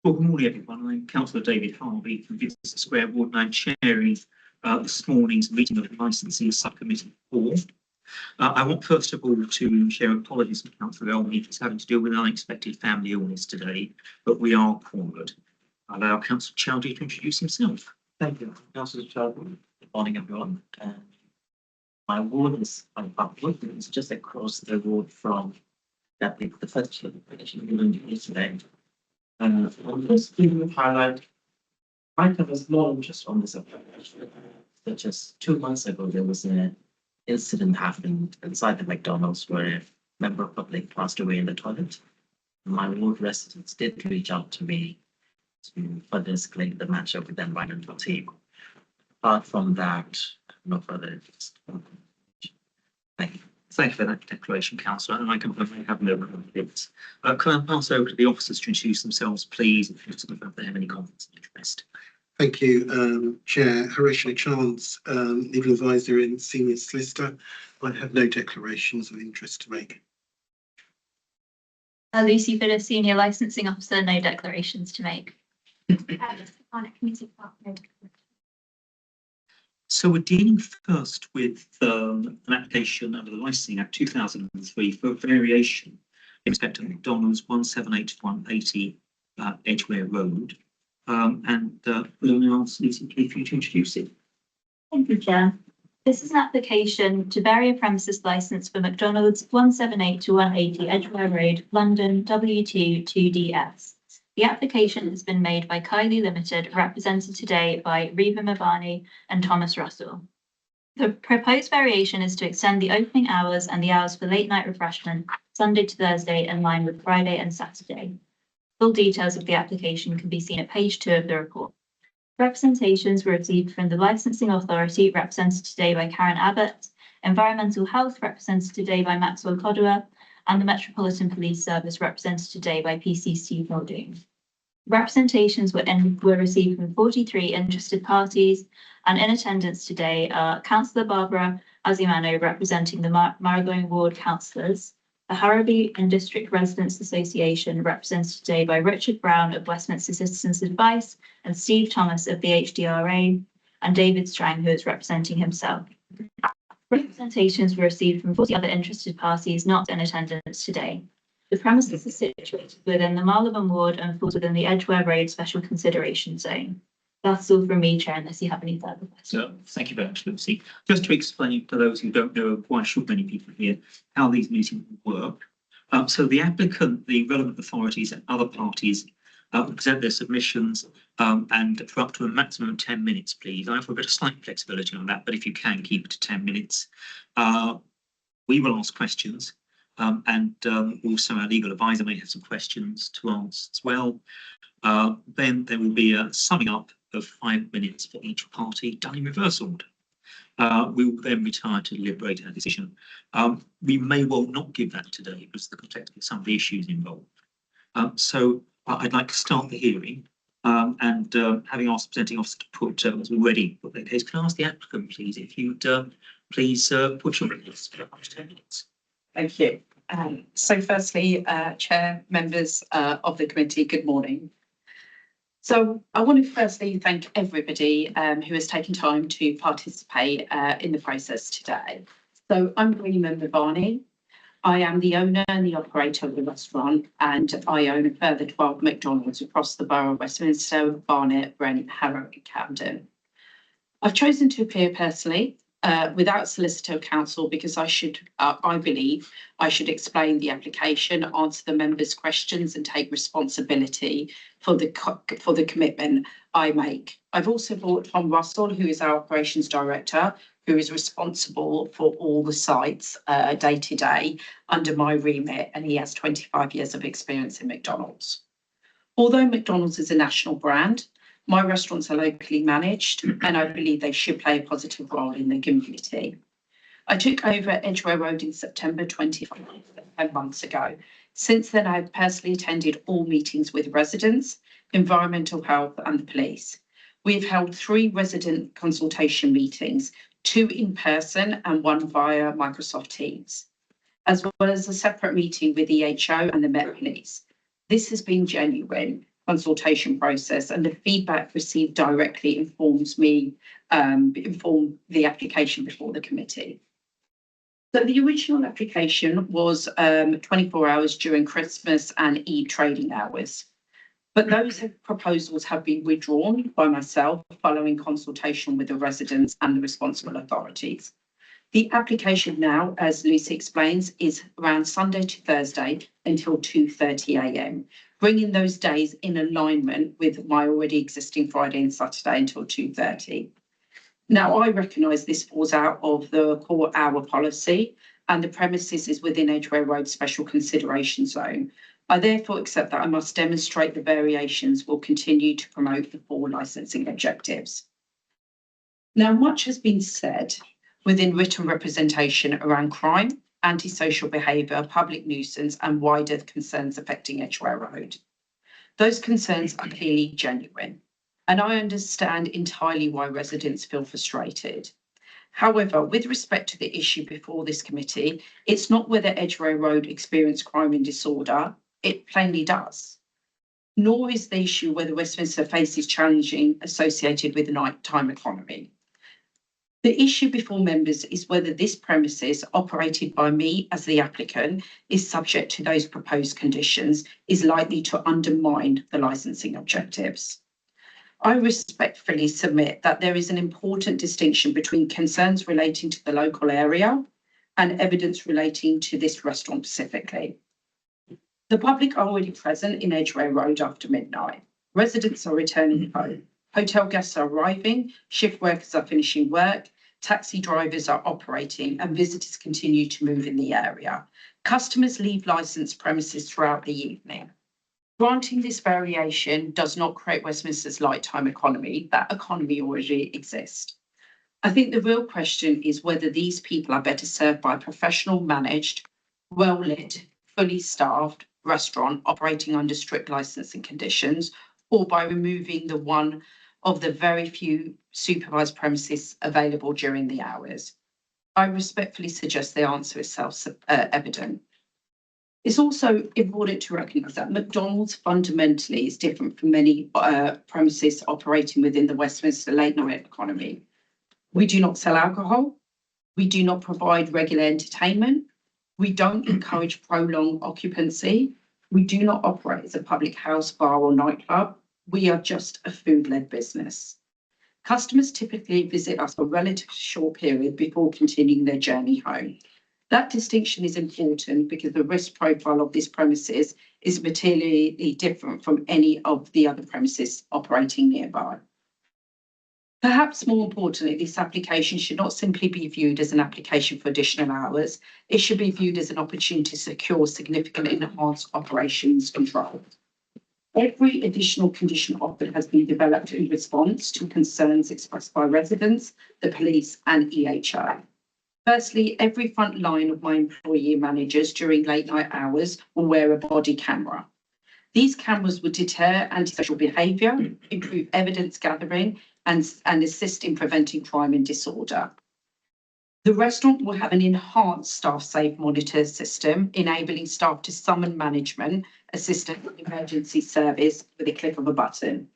Well, good morning, everyone. I'm Councillor David Harvey from Winchester Square Ward, and I'm chairing this morning's meeting of the Licensing Subcommittee 4. I want first of all to share apologies from Councillor Elmy for having to deal with an unexpected family illness today, but we are cornered. I'll allow Councillor Chowdhury to introduce himself. Thank you, Councillor Chowdhury. Good morning, everyone. My ward is Buckwood. It's just across the road from the first application given yesterday. I'm just giving a highlight. I have a small interest on this application. Such as 2 months ago, there was an incident happening inside the McDonald's where a member of public passed away in the toilet. My ward residents did reach out to me to further escalate the matter with the environmental team. Apart from that, no further interest. Thank you. Thank you for that declaration, Councillor, and I confirm I have no conflicts. Can I pass over to the officers to introduce themselves, please, if they have any conflicts of interest? Thank you, Chair. Horatio Chance, legal advisor and senior solicitor. I have no declarations of interest to make. Lucy Phillips, senior licensing officer, no declarations to make. So we're dealing first with an application under the Licensing Act 2003 for a variation in respect of McDonald's 178-180 Edgware Road. We'll now ask Lucy for you to introduce it. Thank you, Chair. This is an application to vary a premises licence for McDonald's 178-180 Edgware Road, London, W2 2DS. The application has been made by Kylie Limited, represented today by Reba Mavani and Thomas Russell. The proposed variation is to extend the opening hours and the hours for late night refreshment Sunday to Thursday in line with Friday and Saturday. Full details of the application can be seen at page 2 of the report. Representations were received from the Licensing Authority, represented today by Karen Abbott, Environmental Health, represented today by Maxwell Codua, and the Metropolitan Police Service, represented today by PC Steve Muldoon. Representations were received from 43 interested parties, and in attendance today are Councillor Barbara Azimano, representing the Marylebone Ward councillors, the Harrowby and District Residents Association, represented today by Richard Brown of Westminster Citizens Advice and Steve Thomas of the HDRA, and David Strang, who is representing himself. Representations were received from 40 other interested parties not in attendance today. The premises are situated within the Marylebone Ward and falls within the Edgware Road Special Consideration Zone. That's all from me, Chair, unless you have any further questions. Thank you very much, Lucy. Just to explain to those who don't know, why should many people here, how these meetings work. So the applicant, the relevant authorities and other parties will present their submissions and for up to a maximum of 10 minutes, please. I offer a bit of slight flexibility on that, but if you can keep it to 10 minutes, we will ask questions. Also our legal advisor may have some questions to ask as well. Then there will be a summing up of 5 minutes for each party, done in reverse order. We will then retire to deliberate our decision. We may well not give that today because of the complexity of some of the issues involved. So I'd like to start the hearing having asked the presenting officer to put what's already put their case. Can I ask the applicant, please, if you'd please put your case for up to 10 minutes. Thank you. So firstly, Chair, members of the committee, good morning. So I want to firstly thank everybody who has taken time to participate in the process today. So I'm Reba Mavani. I am the owner and the operator of the restaurant, and I own a further 12 McDonald's across the borough of Westminster, Barnet, Brent, Harrow and Camden. I've chosen to appear personally without solicitor counsel because I believe I should explain the application, answer the members' questions and take responsibility for the commitment I make. I've also brought Tom Russell, who is our operations director, who is responsible for all the sites day to day under my remit, and he has 25 years of experience in McDonald's. Although McDonald's is a national brand, my restaurants are locally managed, and I believe they should play a positive role in the community. I took over Edgware Road in September 2020, 10 months ago. Since then, I've personally attended all meetings with residents, environmental health and the police. We've held 3 resident consultation meetings, 2 in person and 1 via Microsoft Teams, as well as a separate meeting with the EHO and the Met Police. This has been genuine. consultation process, and the feedback received directly informed the application before the committee. So the original application was 24 hours during Christmas and Eve trading hours. But those proposals have been withdrawn by myself following consultation with the residents and the responsible authorities. The application now, as Lucy explains, is around Sunday to Thursday until 2:30 a.m, bringing those days in alignment with my already existing Friday and Saturday until 2:30. Now, I recognise this falls out of the core hour policy and the premises is within Edgware Road Special Consideration Zone. I therefore accept that I must demonstrate the variations will continue to promote the 4 licensing objectives. Now, much has been said within written representation around crime, antisocial behaviour, public nuisance and wider concerns affecting Edgware Road. Those concerns are clearly genuine, and I understand entirely why residents feel frustrated. However, with respect to the issue before this committee, it's not whether Edgware Road experienced crime and disorder, it plainly does. Nor is the issue whether Westminster faces challenging associated with the nighttime economy. The issue before members is whether this premises operated by me as the applicant is subject to those proposed conditions is likely to undermine the licensing objectives. I respectfully submit that there is an important distinction between concerns relating to the local area and evidence relating to this restaurant specifically. The public are already present in Edgware Road after midnight. Residents are returning home. Hotel guests are arriving, shift workers are finishing work, taxi drivers are operating and visitors continue to move in the area. Customers leave licensed premises throughout the evening. Granting this variation does not create Westminster's nighttime economy. That economy already exists. I think the real question is whether these people are better served by a professional managed, well-lit, fully staffed restaurant operating under strict licensing conditions, or by removing the one of the very few supervised premises available during the hours. I respectfully suggest the answer is self-evident. It's also important to recognise that McDonald's fundamentally is different from many premises operating within the Westminster late night economy. We do not sell alcohol. We do not provide regular entertainment. We don't encourage prolonged occupancy. We do not operate as a public house, bar or nightclub. We are just a food-led business. Customers typically visit us for a relatively short period before continuing their journey home. That distinction is important because the risk profile of this premises is materially different from any of the other premises operating nearby. Perhaps more importantly, this application should not simply be viewed as an application for additional hours. It should be viewed as an opportunity to secure significant enhanced operations control. Every additional condition offered has been developed in response to concerns expressed by residents, the police and EHO. Firstly, every front line of my employee managers during late night hours will wear a body camera. These cameras would deter antisocial behaviour, improve evidence gathering and assist in preventing crime and disorder. The restaurant will have an enhanced staff safe monitor system, enabling staff to summon management assistant emergency service with a click of a button.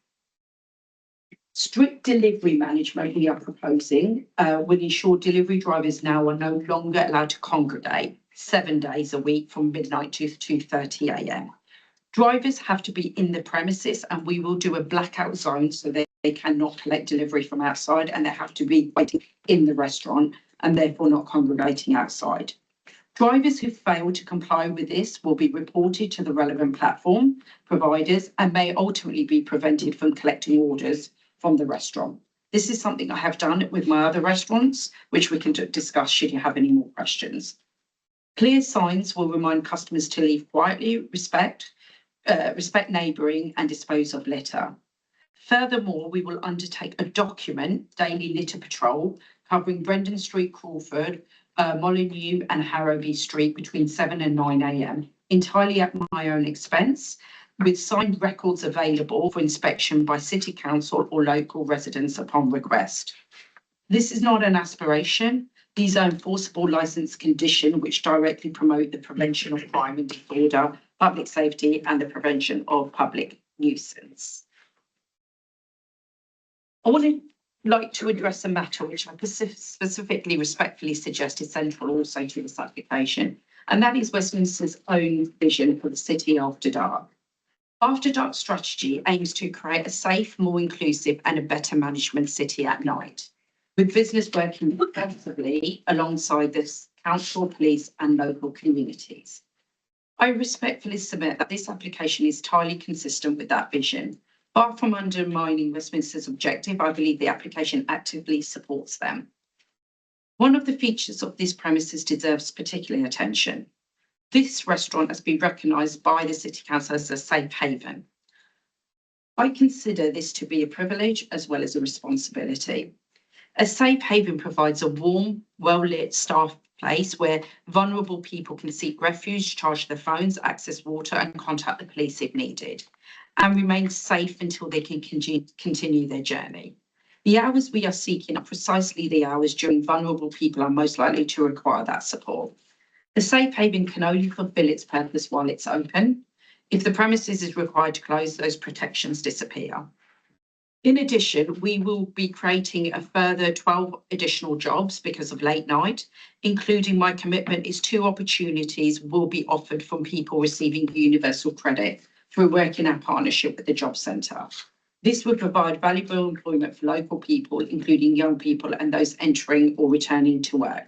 Strict delivery management we are proposing will ensure delivery drivers now are no longer allowed to congregate 7 days a week from midnight to 2:30 a.m. Drivers have to be in the premises and we will do a blackout zone so they cannot collect delivery from outside and they have to be waiting in the restaurant and therefore not congregating outside. Drivers who fail to comply with this will be reported to the relevant platform providers and may ultimately be prevented from collecting orders from the restaurant. This is something I have done with my other restaurants, which we can discuss should you have any more questions. Clear signs will remind customers to leave quietly, respect neighbouring and dispose of litter. Furthermore, we will undertake a document daily litter patrol covering Brendan Street, Crawford, Molyneux and Harrowby Street between 7 and 9 a.m, entirely at my own expense, with signed records available for inspection by City Council or local residents upon request. This is not an aspiration. These are enforceable licence conditions which directly promote the prevention of crime and disorder, public safety and the prevention of public nuisance. I would like to address a matter which I specifically respectfully suggest is central also to this application, and that is Westminster's own vision for the city after dark. After Dark strategy aims to create a safe, more inclusive and a better management city at night, with business working effectively alongside this council, police and local communities. I respectfully submit that this application is entirely consistent with that vision. Far from undermining Westminster's objective, I believe the application actively supports them. One of the features of this premises deserves particular attention. This restaurant has been recognised by the City Council as a safe haven. I consider this to be a privilege as well as a responsibility. A safe haven provides a warm, well-lit staff place where vulnerable people can seek refuge, charge their phones, access water and contact the police if needed, and remain safe until they can continue their journey. The hours we are seeking are precisely the hours during vulnerable people are most likely to require that support. The safe haven can only fulfil its purpose while it's open. If the premises is required to close, those protections disappear. In addition, we will be creating a further 12 additional jobs because of late night, including my commitment is 2 opportunities will be offered from people receiving universal credit through work in our partnership with the Job Centre. This would provide valuable employment for local people, including young people and those entering or returning to work.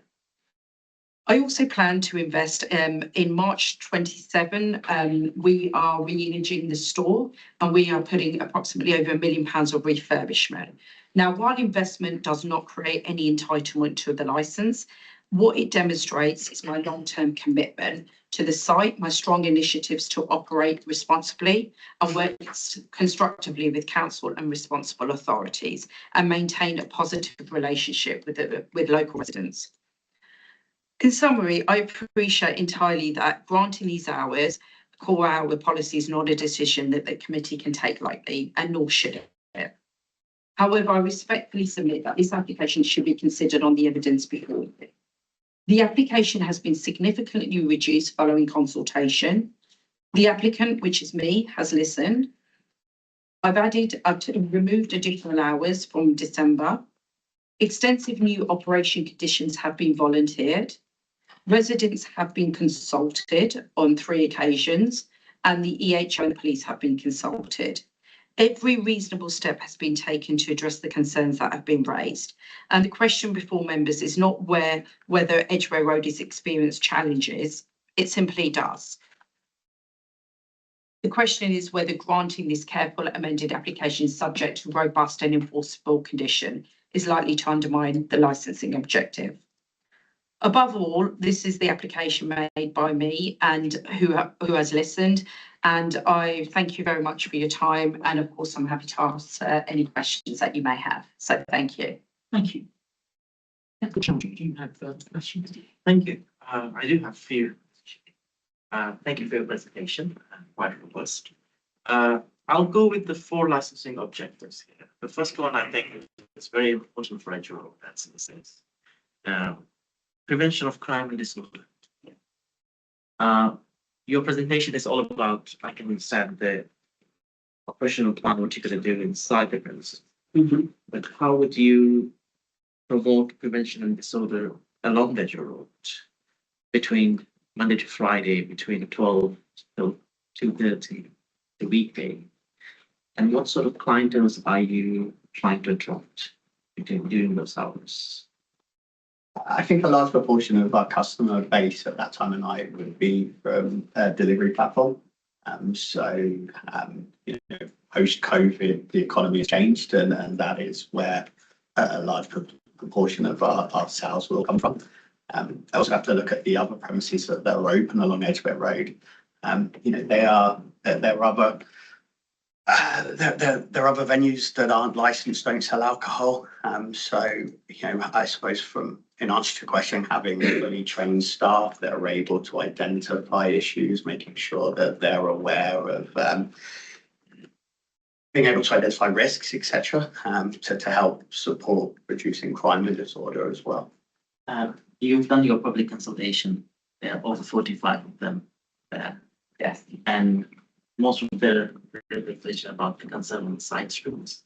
I also plan to invest in March 27. We are re-imaging the store and we are putting approximately over £1 million of refurbishment. Now, while investment does not create any entitlement to the licence, what it demonstrates is my long-term commitment to the site, my strong initiatives to operate responsibly and work constructively with council and responsible authorities and maintain a positive relationship with local residents. In summary, I appreciate entirely that granting these hours, core hour policy is not a decision that the committee can take lightly, and nor should it. However, I respectfully submit that this application should be considered on the evidence before it. The application has been significantly reduced following consultation. The applicant, which is me, has listened. I've removed additional hours from December. Extensive new operation conditions have been volunteered. Residents have been consulted on 3 occasions and the EHO and the police have been consulted. Every reasonable step has been taken to address the concerns that have been raised. And the question before members is not whether Edgware Road has experienced challenges, it simply does. The question is whether granting this careful amended application subject to robust and enforceable condition is likely to undermine the licensing objective. Above all, this is the application made by me and who has listened, and I thank you very much for your time, and of course I'm happy to answer any questions that you may have. So thank you. Thank you. Do you have questions? Thank you. I do have a few. Thank you for your presentation, quite robust. I'll go with the 4 licensing objectives here. The first one I think is very important for Edgware Road, that's in the sense. Prevention of crime and disorder. Your presentation is all about, I can understand the operational plan, what you're going to do inside the premises. But how would you promote prevention and disorder along Edgware Road between Monday to Friday, between 12 till 2:30, the weekday? And what sort of clienteles are you trying to attract during those hours? I think a large proportion of our customer base at that time of night would be from a delivery platform. Post-COVID, the economy has changed, and that is where a large proportion of our sales will come from. I also have to look at the other premises that are open along Edgware Road. There are other venues that aren't licensed, don't sell alcohol. I suppose in answer to your question, having fully trained staff that are able to identify issues, making sure that they're aware of being able to identify risks, etc., to help support reducing crime and disorder as well. You've done your public consultation. There are over 45 of them there. Yes. And most of the reflection about the concern on side streets.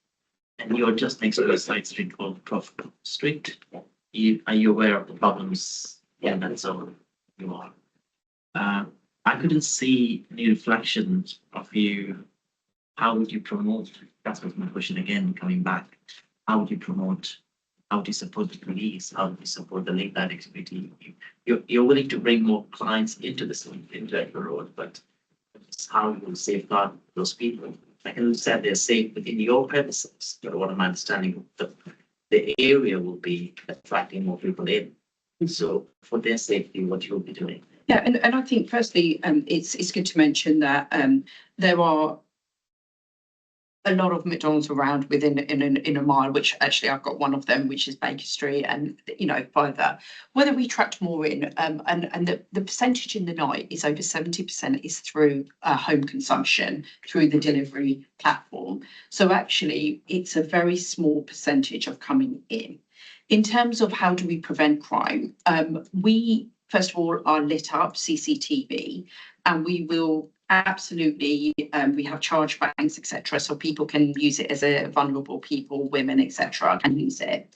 And you're just next to a side street called Crawford Street. Are you aware of the problems in that zone? You are. I couldn't see any reflections of you. How would you promote? That was my question again, coming back. How would you promote? How would you support the police? How would you support the late night activity? You're willing to bring more clients into the road, but it's how you will safeguard those people. I can understand they're safe within your premises, but what I'm understanding, the area will be attracting more people in. So for their safety, what you'll be doing. Yeah, and I think firstly, it's good to mention that there are a lot of McDonald's around within in a mile, which actually I've got one of them, which is Baker Street, and you know, by that, whether we tracked more in, and the percentage in the night is over 70% is through home consumption through the delivery platform. So actually, it's a very small percentage of coming in. In terms of how do we prevent crime, we first of all are lit up CCTV, and we will absolutely, we have charge banks, etc. So people can use it as a vulnerable people, women, etc. can use it.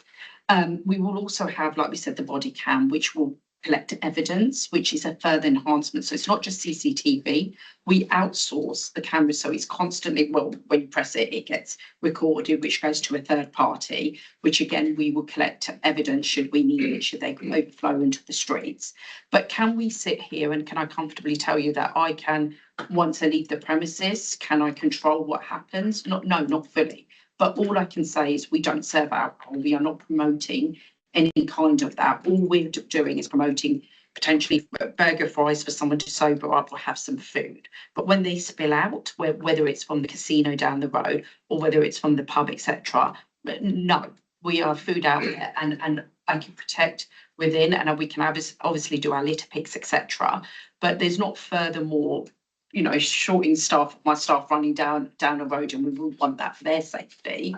We will also have, like we said, the body cam, which will collect evidence, which is a further enhancement. So it's not just CCTV. We outsource the cameras, so it's constantly, well, when you press it, it gets recorded, which goes to a third party, which again, we will collect evidence should we need it, should they overflow into the streets. But can we sit here and can I comfortably tell you that I can, once I leave the premises, can I control what happens? No, not fully. But all I can say is we don't serve alcohol. We are not promoting any kind of that. All we're doing is promoting potentially burger fries for someone to sober up or have some food. But when they spill out, whether it's from the casino down the road or whether it's from the pub, etc., no, we are food out there, and I can protect within, and we can obviously do our litter picks, etc. But there's not furthermore, you know, shorting staff, my staff running down the road, and we will want that for their safety.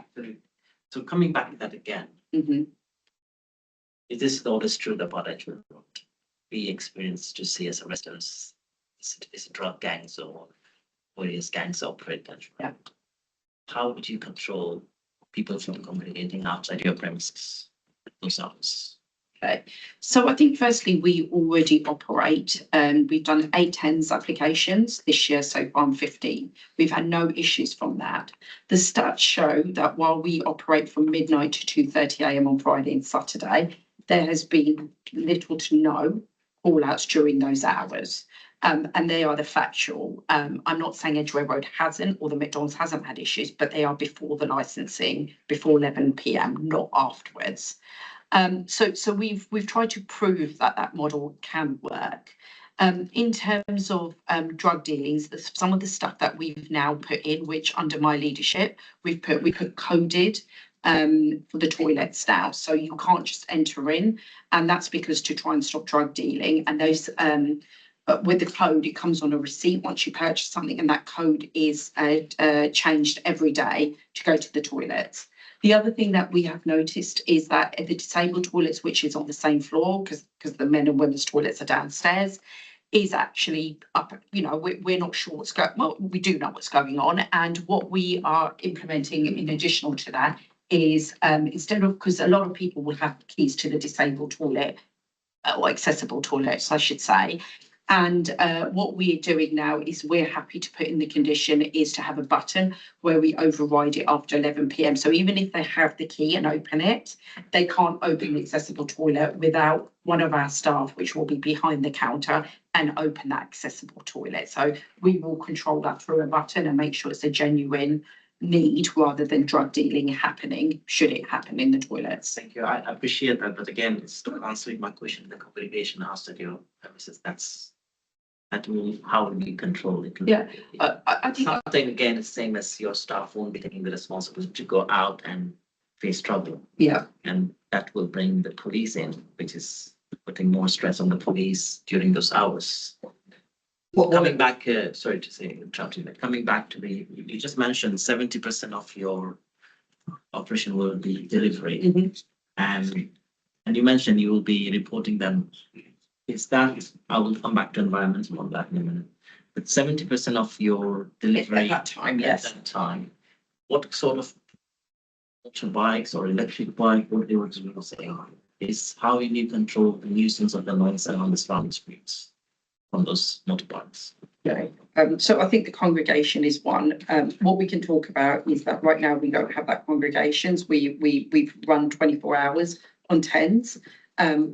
So coming back to that again, is this all is true about Edgware Road? We experience to see as a residents, it's a drug gangs or various gangs operate. Yeah. How would you control people from congregating outside your premises at those hours? Okay, so I think firstly we already operate, and we've done 8 TENS applications this year, so far 15. We've had no issues from that. The stats show that while we operate from midnight to 2:30 AM on Friday and Saturday, there has been little to no call-outs during those hours. And they are the factual. I'm not saying Edgware Road hasn't, or the McDonald's hasn't had issues, but they are before the licensing, before 11 PM, not afterwards. So we've tried to prove that that model can work. In terms of drug dealings, some of the stuff that we've now put in, which under my leadership, we put coded for the toilets now, so you can't just enter in, and that's because to try and stop drug dealing. And those but with the code, it comes on a receipt once you purchase something, and that code is changed every day to go to the toilets. The other thing that we have noticed is that at the disabled toilets, which is on the same floor, because the men and women's toilets are downstairs, is actually up. You know, we're not sure what's going. Well, we do know what's going on, and what we are implementing in additional to that is instead of, because a lot of people will have keys to the disabled toilet or accessible toilets, I should say. And what we're doing now is we're happy to put in the condition is to have a button where we override it after 11 PM. So even if they have the key and open it, they can't open the accessible toilet without one of our staff, which will be behind the counter, and open that accessible toilet. So we will control that through a button and make sure it's a genuine need rather than drug dealing happening, should it happen in the toilets. Thank you. I appreciate that, but again, it's still answering my question. The congregation asked at your premises. That will, how will you control it? Yeah, I think Something again is same as your staff won't be taking the responsibility to go out and face trouble, yeah. and that will bring the police in, which is putting more stress on the police during those hours. Coming back, sorry to say, interrupting, but coming back to you just mentioned 70% of your operation will be delivery, and you mentioned you will be reporting them. Is that, I will come back to environmental on that in a minute. But 70% of your delivery At that time, at yes. that time, what sort of motorbikes or electric bike, what they were saying, is how you control the nuisance of the noise around the surrounding streets from those motorbikes? Okay, so I think the congregation is one. What we can talk about is that right now we don't have that congregations. We've run 24 hours on tens.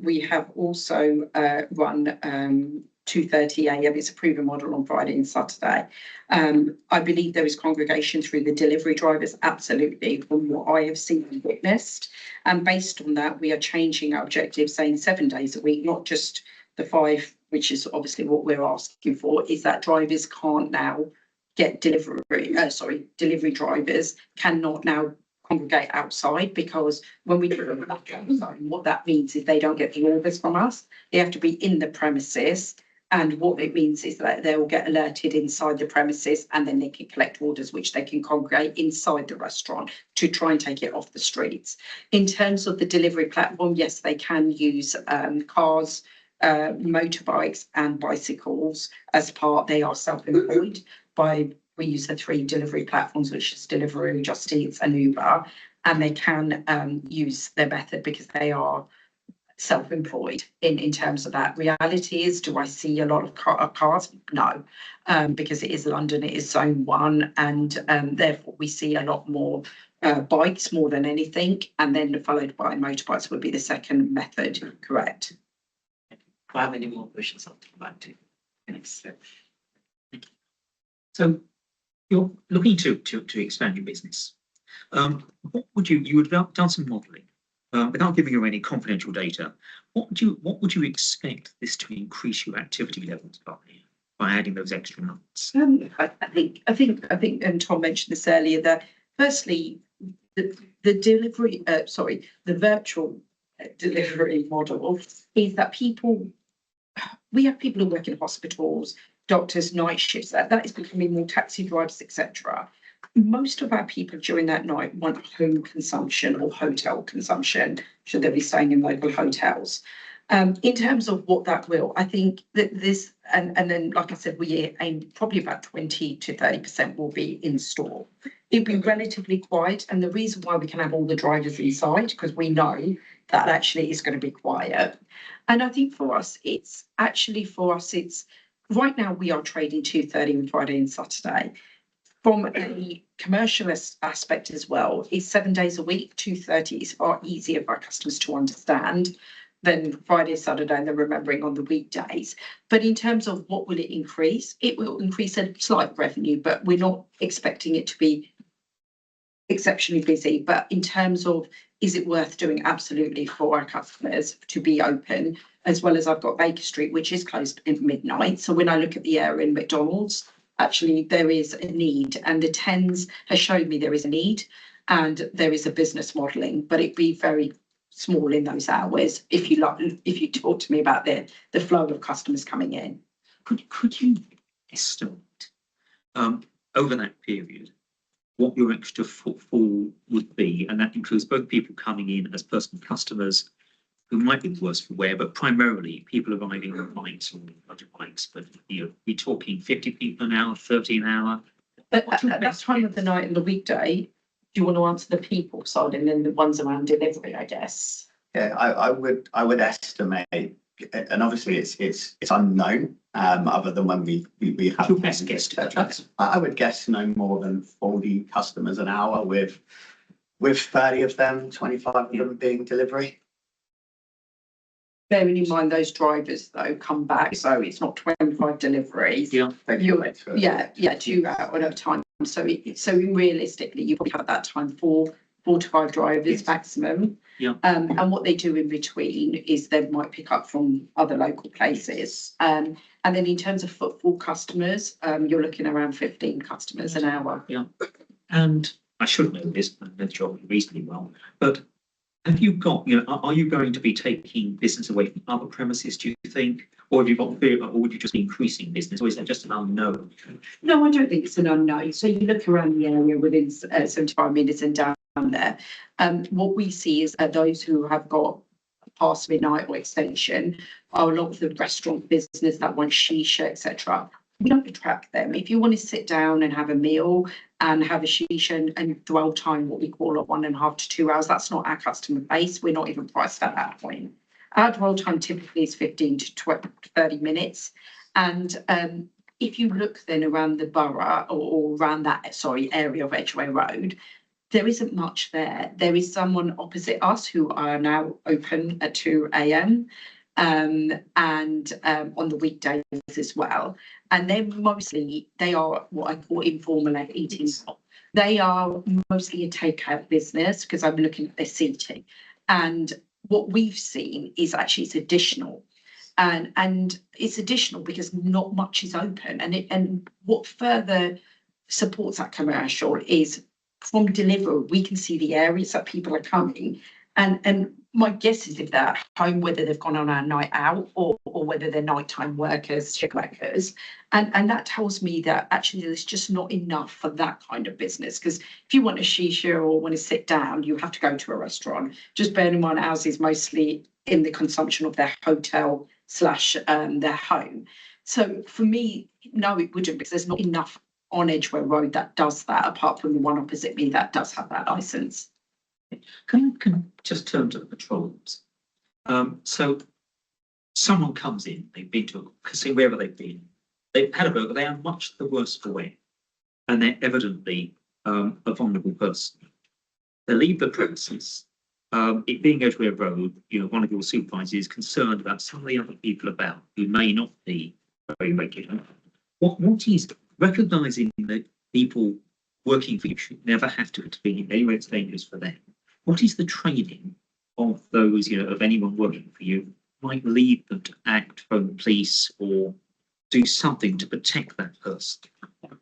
We have also run 2:30 a.m. It's a proven model on Friday and Saturday. I believe there is congregation through the delivery drivers, absolutely, from what I have seen and witnessed. And based on that, we are changing our objective, saying 7 days a week, not just the 5, which is obviously what we're asking for, is that drivers can't now get delivery drivers cannot now congregate outside, because when we do that outside, what that means is they don't get the orders from us. They have to be in the premises. And what it means is that they will get alerted inside the premises, and then they can collect orders, which they can congregate inside the restaurant to try and take it off the streets. In terms of the delivery platform, yes, they can use cars, motorbikes and bicycles as part. They are self-employed we use the 3 delivery platforms, which is Deliveroo, Just Eats and Uber, and they can use their method because they are self-employed in terms of that. Reality is, do I see a lot of cars? No, because it is London, it is zone 1, and therefore we see a lot more bikes more than anything, and then followed by motorbikes would be the second method, correct? Do I have any more questions I'll come back to? Thanks. So you're looking to expand your business. What would you would have done some modelling, without giving away any confidential data. What would you expect this to increase your activity levels by adding those extra months? I think, and Tom mentioned this earlier, that firstly, the delivery, the virtual delivery model is that we have people who work in hospitals, doctors, night shifts, that is becoming more taxi drivers, etc. Most of our people during that night want home consumption or hotel consumption, should they be staying in local hotels. In terms of what that will, I think that this, and then, like I said, we aim probably about 20 to 30% will be in store. It'll be relatively quiet, and the reason why we can have all the drivers inside, because we know that actually is going to be quiet. And I think for us, it's right now we are trading 2:30 on Friday and Saturday. From a commercial aspect as well, it's 7 days a week. 2:30 is far easier for our customers to understand than Friday, Saturday, and they're remembering on the weekdays. But in terms of what will it increase? It will increase a slight revenue, but we're not expecting it to be exceptionally busy. But in terms of, is it worth doing? Absolutely, for our customers to be open, as well as I've got Baker Street, which is closed at midnight. So when I look at the area in McDonald's, actually there is a need, and the tens has showed me there is a need, and there is a business modelling, but it'd be very small in those hours if you talk to me about the flow of customers coming in. Could you estimate over that period what your extra footfall would be? And that includes both people coming in as personal customers who might be worse for wear, but primarily people arriving on bikes or motorbikes. But we're talking 50 people an hour, 30 an hour. But at that time of the night and the weekday, do you want to answer the people side and then the ones around delivery, I guess? Yeah, I would estimate, and obviously it's unknown, other than when we have. Your best guess to that. I would guess no more than 40 customers an hour, with 30 of them, 25 of them being delivery. Bearing in mind those drivers though come back, so it's not 25 deliveries. Yeah. Yeah, 2 hours at a time. So realistically, you probably have that time 4 to 5 drivers Yes. maximum. Yeah. And what they do in between is they might pick up from other local places. And then in terms of footfall customers, you're looking around 15 customers an hour. Yeah. And I should know this, I know the job reasonably well, but have you got, are you going to be taking business away from other premises, do you think? Or have you got fear, or would you just be increasing business, or is that just an unknown? No, I don't think it's an unknown. So you look around the area within 75 minutes and down there. What we see is those who have got past midnight or extension are a lot of the restaurant business that want shisha, etc. we don't attract them. If you want to sit down and have a meal and have a shisha and dwell time, what we call at 1.5 to 2 hours, that's not our customer base. We're not even priced at that point. Our dwell time typically is 15 to 30 minutes. And if you look then around the borough or around that, area of Edgware Road, there isn't much there. There is someone opposite us who are now open at 2 a.m. And on the weekdays as well. And they are what I call informal eating. They are mostly a takeout business because I'm looking at their seating. And what we've seen is actually it's additional. And it's additional because not much is open. And what further supports that commercial is from delivery, we can see the areas that people are coming. And my guess is if they're at home, whether they've gone on a night out or whether they're nighttime workers, shift workers. And that tells me that actually there's just not enough for that kind of business. Because if you want a shisha or want to sit down, you have to go to a restaurant. Just bear in mind, ours is mostly in the consumption of their hotel / their home. So for me, no, it wouldn't, because there's not enough on Edgware Road that does that, apart from the one opposite me that does have that license. Can I just turn to the patrols? So someone comes in, they've been to a casino, wherever they've been, they've had a burger, they are much the worse for wear, and they're evidently a vulnerable person. They leave the premises. It being Edgware Road, one of your supervisors is concerned about some of the other people about who may not be very regular. What is recognising that people working for you should never have to intervene anywhere it's dangerous for them? What is the training of those, of anyone working for you, might lead them to act, phone the police or do something to protect that person?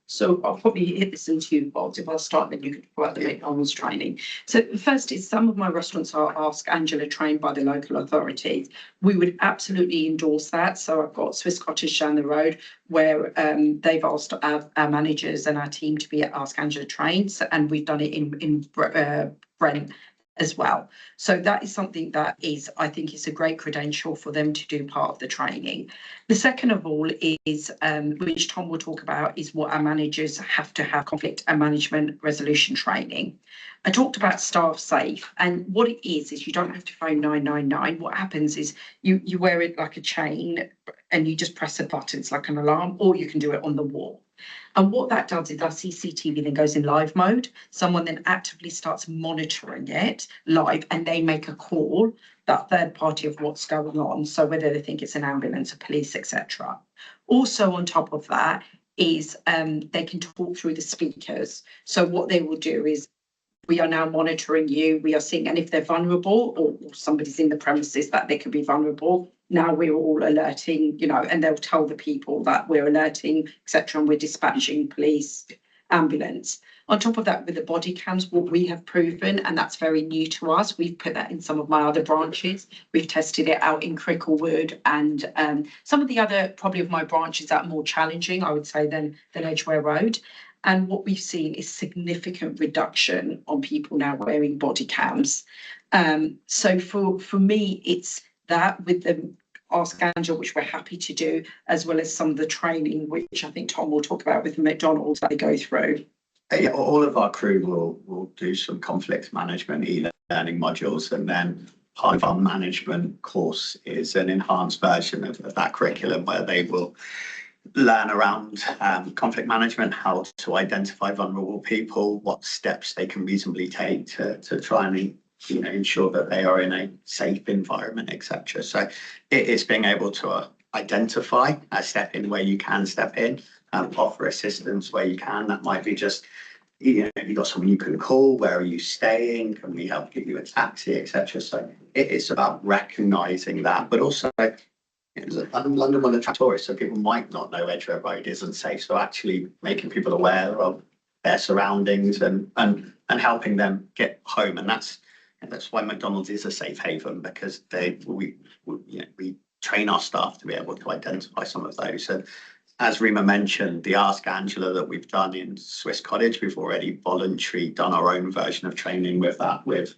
So I'll probably hit this in two parts. If I'll start, then you can provide the McDonald's training. So the first is some of my restaurants are Ask Angela trained by the local authorities. We would absolutely endorse that. So I've got Swiss Cottage down the road where they've asked our managers and our team to be at Ask Angela trained, and we've done it in Brent as well. So that is something that is, I think, is a great credential for them to do part of the training. The second of all is, which Tom will talk about, is what our managers have to have conflict and management resolution training. I talked about staff safe, and what it is you don't have to phone 999. What happens is you wear it like a chain and you just press a button, it's like an alarm, or you can do it on the wall. And what that does is our CCTV then goes in live mode. Someone then actively starts monitoring it live and they make a call, that third party of what's going on. So whether they think it's an ambulance, a police, etc. Also on top of that is they can talk through the speakers. So what they will do is, we are now monitoring you, we are seeing, and if they're vulnerable or somebody's in the premises that they could be vulnerable, now we're all alerting, and they'll tell the people that we're alerting, etc., and we're dispatching police, ambulance. On top of that, with the body cams, what we have proven, and that's very new to us, we've put that in some of my other branches. We've tested it out in Cricklewood and some of the other, probably of my branches that are more challenging, I would say, than Edgware Road. And what we've seen is significant reduction on people now wearing body cams. So for me, it's that with the Ask Angela, which we're happy to do, as well as some of the training, which I think Tom will talk about with the McDonald's that they go through. Yeah, all of our crew will do some conflict management e-learning modules, and then part of our management course is an enhanced version of that curriculum where they will learn around conflict management, how to identify vulnerable people, what steps they can reasonably take to try and ensure that they are in a safe environment, etc. So it's being able to identify, step in where you can step in, offer assistance where you can. That might be just, you've got someone you can call, where are you staying, can we help give you a taxi, etc. So it's about recognising that, but also London will attract tourists, so people might not know Edgware Road isn't safe. So actually making people aware of their surroundings and helping them get home, and that's why McDonald's is a safe haven, because we train our staff to be able to identify some of those. And as Rima mentioned, the Ask Angela that we've done in Swiss Cottage, we've already voluntarily done our own version of training with that, with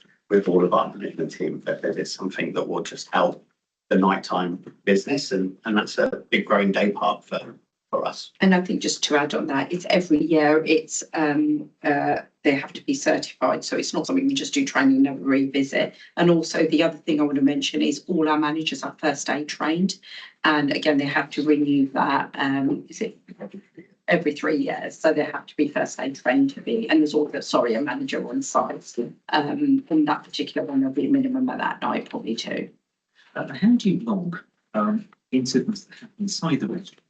all of our management team. But it's something that will just help the nighttime business, and that's a big growing day part for for us. And I think just to add on that, it's every year, it's they have to be certified. So it's not something we just do training, never revisit. And also the other thing I want to mention is all our managers are first aid trained. And again, they have to renew that, is it every 3 years? So they have to be first aid trained to be, and there's also, a manager on site. In that particular one, there'll be a minimum of that night, probably 2. How do you log incidents that happen inside the restaurant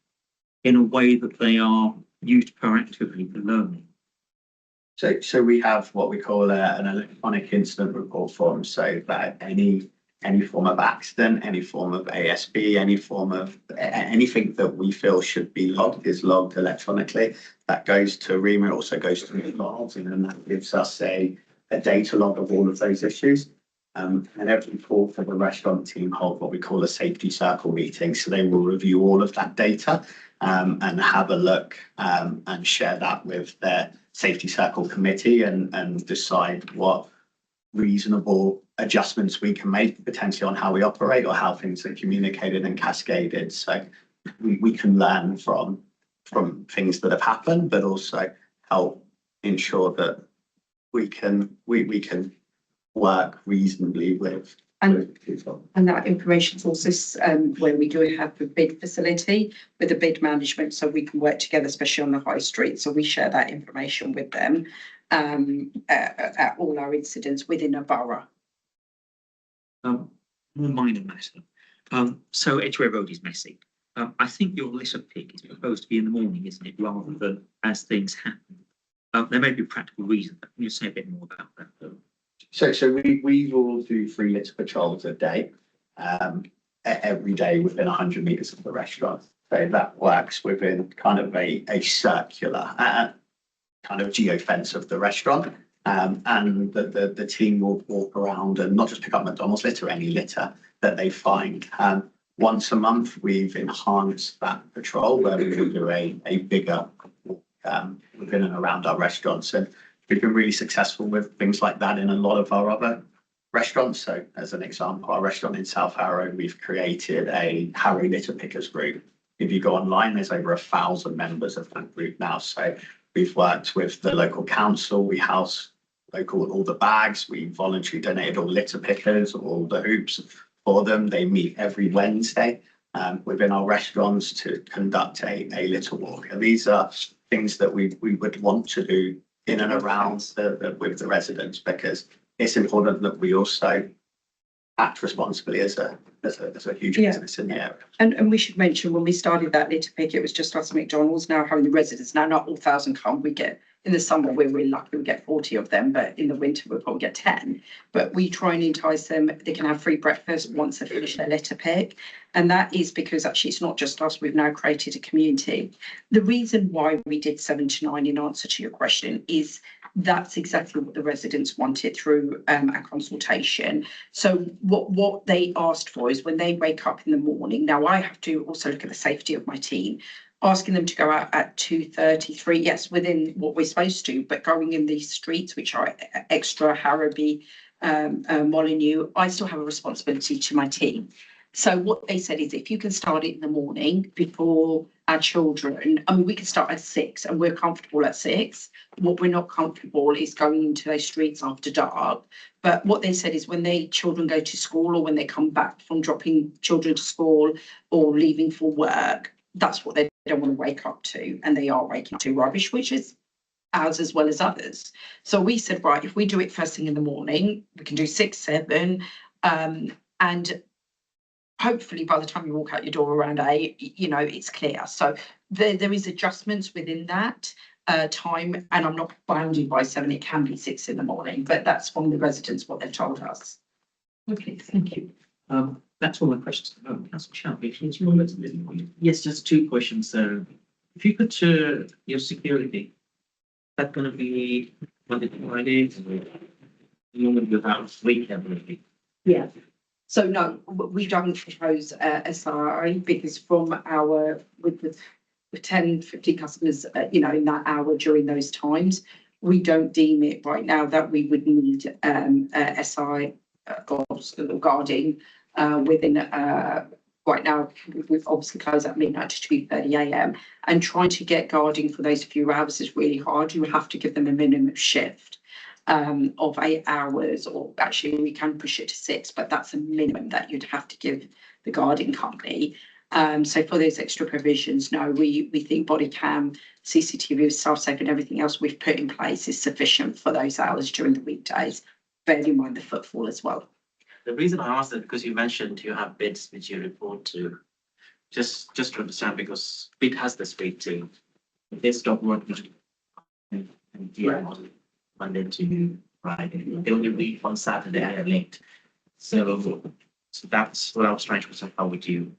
in a way that they are used proactively for learning? So we have what we call an electronic incident report form, so that any form of accident, any form of ASB, any form of anything that we feel should be logged is logged electronically. That goes to REMA, it also goes to McDonald's, and then that gives us a data log of all of those issues. And every quarter, the restaurant team hold what we call a safety circle meeting. So they will review all of that data and have a look and share that with their safety circle committee and decide what reasonable adjustments we can make potentially on how we operate or how things are communicated and cascaded. So we can learn from things that have happened, but also help ensure that we can work reasonably with people. And that information sources where we do have a bid facility with the bid management, so we can work together, especially on the high street. So we share that information with them at all our incidents within a borough. More minor matter. So Edgware Road is messy. I think your litter pick is supposed to be in the morning, isn't it, rather than as things happen? There may be practical reasons, but can you say a bit more about that, though? So we will do 3 litter patrols a day, every day within 100 meters of the restaurant. So that works within kind of a circular kind of geofence of the restaurant. And the team will walk around and not just pick up McDonald's litter, any litter that they find. Once a month, we've enhanced that patrol where we will do a bigger within and around our restaurants. And we've been really successful with things like that in a lot of our other restaurants. So as an example, our restaurant in South Harrow, we've created a Harrow Litter Pickers group. If you go online, there's over 1,000 members of that group now. So we've worked with the local council, we house all the bags, we voluntarily donated all litter pickers, all the hoops for them. They meet every Wednesday within our restaurants to conduct a litter walk. And these are things that we would want to do in and around with the residents, because it's important that we also act responsibly as a huge business in the area. And we should mention when we started that litter pick, it was just us McDonald's. Now having the residents, now not all 1,000 come. We get in the summer we're really lucky, we get 40 of them, but in the winter we'll probably get 10. But we try and entice them. They can have free breakfast once they finish their litter pick. And that is because actually it's not just us, we've now created a community. The reason why we did 7 to 9 in answer to your question is that's exactly what the residents wanted through our consultation. So what they asked for is when they wake up in the morning, now I have to also look at the safety of my team, asking them to go out at 2:33, yes, within what we're supposed to, but going in these streets, which are extra Harrowby, Molyneux, I still have a responsibility to my team. So what they said is if you can start it in the morning before our children, I mean, we can start at 6 and we're comfortable at 6. What we're not comfortable is going into those streets after dark. But what they said is when children go to school or when they come back from dropping children to school or leaving for work, that's what they don't want to wake up to. And they are waking up to rubbish, which is ours as well as others. So we said, right, if we do it first thing in the morning, we can do 6, 7, and hopefully by the time you walk out your door around 8, it's clear. So there is adjustments within that time, and I'm not bounded by 7, it can be 6 in the morning, but that's from the residents, what they've told us. Okay, thank you. That's all my questions at the moment. Councillor Shelby, if you want to. Yes, just 2 questions. If you could, your security, that's going to be Monday to Friday, you're going to be about weekend, really. Yeah. So no, we don't propose SRI because from with 10, 50 customers, in that hour during those times, we don't deem it right now that we would need SI guarding within right now, we've obviously closed at midnight to 2:30 a.m. and trying to get guarding for those few hours is really hard. You have to give them a minimum shift of 8 hours, or actually we can push it to 6, but that's a minimum that you'd have to give the guarding company. So for those extra provisions, no, we think body cam, CCTV, staff safe and everything else we've put in place is sufficient for those hours during the weekdays, bearing in mind the footfall as well. The reason I asked that because you mentioned you have bids which you report to. Just to understand, because bid has this week too. If they stop working and on Monday to Friday, they only leave on Saturday and late. So that's what I was trying to understand. How would you?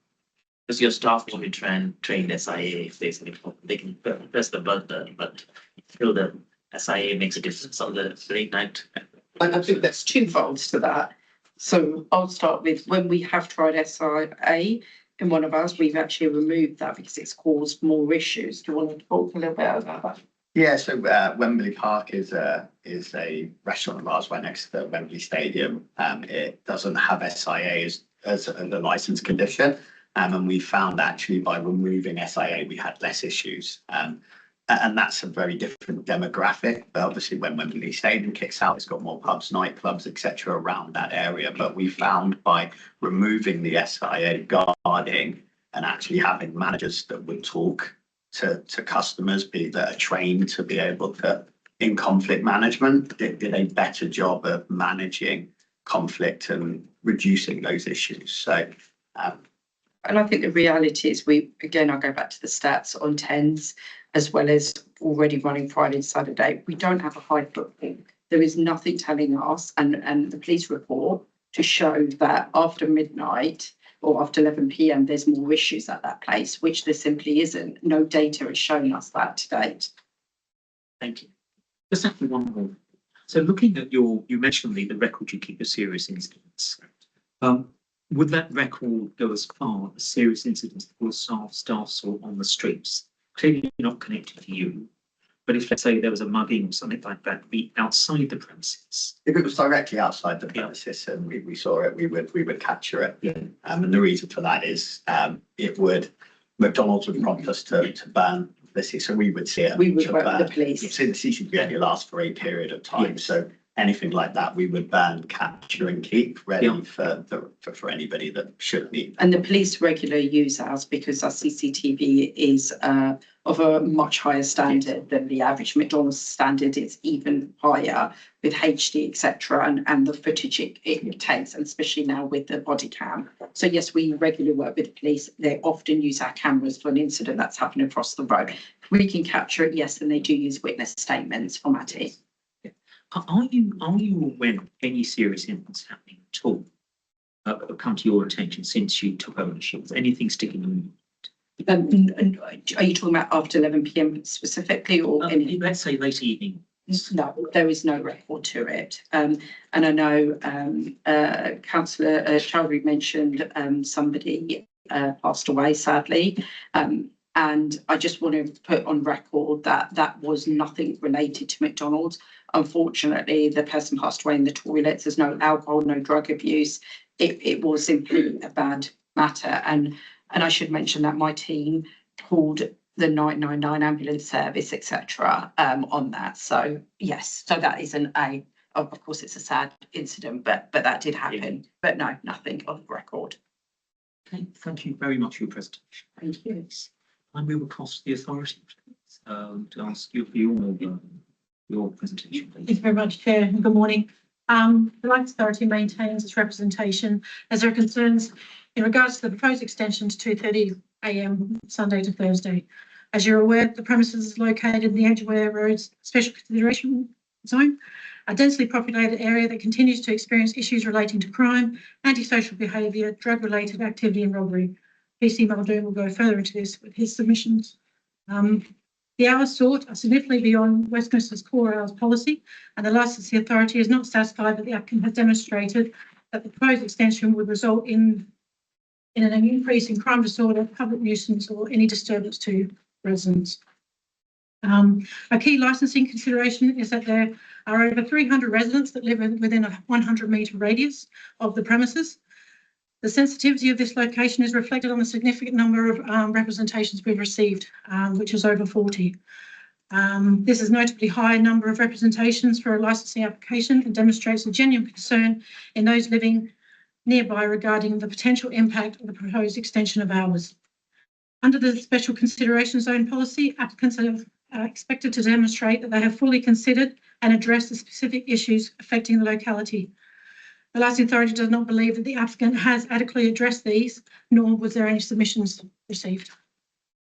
Because your staff will be trained SIA if there's any problem. They can press the button, but still the SIA makes a difference on the late night. And I think there's twofold to that. So I'll start with when we have tried SIA in one of ours, we've actually removed that because it's caused more issues. Do you want to talk a little bit about that? Yeah, so Wembley Park is a restaurant of ours right next to the Wembley Stadium. It doesn't have SIA as a license condition. And we found actually by removing SIA, we had less issues. And that's a very different demographic. But obviously, when Wembley Stadium kicks out, it's got more pubs, nightclubs, etc. around that area. But we found by removing the SIA guarding and actually having managers that would talk to customers that are trained to be able to, in conflict management, did a better job of managing conflict and reducing those issues. So, and I think the reality is I'll go back to the stats on TENS, as well as already running Friday and Saturday. We don't have a high footfall. There is nothing telling us, and the police report to show that after midnight or after 11 p.m, there's more issues at that place, which there simply isn't. No data has shown us that to date. Thank you. Just actually one more. So looking at you mentioned the record you keep of serious incidents. Would that record go as far as serious incidents for staff saw on the streets? Clearly not connected to you, but if let's say there was a mugging or something like that, be outside the premises. if it was directly outside the premises and we saw it, we would capture it. Yeah. And the reason for that is McDonald's would prompt us to ban this, so we would see it. We would work with the police. So the CCTV only lasts for a period of time, so anything like that, we would ban, capture and keep ready for anybody that should need. And the police regularly use ours because our CCTV is of a much higher standard than the average McDonald's standard. It's even higher with HD, etc. and the footage it takes, and especially now with the body cam. So yes, we regularly work with the police. They often use our cameras for an incident that's happened across the road. We can capture it, yes, and they do use witness statements from our team. Are you aware of any serious incidents happening at all that have come to your attention since you took ownership? Is anything sticking in you? And are you talking about after 11 p.m. specifically, or any? Let's say late evening. No, there is no record to it. And I know Councillor Chowdhury mentioned somebody passed away, sadly. And I just want to put on record that was nothing related to McDonald's. Unfortunately, the person passed away in the toilets. There's no alcohol, no drug abuse. It was simply a bad matter. And I should mention that my team called the 999 ambulance service, etc. On that. So yes, so that isn't of course it's a sad incident, but that did happen. But no, nothing of record. Okay, thank you very much for your presentation. Thank you. I move across to the authority to ask you for your presentation, Thank please. you very much, Chair, and good morning. The Lights Authority maintains its representation as there are concerns in regards to the proposed extension to 2:30 a.m. Sunday to Thursday. As you're aware, the premises is located in the Edgware Roads Special Consideration Zone, a densely populated area that continues to experience issues relating to crime, antisocial behaviour, drug-related activity and robbery. PC Muldoon will go further into this with his submissions. The hours sought are significantly beyond Westminster's core hours policy, and the licensing authority is not satisfied that the applicant has demonstrated that the proposed extension would result in an increase in crime disorder, public nuisance, or any disturbance to residents. A key licensing consideration is that there are over 300 residents that live within a 100-metre radius of the premises. The sensitivity of this location is reflected on the significant number of representations we've received, which is over 40. This is notably high number of representations for a licensing application and demonstrates a genuine concern in those living nearby regarding the potential impact of the proposed extension of hours. Under the special consideration zone policy, applicants are expected to demonstrate that they have fully considered and addressed the specific issues affecting the locality. The Licensing Authority does not believe that the applicant has adequately addressed these, nor was there any submissions received.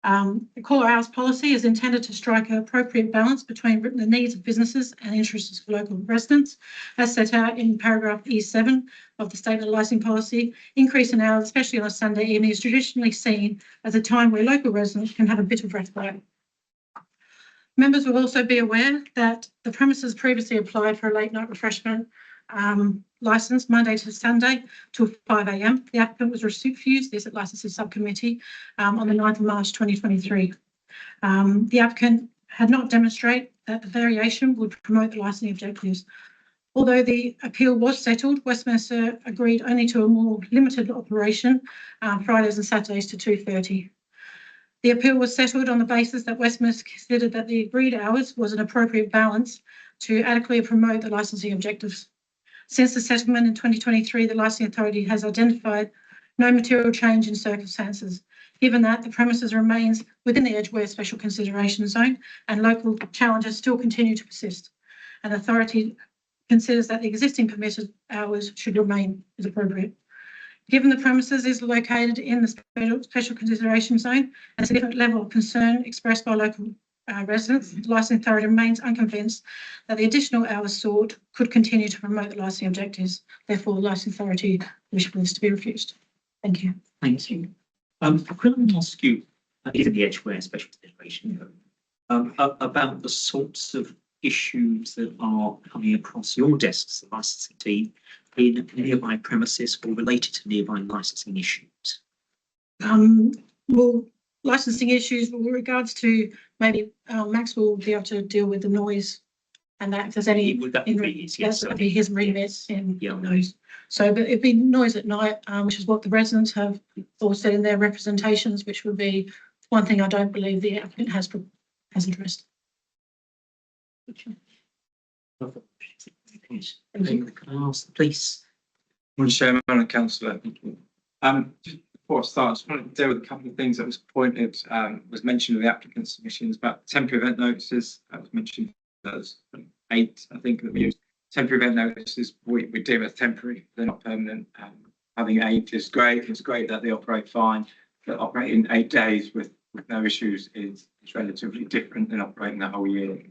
The core hours policy is intended to strike an appropriate balance between the needs of businesses and interests of local residents, as set out in paragraph E7 of the Statement of Licensing Policy. Increase in hours, especially on a Sunday evening, is traditionally seen as a time where local residents can have a bit of respite. Members will also be aware that the premises previously applied for a late night refreshment licence Monday to Sunday till 5 a.m. The applicant was refused this at Licensing Subcommittee on the 9th of March 2023. The applicant had not demonstrated that the variation would promote the licensing objectives. Although the appeal was settled, Westminster agreed only to a more limited operation, Fridays and Saturdays to 2:30. The appeal was settled on the basis that Westminster considered that the agreed hours was an appropriate balance to adequately promote the licensing objectives. Since the settlement in 2023, the Licensing Authority has identified no material change in circumstances, given that the premises remains within the Edgware Special Consideration Zone and local challenges still continue to persist. And the Authority considers that the existing permitted hours should remain as appropriate. Given the premises is located in the Special Consideration Zone and a significant level of concern expressed by local residents, the Licensing Authority remains unconvinced that the additional hours sought could continue to promote the licensing objectives. Therefore, the Licensing Authority wishes for this to be refused. Thank you. Thank you. Could I ask you, in the Edgware Special Consideration, about the sorts of issues that are coming across your desks, the licensing team, in nearby premises or related to nearby licensing issues? Well, licensing issues with regards to maybe Max will be able to deal with the noise and that if there's any. Would that be his, yes, That would be his remit in Yeah. noise. So, but it'd be noise at night, which is what the residents have all said in their representations, which would be one thing I don't believe the applicant has addressed. Can I ask, please? Mr. Chairman and Councillor. Just before I start, I just wanted to deal with a couple of things that was mentioned in the applicant's submissions about temporary event notices. That was mentioned as 8, I think, that we use. Temporary event notices, we deem as temporary, they're not permanent. Having 8 is great. It's great that they operate fine, but operating 8 days with no issues is relatively different than operating the whole year.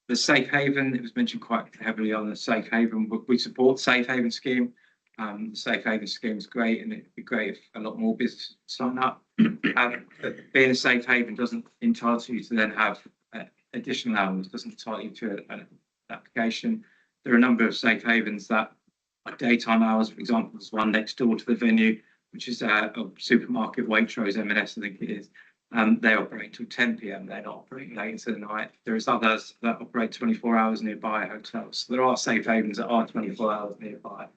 The safe haven, it was mentioned quite heavily on the safe haven. We support the safe haven scheme. The safe haven scheme is great, and it'd be great if a lot more businesses sign up. But being a safe haven doesn't entitle you to then have additional hours, doesn't entitle you to an application. There are a number of safe havens that are daytime hours. For example, there's one next door to the venue, which is a supermarket, Waitrose, M&S, I think it is. They operate till 10 p.m. They're not operating late into the night. There is others that operate 24 hours nearby hotels. So there are safe havens that are 24 hours nearby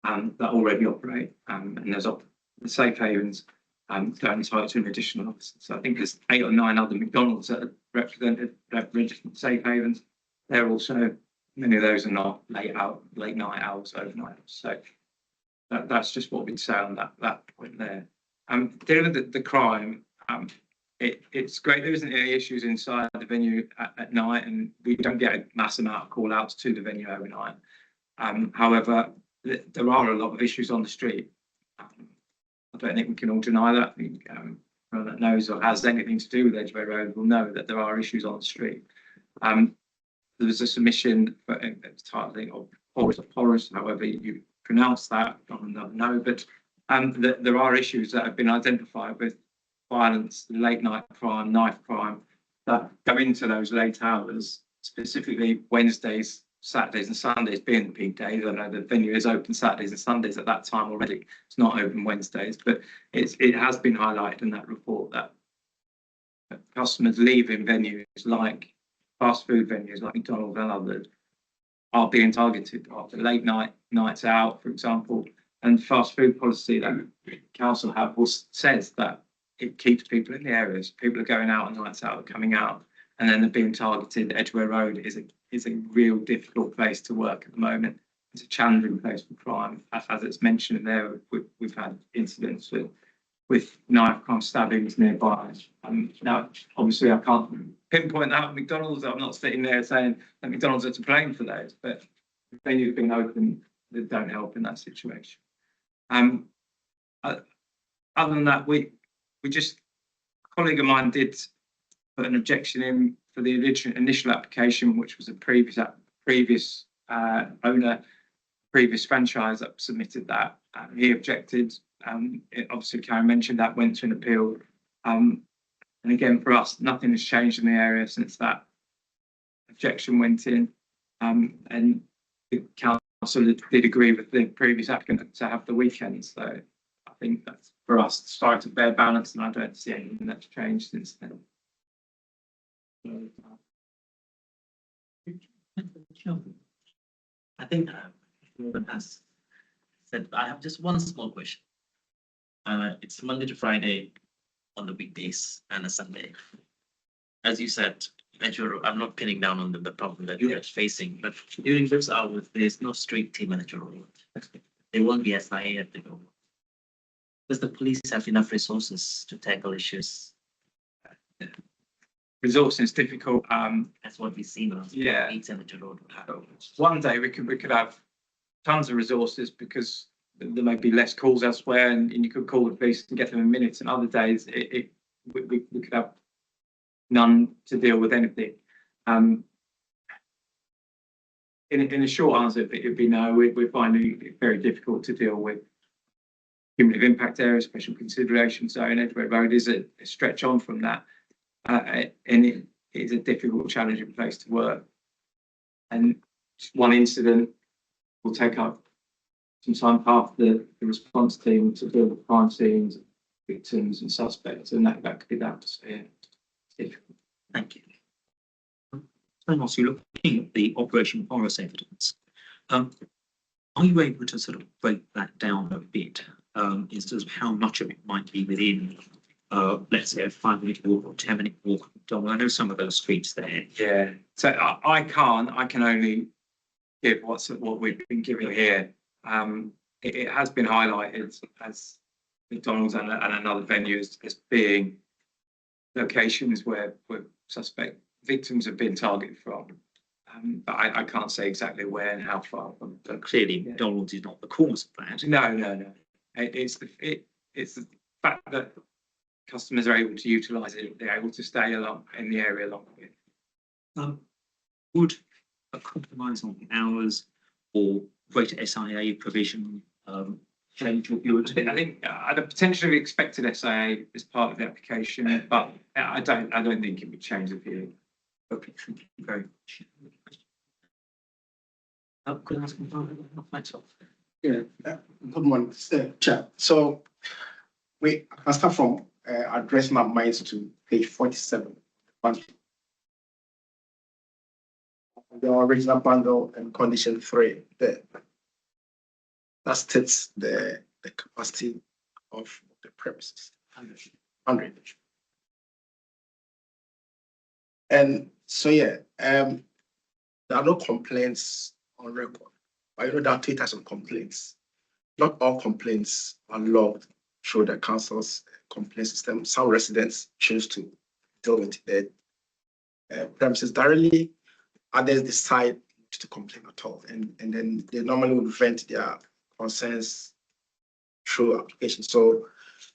that already operate. And there's the safe havens don't entitle to an additional officer. So I think there's 8 or 9 other McDonald's that are represented, registered safe havens. They're also, many of those are not late night hours, overnight. So that's just what we'd say on that point there. Dealing with the crime, it's great there isn't any issues inside the venue at night, and we don't get a mass amount of call outs to the venue overnight. However, there are a lot of issues on the street. I don't think we can all deny that. I think anyone that knows or has anything to do with Edgware Road will know that there are issues on the street. There was a submission for titling of Porous, however you pronounce that, I don't know, but there are issues that have been identified with violence, late night crime, knife crime that go into those late hours, specifically Wednesdays, Saturdays and Sundays being the peak days. I know the venue is open Saturdays and Sundays at that time already. It's not open Wednesdays, but it has been highlighted in that report that customers leaving venues like fast food venues like McDonald's and others are being targeted after nights out, for example. And fast food policy that council have says that it keeps people in the areas. People are going out on nights out, coming out, and then they're being targeted. Edgware Road is a real difficult place to work at the moment. It's a challenging place for crime. As it's mentioned there, we've had incidents with knife crime, stabbings nearby. Now, obviously, I can't pinpoint that at McDonald's. I'm not sitting there saying that McDonald's are to blame for those, but if venues being open, they don't help in that situation. Other than that, a colleague of mine did put an objection in for the initial application, which was a previous owner, previous franchise that submitted that. He objected. Obviously, Karen mentioned that went to an appeal. And again, for us, nothing has changed in the area since that objection went in. And the council did agree with the previous applicant to have the weekends. So I think that's for us to start to bear balance, and I don't see anything that's changed since then. I think everyone has said, I have just one small question. It's Monday to Friday on the weekdays and a Sunday. As you said, I'm not pinning down on the problem that you're facing, but during those hours, there's no street team at your road. There won't be SIA at the door. Does the police have enough resources to tackle issues? Resourcing is difficult. That's what we've seen on Yeah. 8 Cemetery Road. One day we could have tons of resources because there may be less calls elsewhere, and you could call the police and get them in minutes. And other days we could have none to deal with anything. In a short answer, it'd be no. We're finding it very difficult to deal with cumulative impact area, special consideration zone. Edgware Road is a stretch on from that, and it is a difficult, challenging place to work. And one incident will take up some time past the response team to deal with crime scenes, victims and suspects, and that could be that. So, yeah, it's difficult. Thank you. Whilst you're looking at the Operation Boris evidence, are you able to sort of break that down a bit in terms of how much of it might be within, let's say, a 5-minute walk or 10-minute walk? I know some of those streets there. Yeah, so I can only give what we've been giving here. It has been highlighted as McDonald's and another venue as being locations where suspect victims have been targeted from. But I can't say exactly where and how far. But clearly, McDonald's is not the cause of that. No. It's the fact that customers are able to utilise it. They're able to stay along in the area longer. Would a compromise on the hours or greater SIA provision change your view? I think I'd have potentially expected SIA as part of the application, but I don't think it would change the view. Okay, thank you very much. Could I ask myself? Yeah, good morning, Chair. So I start from addressing my minds to page 47. The original bundle and condition 3 there. That states the capacity of the premises. 100. And so there are no complaints on record. I know that it has some complaints. Not all complaints are logged through the council's complaint system. Some residents choose to deal with the premises directly, others decide to complain at all, and then they normally would vent their concerns through application. So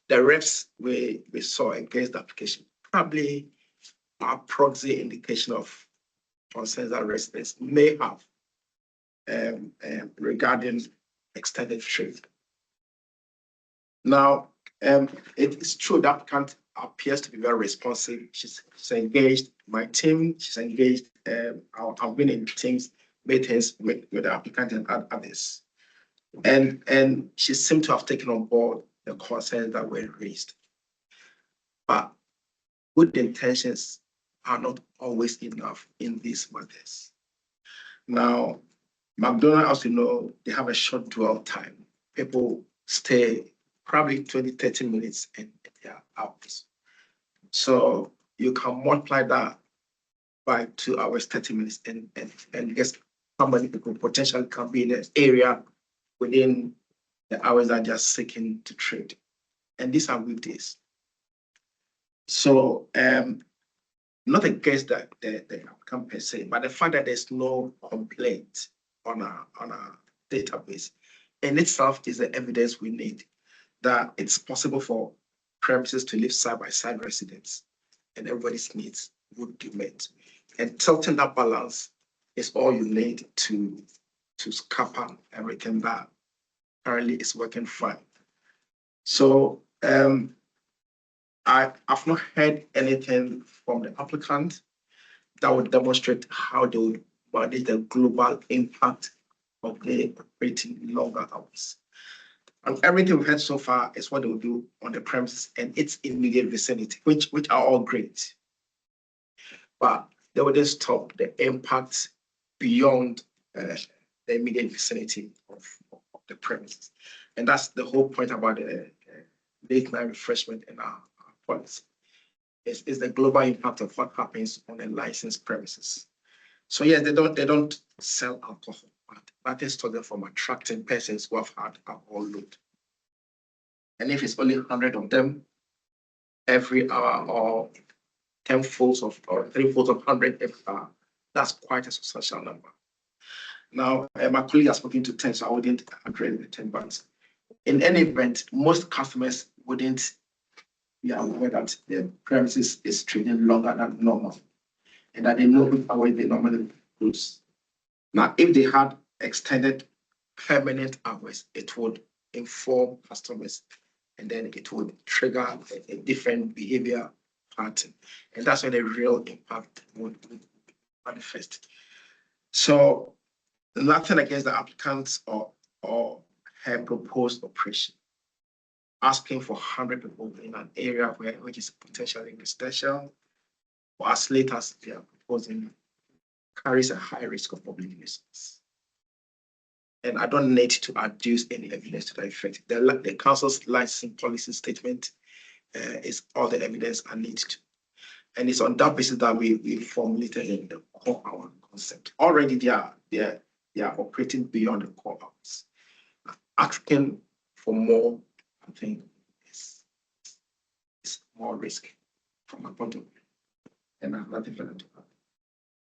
the reps we saw against the application probably are proxy indication of concerns that residents may have regarding extended trade. Now, it is true that applicant appears to be very responsive. She's engaged my team. She's engaged. I've been in teams meetings with the applicant and others, and she seemed to have taken on board the concerns that were raised. But good intentions are not always enough in these matters. Now, McDonald's, as you know, they have a short dwell time. people stay probably 20, 30 minutes in their house. So you can multiply that by 2 hours, 30 minutes, and guess how many people potentially can be in the area within the hours that they're seeking to trade. And these are weekdays. So not against the applicant per se, but the fact that there's no complaint on a database in itself is the evidence we need that it's possible for premises to live side by side residents and everybody's needs would be met. And tilting that balance is all you need to scupper everything that currently is working fine. So I've not heard anything from the applicant that would demonstrate how they would manage the global impact of the operating longer hours. And everything we've heard so far is what they will do on the premises and its immediate vicinity, which are all great. But they will just stop the impact beyond the immediate vicinity of the premises. And that's the whole point about the late night refreshment in our policy. Is the global impact of what happens on a licensed premises. So yes, they don't sell alcohol, but that is stopping them from attracting persons who have had alcohol load. And if it's only 100 of them every hour, or 10 folds of, or 3 folds of 100 every hour, that's quite a substantial number. Now, my colleague has spoken to 10, so I wouldn't address the 10, but in any event, most customers wouldn't be aware that the premises is trading longer than normal, and that they know which hours they normally close. Now, if they had extended permanent hours, it would inform customers, and then it would trigger a different behavior pattern, and that's when the real impact would manifest. So, nothing against the applicants or her proposed operation. Asking for 100 people in an area which is potentially residential, or as late as they are proposing, carries a high risk of public nuisance. And I don't need to adduce any evidence to that effect. The council's licensing policy statement is all the evidence I need to. And it's on that basis that we formulated the core hour concept. Already they are operating beyond the core hours. Asking for more, I think, is more risk from my point of view. And I have nothing further to add.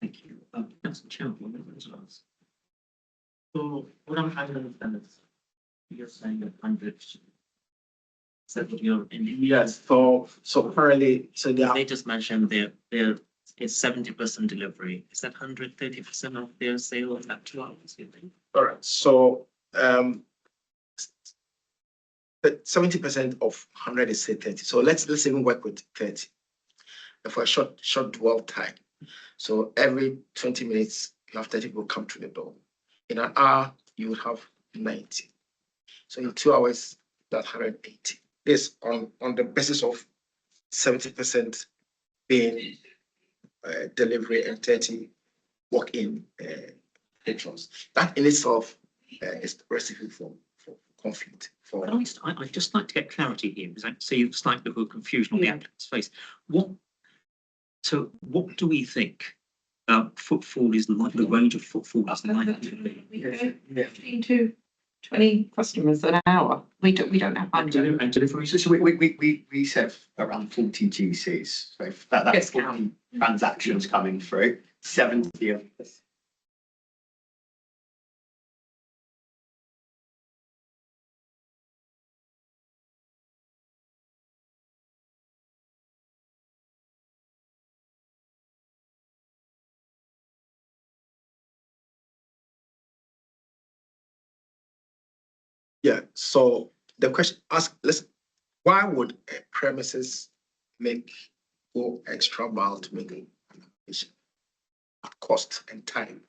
Thank you. Councillor Chairman, as well. So what I'm trying to understand is you're saying that 100. So you're in. Yes, so currently, so They just mentioned there is 70% delivery. Is that 130% of their sale of that 2 hours, you think? all right, so but 70% of 100 is say 30. So let's even work with 30 for a short dwell time. So every 20 minutes, you have 30 people come to the door. In an hour, you would have 90. So in 2 hours, that's 180. This on the basis of 70% being delivery and 30 walk-in patrons. That in itself is the recipe for conflict. I'd just like to get clarity here, because I see a slight level of confusion on the applicant's face. What do we think footfall is like, the range of footfall is likely to be? We go 15 to 20 customers an hour. We don't have And hundred. delivery, so we said around 40 GCs, so if that's Yes, 40 transactions coming through, 70 of this. Yeah, so the question ask, listen, why would a premises go extra mile to make an application at cost and time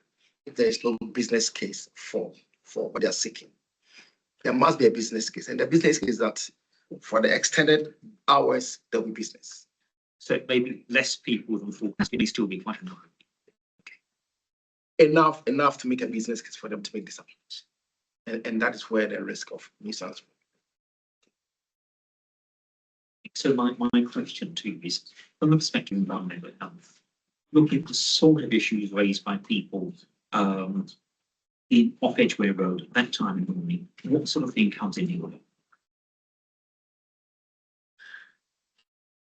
if there is no business case for what they are seeking? There must be a business case, and the business case is that for the extended hours, there will be business. So maybe less people than forecast, it may still be quite a number. Enough to make a business case for them to make this application. And that is where the risk of nuisance. So my question to you is, from the perspective of environmental health, looking at the sort of issues raised by people in off Edgware Road at that time in the morning, what sort of thing comes in here?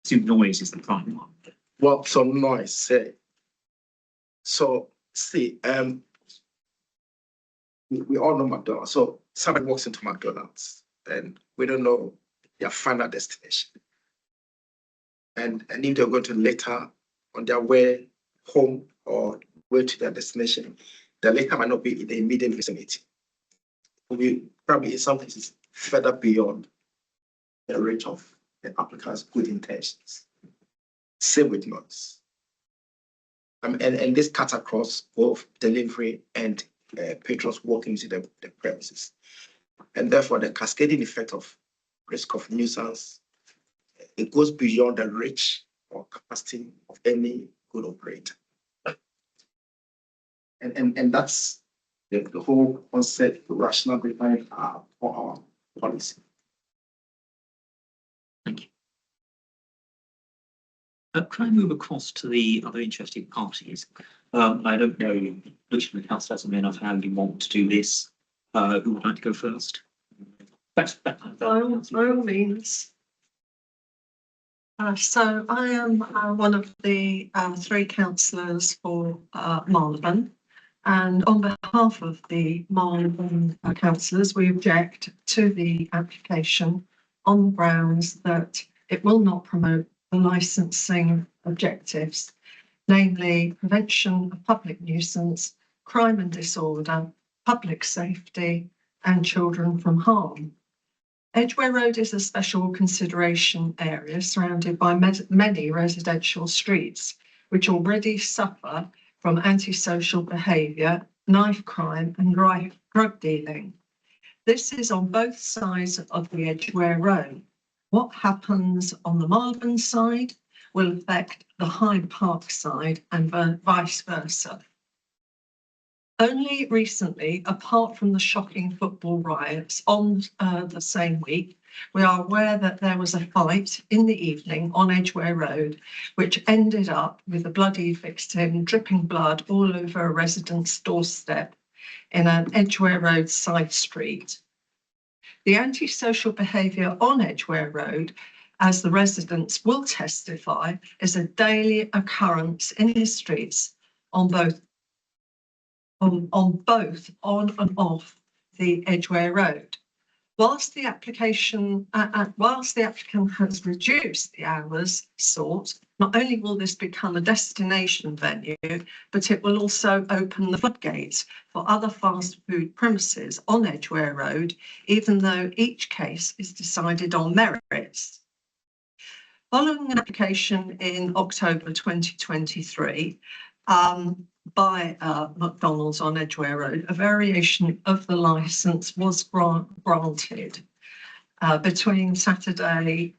So noise is the prime one. Well, some noise, say. So see, we all know McDonald's. So somebody walks into McDonald's and we don't know their final destination. And if they're going to later on their way home or way to their destination, the later might not be in the immediate vicinity. We probably in some cases further beyond the reach of the applicant's good intentions. Same with noise. And this cuts across both delivery and patrons walking into the premises. And therefore, the cascading effect of risk of nuisance, it goes beyond the reach or capacity of any good operator. And that's the whole concept, the rationale behind our policy. Thank you. Can I move across to the other interested parties? I don't know which of the councillors may not how you want to do this. Who would like to go first? By all means. So I am one of the 3 councillors for Marylebone, and on behalf of the Marylebone councillors, we object to the application on the grounds that it will not promote the licensing objectives, namely prevention of public nuisance, crime and disorder, public safety, and children from harm. Edgware Road is a special consideration area surrounded by many residential streets, which already suffer from antisocial behaviour, knife crime and drug dealing. This is on both sides of the Edgware Road. What happens on the Marylebone side will affect the Hyde Park side and vice versa. Only recently, apart from the shocking football riots on the same week, we are aware that there was a fight in the evening on Edgware Road, which ended up with a bloody victim dripping blood all over a resident's doorstep in an Edgware Road side street. The antisocial behaviour on Edgware Road, as the residents will testify, is a daily occurrence in the streets on both on and off the Edgware Road. Whilst the applicant has reduced the hours sought, not only will this become a destination venue, but it will also open the floodgates for other fast food premises on Edgware Road, even though each case is decided on merits. Following an application in October 2023, by McDonald's on Edgware Road, a variation of the licence was granted between Friday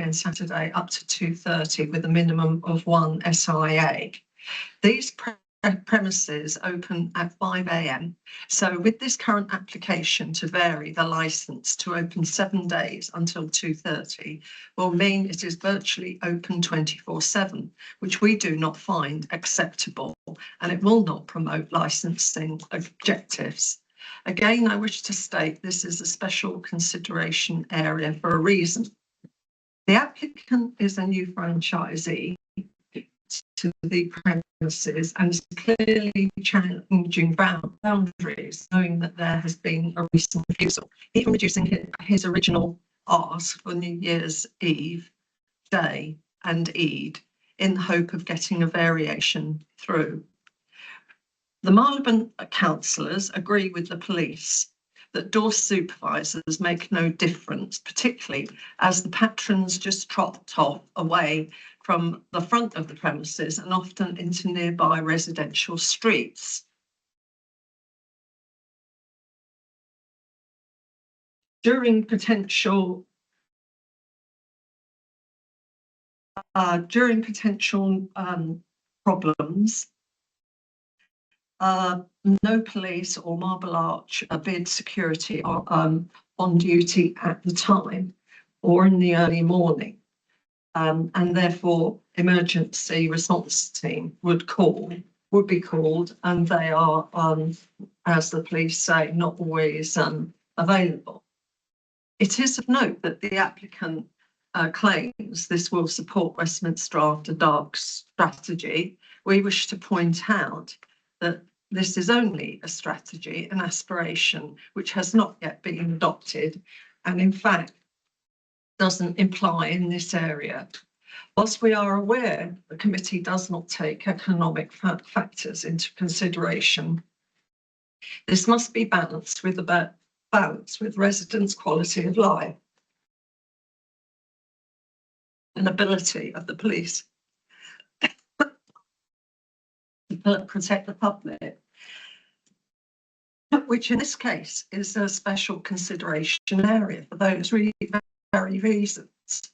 and Saturday up to 2:30 with a minimum of 1 SIA. These premises open at 5 AM. So with this current application to vary the licence to open 7 days until 2:30 will mean it is virtually open 24/7, which we do not find acceptable, and it will not promote licensing objectives. Again, I wish to state this is a special consideration area for a reason. The applicant is a new franchisee to the premises and is clearly challenging boundaries, knowing that there has been a recent refusal, even reducing his original ask for New Year's Eve day and Eid in the hope of getting a variation through. The Marylebone councillors agree with the police that door supervisors make no difference, particularly as the patrons just trot off away from the front of the premises and often into nearby residential streets. During potential problems, no police or Marble Arch bid security are on duty at the time or in the early morning. And therefore emergency response team would be called, and they are, as the police say, not always available. It is of note that the applicant claims this will support Westminster After Dark strategy. We wish to point out that this is only a strategy, an aspiration, which has not yet been adopted, and in fact doesn't imply in this area. Whilst we are aware the committee does not take economic factors into consideration, this must be balanced with residents' quality of life and ability of the police to protect the public, which in this case is a special consideration area for those really very reasons.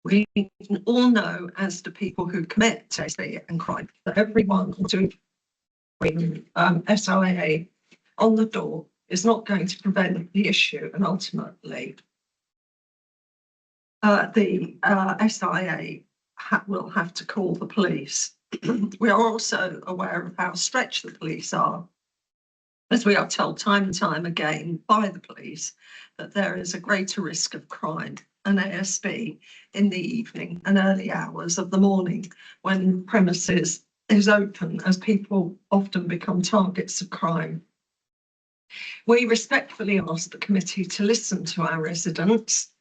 We all know, as do people who commit TSB and crime, that everyone doing SIA on the door is not going to prevent the issue, and ultimately the SIA will have to call the police. We are also aware of how stretched the police are, as we are told time and time again by the police that there is a greater risk of crime and ASB in the evening and early hours of the morning when premises is open, as people often become targets of crime. We respectfully ask the committee to listen to our residents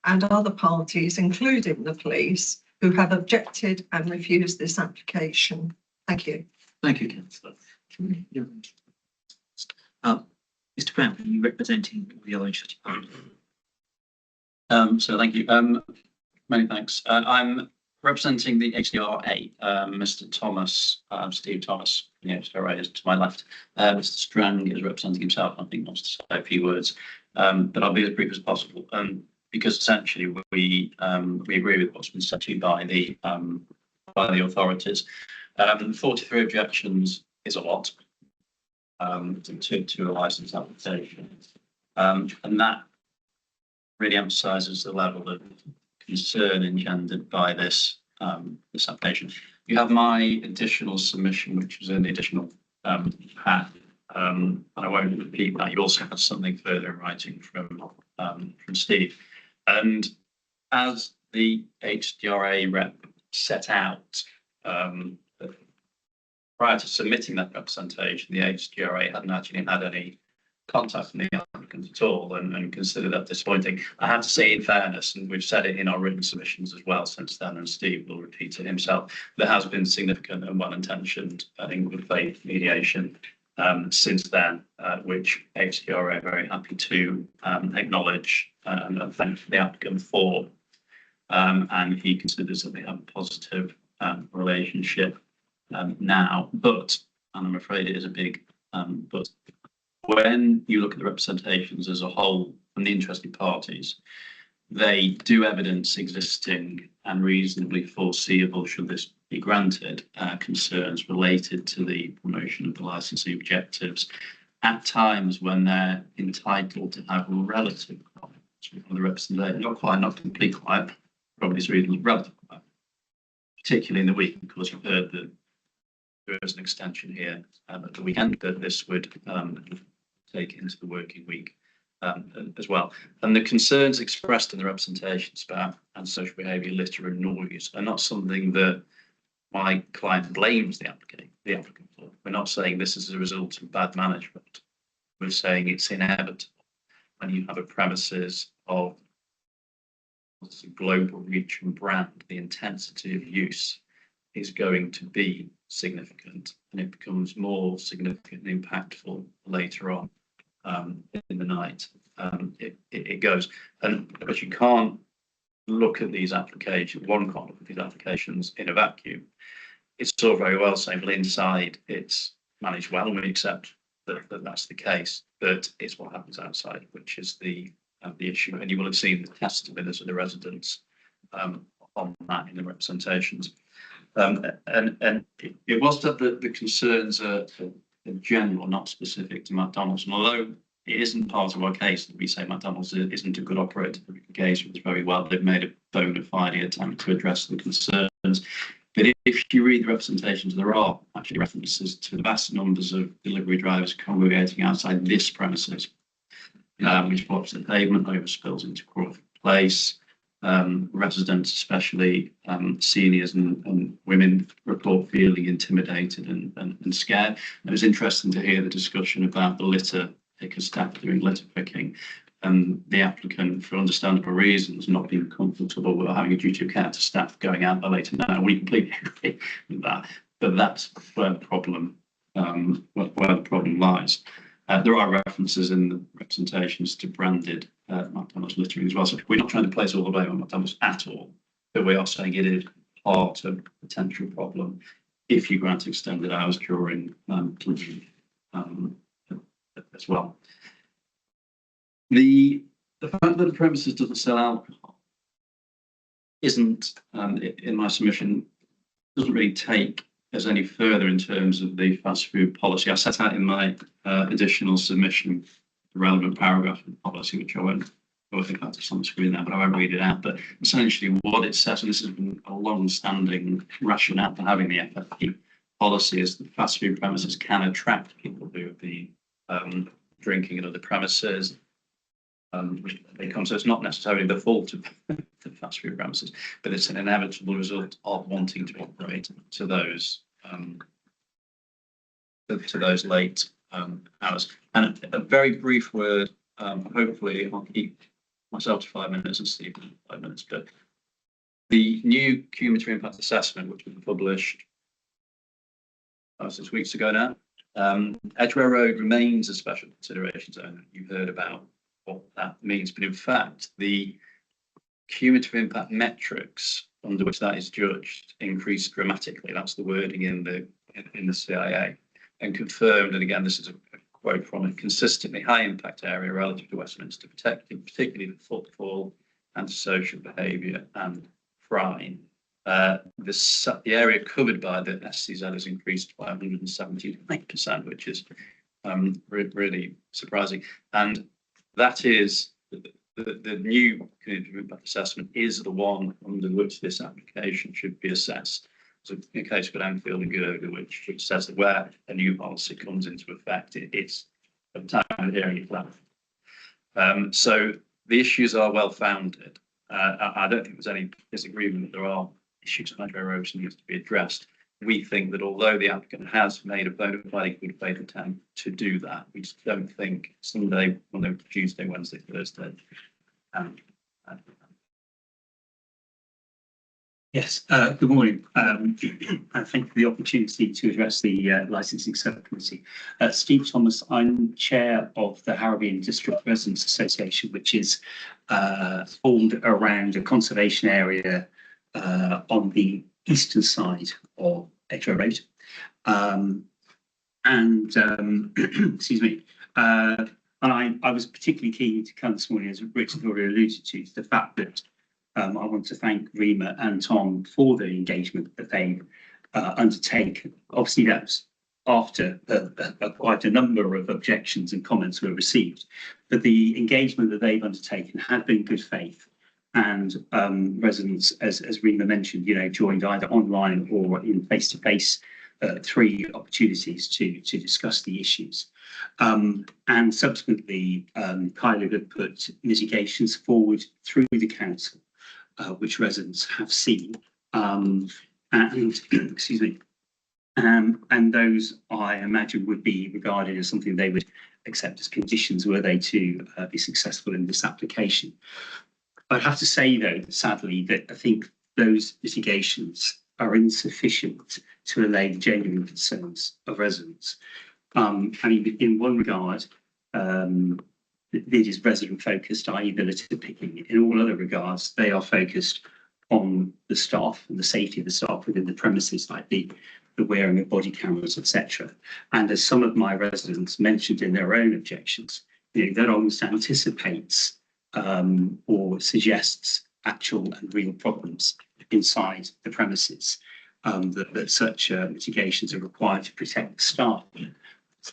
and other parties, including the police, who have objected and refused this application. Thank you. Thank you, councillor. Mr. Brown, are you representing the other interested parties? So thank you. Many thanks. I'm representing the HDRA, Mr. Thomas, Steve Thomas, the HDRA is to my left. Mr. Strang is representing himself. I think wants to say a few words, but I'll be as brief as possible. Because essentially we agree with what's been said to by the authorities. 43 objections is a lot to a licence application, and that really emphasises the level of concern engendered by this this application. You have my additional submission, which is in the additional pack, and I won't repeat that. You also have something further in writing from Steve. And as the HDRA rep set out, prior to submitting that representation, the HDRA hadn't actually had any contact from the applicant at all, and considered that disappointing. I have to say, in fairness, and we've said it in our written submissions as well since then, and Steve will repeat it himself, there has been significant and well-intentioned in good faith mediation since then, which HDRA are very happy to acknowledge and thank the applicant for, and he considers that they have a positive relationship now. But, and I'm afraid it is a big but, when you look at the representations as a whole from the interested parties, they do evidence existing and reasonably foreseeable, should this be granted, concerns related to the promotion of the licensing objectives at times when they're entitled to have relative quiet. The representation, not complete quiet, probably is reasonably relative quiet, particularly in the week, because you've heard that there is an extension here at the weekend that this would take into the working week as well. And the concerns expressed in the representations about antisocial behaviour, litter and noise are not something that my client blames the applicant for. We're not saying this is a result of bad management. We're saying it's inevitable when you have a premises of global reach and brand, the intensity of use is going to be significant, and it becomes more significant and impactful later on in the night. It goes, but you can't look at these applications, one can't look at these applications in a vacuum. It's all very well saying, well, inside it's managed well, and we accept that that's the case, but it's what happens outside, which is the issue. And you will have seen the testimonies of the residents on that in the representations. And it was that the concerns are general, not specific to McDonald's. And although it isn't part of our case that we say McDonald's isn't a good operator, they've engaged with us very well. They've made a bona fide attempt to address the concerns. But if you read the representations, there are actually references to the vast numbers of delivery drivers congregating outside this premises, which blocks the pavement, overspills into Crawford Place. Residents, especially seniors and women, report feeling intimidated and scared. And it was interesting to hear the discussion about the litter picker staff doing litter picking, and the applicant, for understandable reasons, not being comfortable with having a duty of care to staff going out there later now. We completely agree with that, but that's where the problem lies. There are references in the representations to branded McDonald's littering as well. So we're not trying to place all the blame on McDonald's at all, but we are saying it is part of a potential problem if you grant extended hours during as well. The fact that the premises doesn't sell alcohol isn't, in my submission, doesn't really take us any further in terms of the fast food policy. I set out in my additional submission the relevant paragraph of the policy, which I think that's on the screen now, but I won't read it out. But essentially what it says, and this has been a long-standing rationale for having the FFP policy, is that fast food premises can attract people who would be drinking at other premises. So it's not necessarily the fault of the fast food premises, but it's an inevitable result of wanting to operate to those late hours. And a very brief word, hopefully I'll keep myself to 5 minutes and Steve 5 minutes, but the new cumulative impact assessment, which was published 6 weeks ago now, Edgware Road remains a special consideration zone. You've heard about what that means, but in fact, the cumulative impact metrics under which that is judged increased dramatically. That's the wording in the CIA, and confirmed. And again, this is a quote from a consistently high impact area relative to Westminster, protecting particularly the footfall, antisocial behaviour, and crime. The area covered by the SCZ has increased by 179%, which is really surprising. And that is the new community impact assessment is the one under which this application should be assessed. So in a case with Enfield and Gerga, which says that where a new policy comes into effect, it's at the time of hearing it. So the issues are well founded. I don't think there's any disagreement that there are issues on Edgware Road that needs to be addressed. We think that although the applicant has made a bona fide good faith attempt to do that, we just don't think Sunday, Monday, Tuesday, Wednesday, Thursday. Yes, good morning. And thank you for the opportunity to address the licensing subcommittee. Steve Thomas, I'm chair of the Harrowby District Residents Association, which is formed around a conservation area on the eastern side of Edgware Road. Excuse me. And I was particularly keen to come this morning, as Richard already alluded to the fact that I want to thank Rima and Tom for the engagement that they undertake. Obviously, that's after quite a number of objections and comments were received, but the engagement that they've undertaken had been good faith. And residents, as Rima mentioned, joined either online or in face-to-face 3 opportunities to discuss the issues. And subsequently, Kyla had put mitigations forward through the council, which residents have seen. Excuse me. And those, I imagine, would be regarded as something they would accept as conditions were they to be successful in this application. I'd have to say, though, sadly, that I think those mitigations are insufficient to allay the genuine concerns of residents. I mean, in one regard, it is resident focused, i.e. the litter picking. In all other regards, they are focused on the staff and the safety of the staff within the premises, like the wearing of body cameras, etc. And as some of my residents mentioned in their own objections, that almost anticipates or suggests actual and real problems inside the premises. that such mitigations are required to protect the staff. And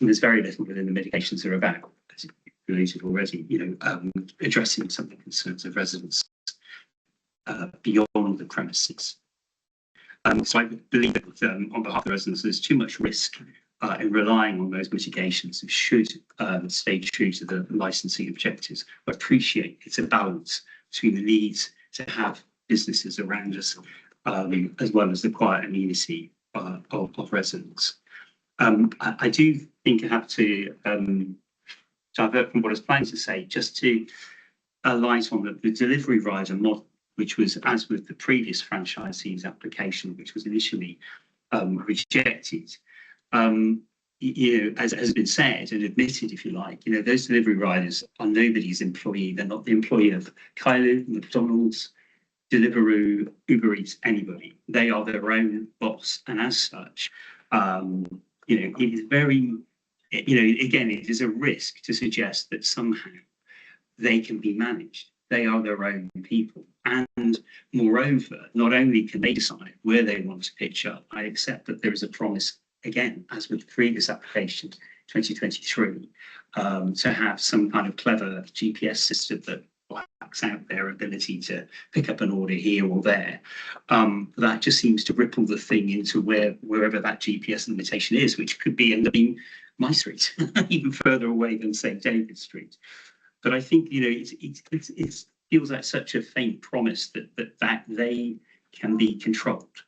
there's very little within the mitigations that are about, as you alluded already, addressing some of the concerns of residents beyond the premises. So I believe that on behalf of the residents, there's too much risk in relying on those mitigations that should stay true to the licensing objectives. I appreciate it's a balance between the needs to have businesses around us as well as the quiet amenity of residents. I do think I have to divert from what I was planning to say, just to light on the delivery rider model, which was, as with the previous franchisee's application, which was initially rejected. As has been said and admitted, if you like, those delivery riders are nobody's employee. They're not the employee of Kylie, McDonald's, Deliveroo, Uber Eats, anybody. They are their own boss, and as such, it is very, again, it is a risk to suggest that somehow they can be managed. They are their own people. And moreover, not only can they decide where they want to pitch up, I accept that there is a promise, again, as with the previous application, 2023, to have some kind of clever GPS system that blacks out their ability to pick up an order here or there. That just seems to ripple the thing into wherever that GPS limitation is, which could be end up being my street, even further away than St. David Street. But I think, it feels like such a faint promise that they can be controlled.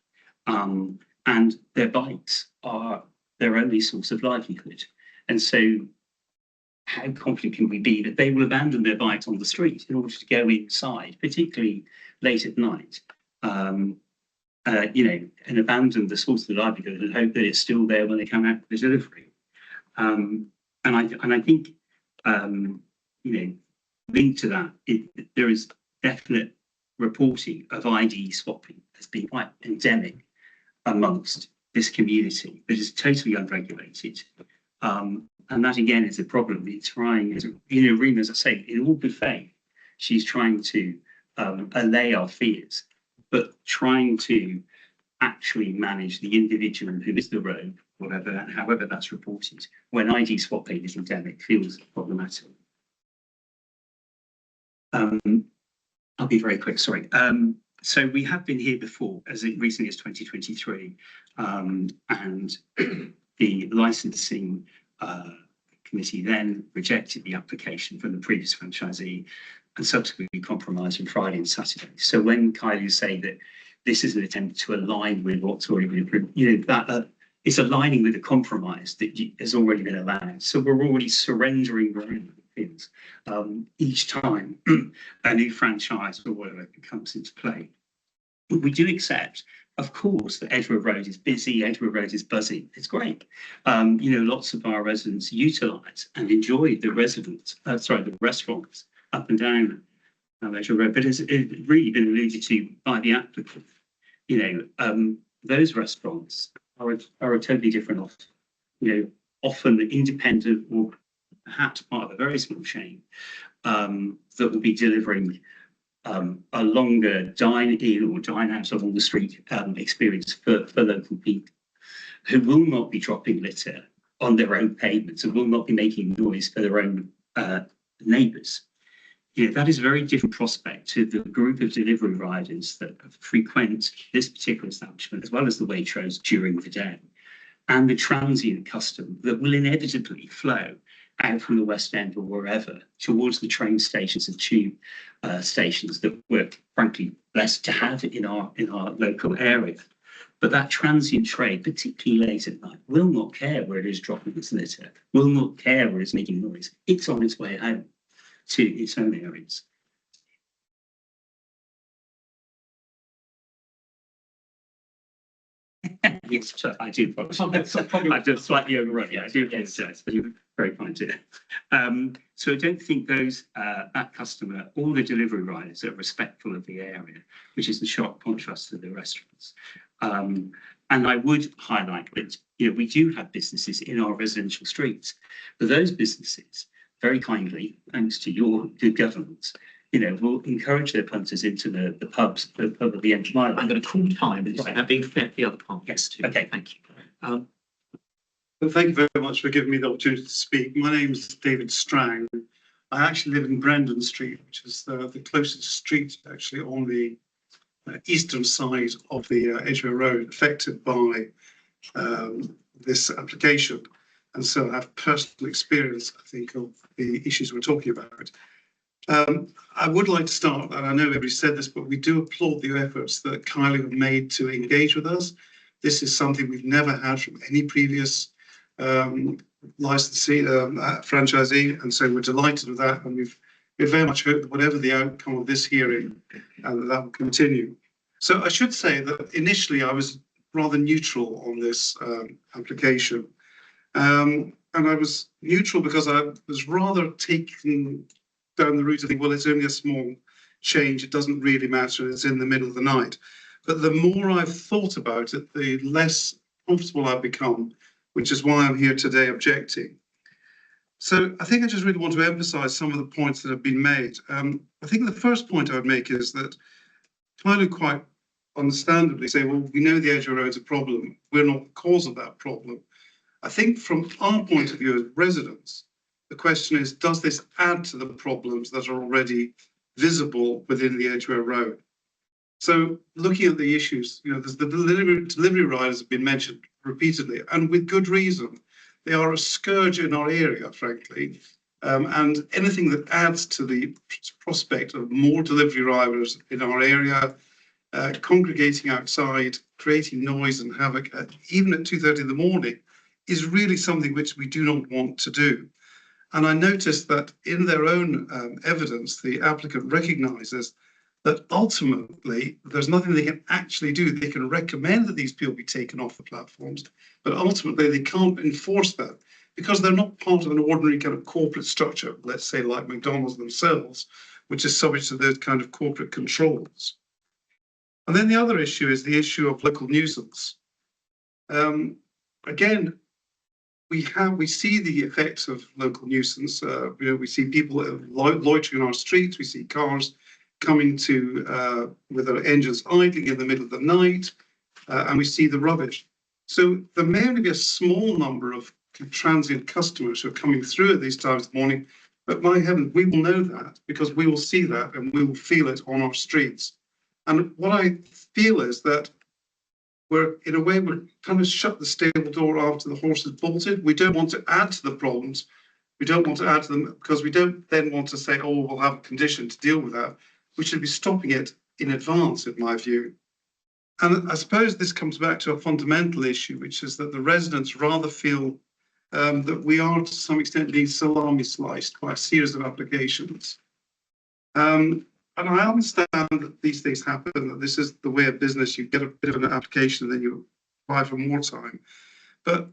And their bikes are their only source of livelihood. And so how confident can we be that they will abandon their bikes on the street in order to go inside, particularly late at night, and abandon the source of the livelihood and hope that it's still there when they come out for the delivery. And I think, linked to that, there is definite reporting of ID swapping as being quite endemic amongst this community that is totally unregulated. And that again is a problem. It's trying, Rima, as I say, in all good faith, she's trying to allay our fears, but trying to actually manage the individual who is the rogue, whatever, and however that's reported, when ID swapping is endemic, feels problematic. I'll be very quick, sorry. So we have been here before, as recently as 2023, and the licensing committee then rejected the application from the previous franchisee and subsequently compromised on Friday and Saturday. So when Kylie say that this is an attempt to align with what's already been approved, that it's aligning with a compromise that has already been allowed. So we're already surrendering things each time a new franchise or whatever comes into play. But we do accept, of course, that Edgware Road is busy, Edgware Road is buzzing. It's great. Lots of our residents utilise and enjoy the restaurants up and down Edgware Road. But as it's really been alluded to by the applicant, those restaurants are a totally different offer. Often independent or perhaps part of a very small chain that will be delivering a longer dine-in or dine-out along the street experience for local people who will not be dropping litter on their own pavements and will not be making noise for their own neighbours. That is a very different prospect to the group of delivery riders that frequent this particular establishment, as well as the Waitrose during the day, and the transient custom that will inevitably flow out from the West End or wherever towards the train stations and tube stations that we're frankly blessed to have in our local area. But that transient trade, particularly late at night, will not care where it is dropping its litter, will not care where it's making noise. It's on its way home to its own areas. Yes, I do apologise. I've just slightly overrun. Yeah, I do apologise, but you're very kind to. So I don't think that customer, all the delivery riders are respectful of the area, which is the sharp contrast to the restaurants. And I would highlight that we do have businesses in our residential streets, but those businesses, very kindly, thanks to your good governance, will encourage their punters into the pubs, the pub at the end of Mile. I'm going to call time, but it's Right. about being fair to the other parties Yes, too. okay. Thank you. Well, thank you very much for giving me the opportunity to speak. My name's David Strang. I actually live in Brandon Street, which is the closest street actually on the eastern side of the Edgware Road, affected by this application. And so I have personal experience, I think, of the issues we're talking about. I would like to start, and I know everybody said this, but we do applaud the efforts that Kylie have made to engage with us. This is something we've never had from any previous licensee, franchisee, and so we're delighted with that. And we very much hope that whatever the outcome of this hearing, that will continue. So I should say that initially I was rather neutral on this application. And I was neutral because I was rather taken down the route of thinking, well, it's only a small change. It doesn't really matter. It's in the middle of the night. But the more I've thought about it, the less comfortable I've become, which is why I'm here today objecting. So I think I just really want to emphasize some of the points that have been made. I think the first point I would make is that Kylie quite understandably say, well, we know the Edgware Road's a problem. We're not the cause of that problem. I think from our point of view as residents, the question is, does this add to the problems that are already visible within the Edgware Road? So looking at the issues, there's the delivery riders have been mentioned repeatedly, and with good reason. They are a scourge in our area, frankly, and anything that adds to the prospect of more delivery riders in our area, congregating outside, creating noise and havoc, even at 2:30 in the morning, is really something which we do not want to do. And I noticed that in their own evidence, the applicant recognises that ultimately there's nothing they can actually do. They can recommend that these people be taken off the platforms, but ultimately they can't enforce that because they're not part of an ordinary kind of corporate structure, let's say like McDonald's themselves, which is subject to those kind of corporate controls. And then the other issue is the issue of local nuisance. Again, we see the effects of local nuisance. We see people loitering on our streets. We see cars coming to with their engines idling in the middle of the night, and we see the rubbish. So there may only be a small number of transient customers who are coming through at these times of the morning, but my heavens, we will know that because we will see that and we will feel it on our streets. And what I feel is that we're kind of shut the stable door after the horse is bolted. We don't want to add to the problems. We don't want to add to them because we don't then want to say, oh, we'll have a condition to deal with that. We should be stopping it in advance, in my view. And I suppose this comes back to a fundamental issue, which is that the residents rather feel that we are to some extent being salami sliced by a series of applications. And I understand that these things happen, that this is the way of business. You get a bit of an application, then you apply for more time. But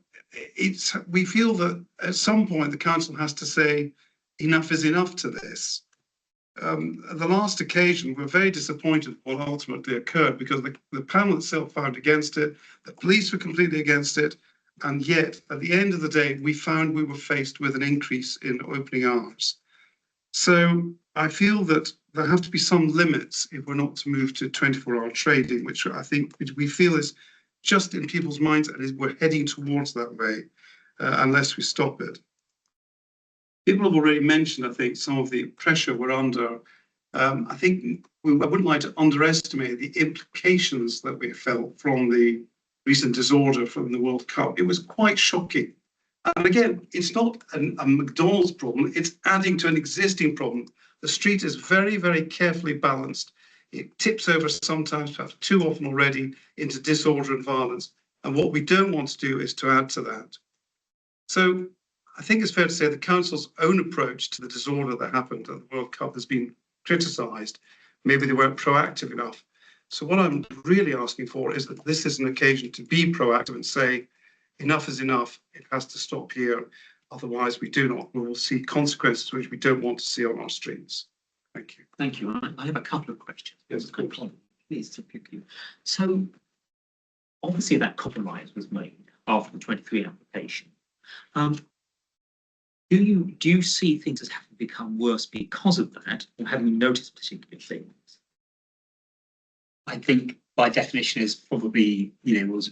we feel that at some point the council has to say enough is enough to this. At the last occasion, we're very disappointed what ultimately occurred because the panel itself found against it, the police were completely against it, and yet at the end of the day, we found we were faced with an increase in opening hours. So I feel that there have to be some limits if we're not to move to 24-hour trading, which I think we feel is just in people's minds and we're heading towards that way unless we stop it. People have already mentioned, I think, some of the pressure we're under. I think I wouldn't like to underestimate the implications that we felt from the recent disorder from the World Cup. It was quite shocking. And again, it's not a McDonald's problem, it's adding to an existing problem. The street is very, very carefully balanced. It tips over sometimes, perhaps too often already, into disorder and violence. And what we don't want to do is to add to that. So I think it's fair to say the council's own approach to the disorder that happened at the World Cup has been criticised. Maybe they weren't proactive enough. So what I'm really asking for is that this is an occasion to be proactive and say, enough is enough, it has to stop here. Otherwise, we will see consequences which we don't want to see on our streets. Thank you. Thank you. I have a couple of questions. Yes, of course. Please, to pick you. So obviously that compromise was made after the 23 application. Do you see things as having become worse because of that, or have you noticed particular things? I think by definition is probably, was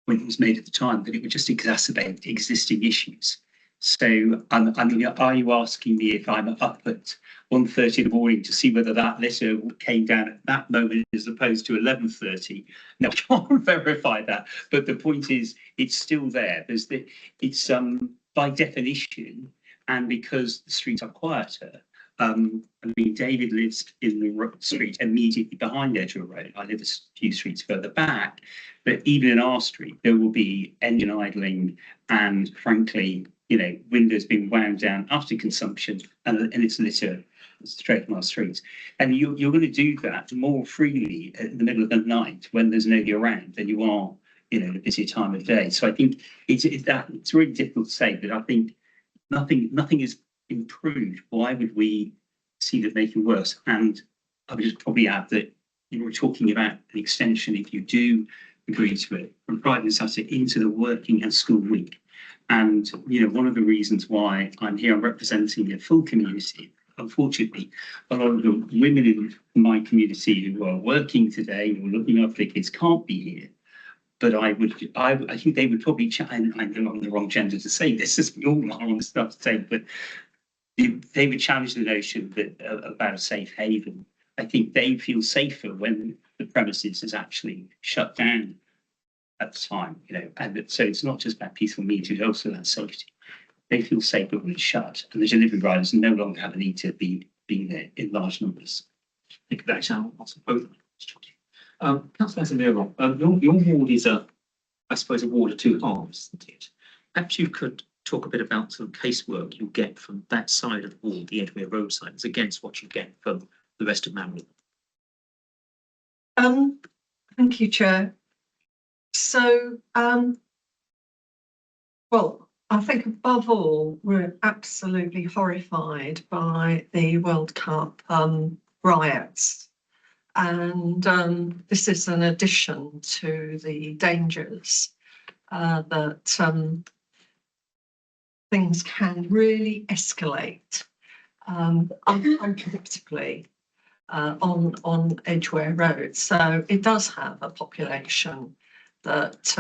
when it was made at the time, that it would just exacerbate existing issues. So, I mean, are you asking me if I'm up at 1:30 in the morning to see whether that litter came down at that moment as opposed to 11:30? No, I can't verify that. But the point is, it's still there. It's by definition, and because the streets are quieter. I mean, David lives in the street immediately behind Edgware Road. I live a few streets further back, but even in our street, there will be engine idling and, frankly, windows being wound down after consumption, and it's litter straight on our streets. And you're going to do that more freely in the middle of the night when there's nobody around than you are, a busy time of day. So I think it's really difficult to say, but I think nothing is improved. Why would we see that making worse? And I would just probably add that we're talking about an extension, if you do agree to it, from Friday and Saturday into the working and school week. And one of the reasons why I'm here, I'm representing a full community. Unfortunately, a lot of the women in my community who are working today, who are looking after their kids, can't be here. But I think they would probably, and I know I'm the wrong gender to say this, as we all are on the stuff to say, but they would challenge the notion that about a safe haven. I think they feel safer when the premises is actually shut down at the time, and so it's not just about peaceful means, it's also about safety. They feel safer when it's shut, and the delivery riders no longer have a need to be there in large numbers. I think that's our answer both. Councillor Zamiro, your ward is I suppose a ward of two halves, isn't it? Perhaps you could talk a bit about some casework you get from that side of the wall, the Edgware Road side, as against what you get from the rest of Marylebone. Thank you, Chair. So, well, I think above all, we're absolutely horrified by the World Cup riots. And this is an addition to the dangers that things can really escalate unpredictably on Edgware Road. So it does have a population that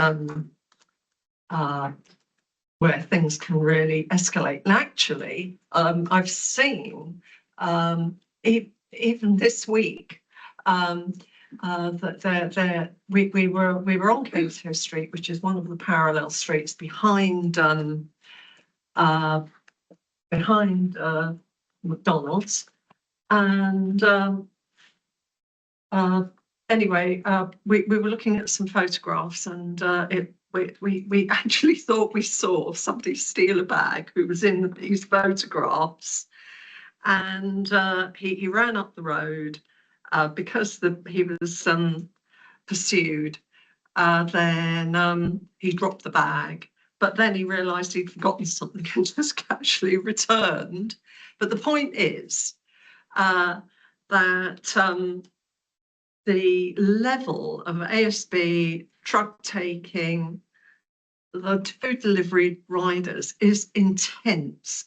where things can really escalate. And actually, I've seen even this week that we were on Cato Street, which is one of the parallel streets behind McDonald's, and anyway, we were looking at some photographs, and we actually thought we saw somebody steal a bag who was in these photographs, and he ran up the road because he was pursued. Then he dropped the bag, but then he realised he'd forgotten something and just casually returned. But the point is that the level of ASB truck taking, the food delivery riders is intense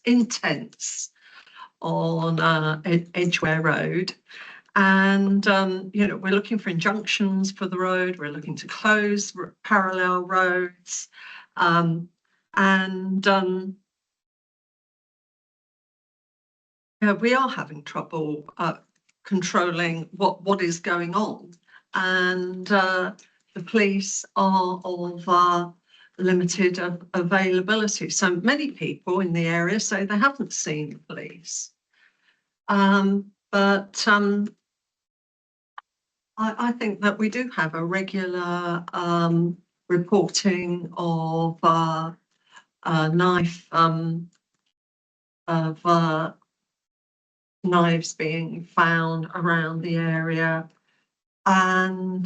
on Edgware Road. And, we're looking for injunctions for the road. We're looking to close parallel roads. We are having trouble controlling what is going on. And the police are of limited availability. So many people in the area say they haven't seen the police. But I think that we do have a regular reporting of knives being found around the area, and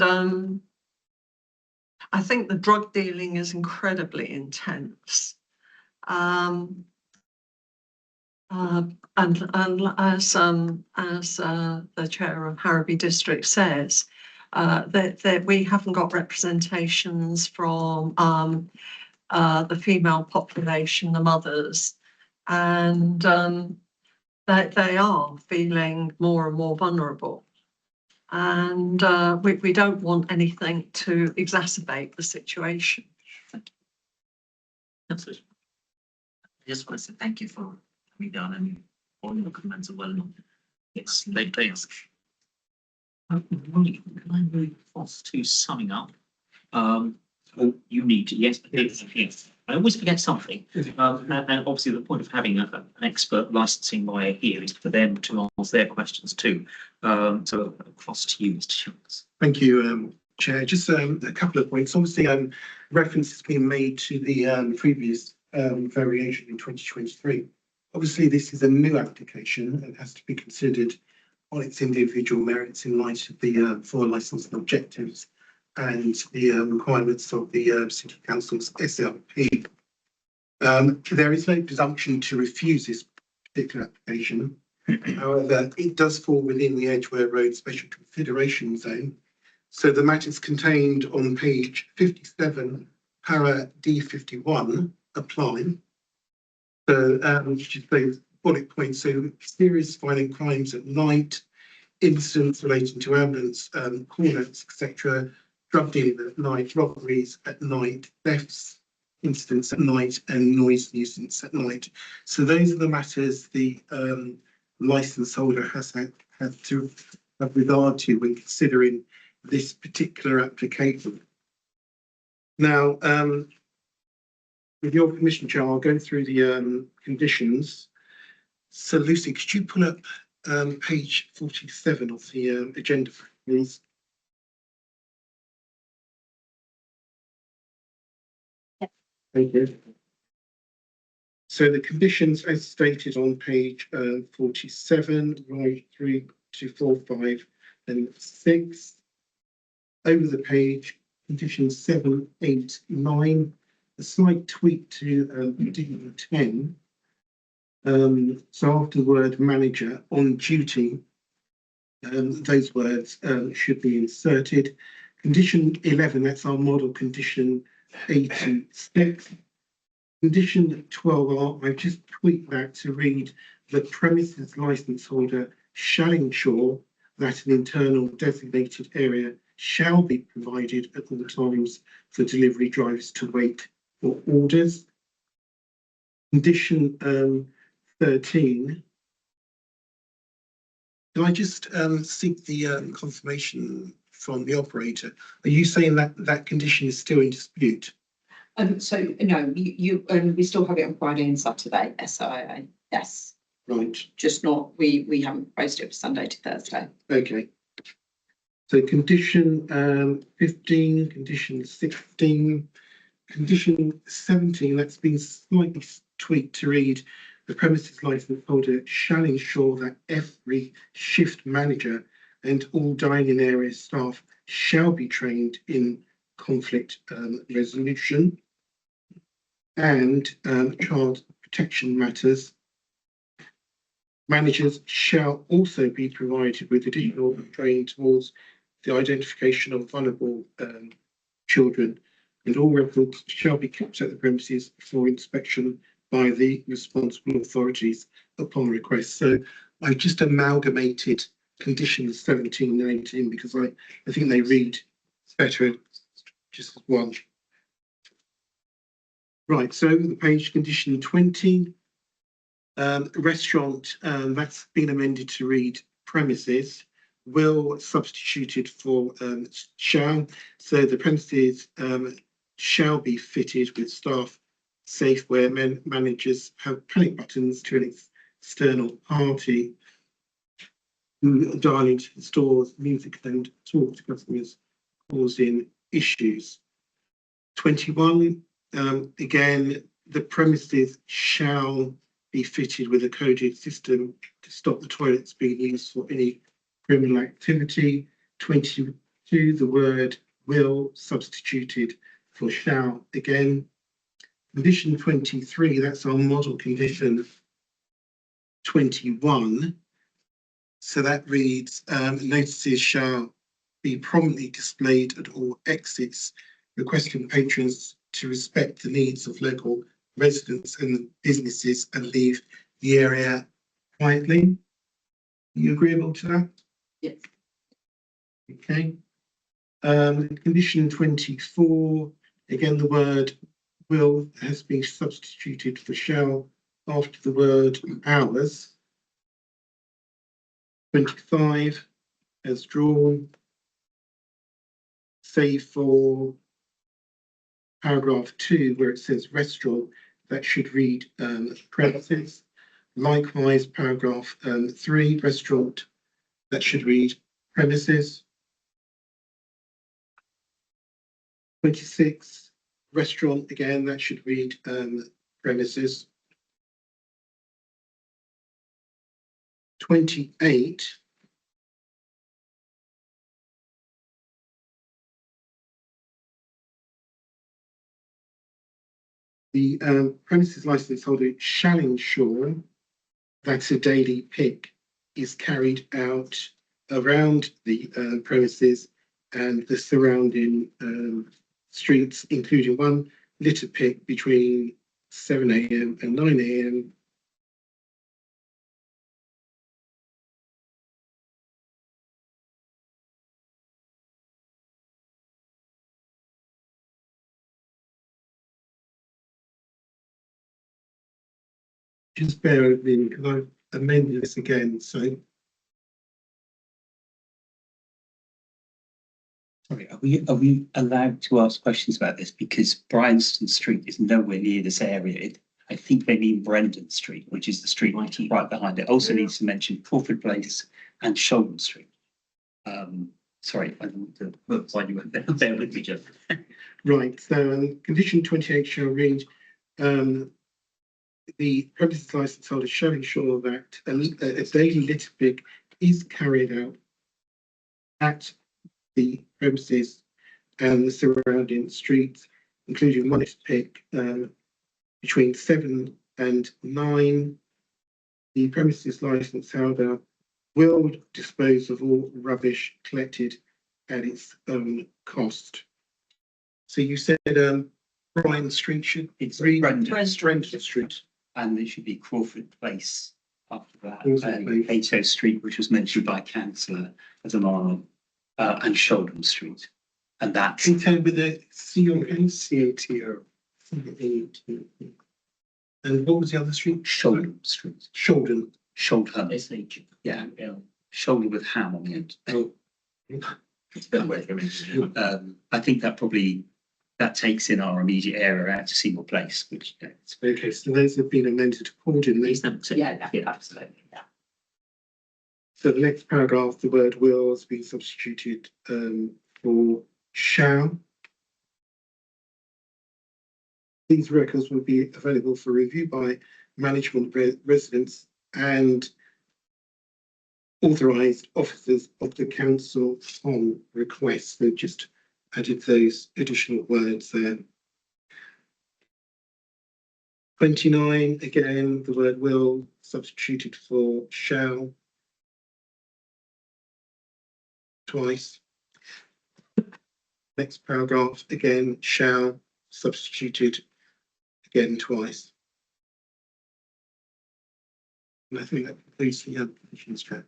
I think the drug dealing is incredibly intense. And as the chair of Harrowby District says, that we haven't got representations from the female population, the mothers, and they are feeling more and more vulnerable. And we don't want anything to exacerbate the situation. I just want to say thank you for having done and all your comments are well known. It's late days. Right, can I move off to summing up? Oh, you need to, yes, yes. I always forget something. And obviously the point of having an expert licensing lawyer here is for them to ask their questions too. So across to you, Mr. Shultz. Thank you, Chair. Just a couple of points. Obviously, reference has been made to the previous variation in 2023. Obviously, this is a new application and has to be considered on its individual merits in light of the four licensing objectives and the requirements of the City Council's SLP. There is no presumption to refuse this particular application. However, it does fall within the Edgware Road Special Consideration Zone. So the matters contained on page 57, para D51 apply. So, which is the bullet points, so serious violent crimes at night, incidents relating to ambulance, call-outs, etc., drug dealing at night, robberies at night, thefts, incidents at night, and noise nuisance at night. So those are the matters the licence holder has to have regard to when considering this particular application. Now, with your permission, Chair, I'll go through the conditions. So Lucy, could you pull up page 47 of the agenda, please? Yep. Thank you. So the conditions as stated on page 47, right 3 to 4, 5 and 6. Over the page, conditions 7, 8, 9, a slight tweak to D10. So after the word manager on duty, those words should be inserted. Condition 11, that's our model condition 86. Condition 12R, I've just tweaked that to read the premises licence holder shall ensure that an internal designated area shall be provided at all times for delivery drivers to wait for orders. Condition 13. Can I just seek the confirmation from the operator? Are you saying that that condition is still in dispute? So no, we still have it on Friday and Saturday, SIA, yes. Right. Just not, we haven't proposed it for Sunday to Thursday. Okay. So condition 15, condition 16, condition 17, that's been slightly tweaked to read the premises licence holder shall ensure that every shift manager and all dining area staff shall be trained in conflict resolution and child protection matters. Managers shall also be provided with additional training towards the identification of vulnerable children, and all records shall be kept at the premises for inspection by the responsible authorities upon request. So I've just amalgamated conditions 17 and 18 because I think they read better just as one. Right, so the page, condition 20. Restaurant, that's been amended to read premises, will substituted for shall. So the premises shall be fitted with staff safe where managers have panic buttons to an external party who dial into the stores, music and talk to customers, causing issues. 21, again, the premises shall be fitted with a coded system to stop the toilets being used for any criminal activity. 22, the word will substituted for shall again. Condition 23, that's our model condition 21. So that reads, notices shall be prominently displayed at all exits, requesting patrons to respect the needs of local residents and businesses and leave the area quietly. Are you agreeable to that? Yes. Okay. Condition 24, again, the word will has been substituted for shall after the word hours. 25 as drawn, save for paragraph 2 where it says restaurant, that should read premises. Likewise, paragraph 3, restaurant, that should read premises. 26, restaurant, again, that should read premises. 28, the premises license holder shall ensure that a daily pick is carried out around the premises and the surrounding streets, including one litter pick between 7 a.m. and 9 a.m. Just bear with me because I've amended this again. So Sorry, are we allowed to ask questions about this? Because Bryanston Street is nowhere near this area. I think they mean Brendan Street, which is the street right behind it. Also needs to mention Crawford Place and Shoulder Street. Sorry, I don't want to, why you went there, bear with me, Jeff. right, so condition 28 shall read the premises license holder shall ensure that a daily litter pick is carried out at the premises and the surrounding streets, including one litter pick between 7 and 9. The premises license holder will dispose of all rubbish collected at its own cost. So you said Bryan Street should read Brendan Street. And it should be Crawford Place after that. Crawford Place. Cato Street, which was mentioned by councillor as a mile, and Sholdham Street. And that's Cato with a C or N? CATO. And what was the other street? Sholdham Street. Shoulden. Sholdham. SH. Yeah. Shoulder with ham on the end. Oh. I think that takes in our immediate area out to Seymour Place, which Okay, so those have been amended accordingly. Yeah, absolutely, yeah. So the next paragraph, the word will has been substituted for shall. These records will be available for review by management residents and authorised officers of the council on request. So just added those additional words there. 29, again, the word will substituted for shall. Twice. Next paragraph, again, shall substituted again twice. And I think that completes the conditions track.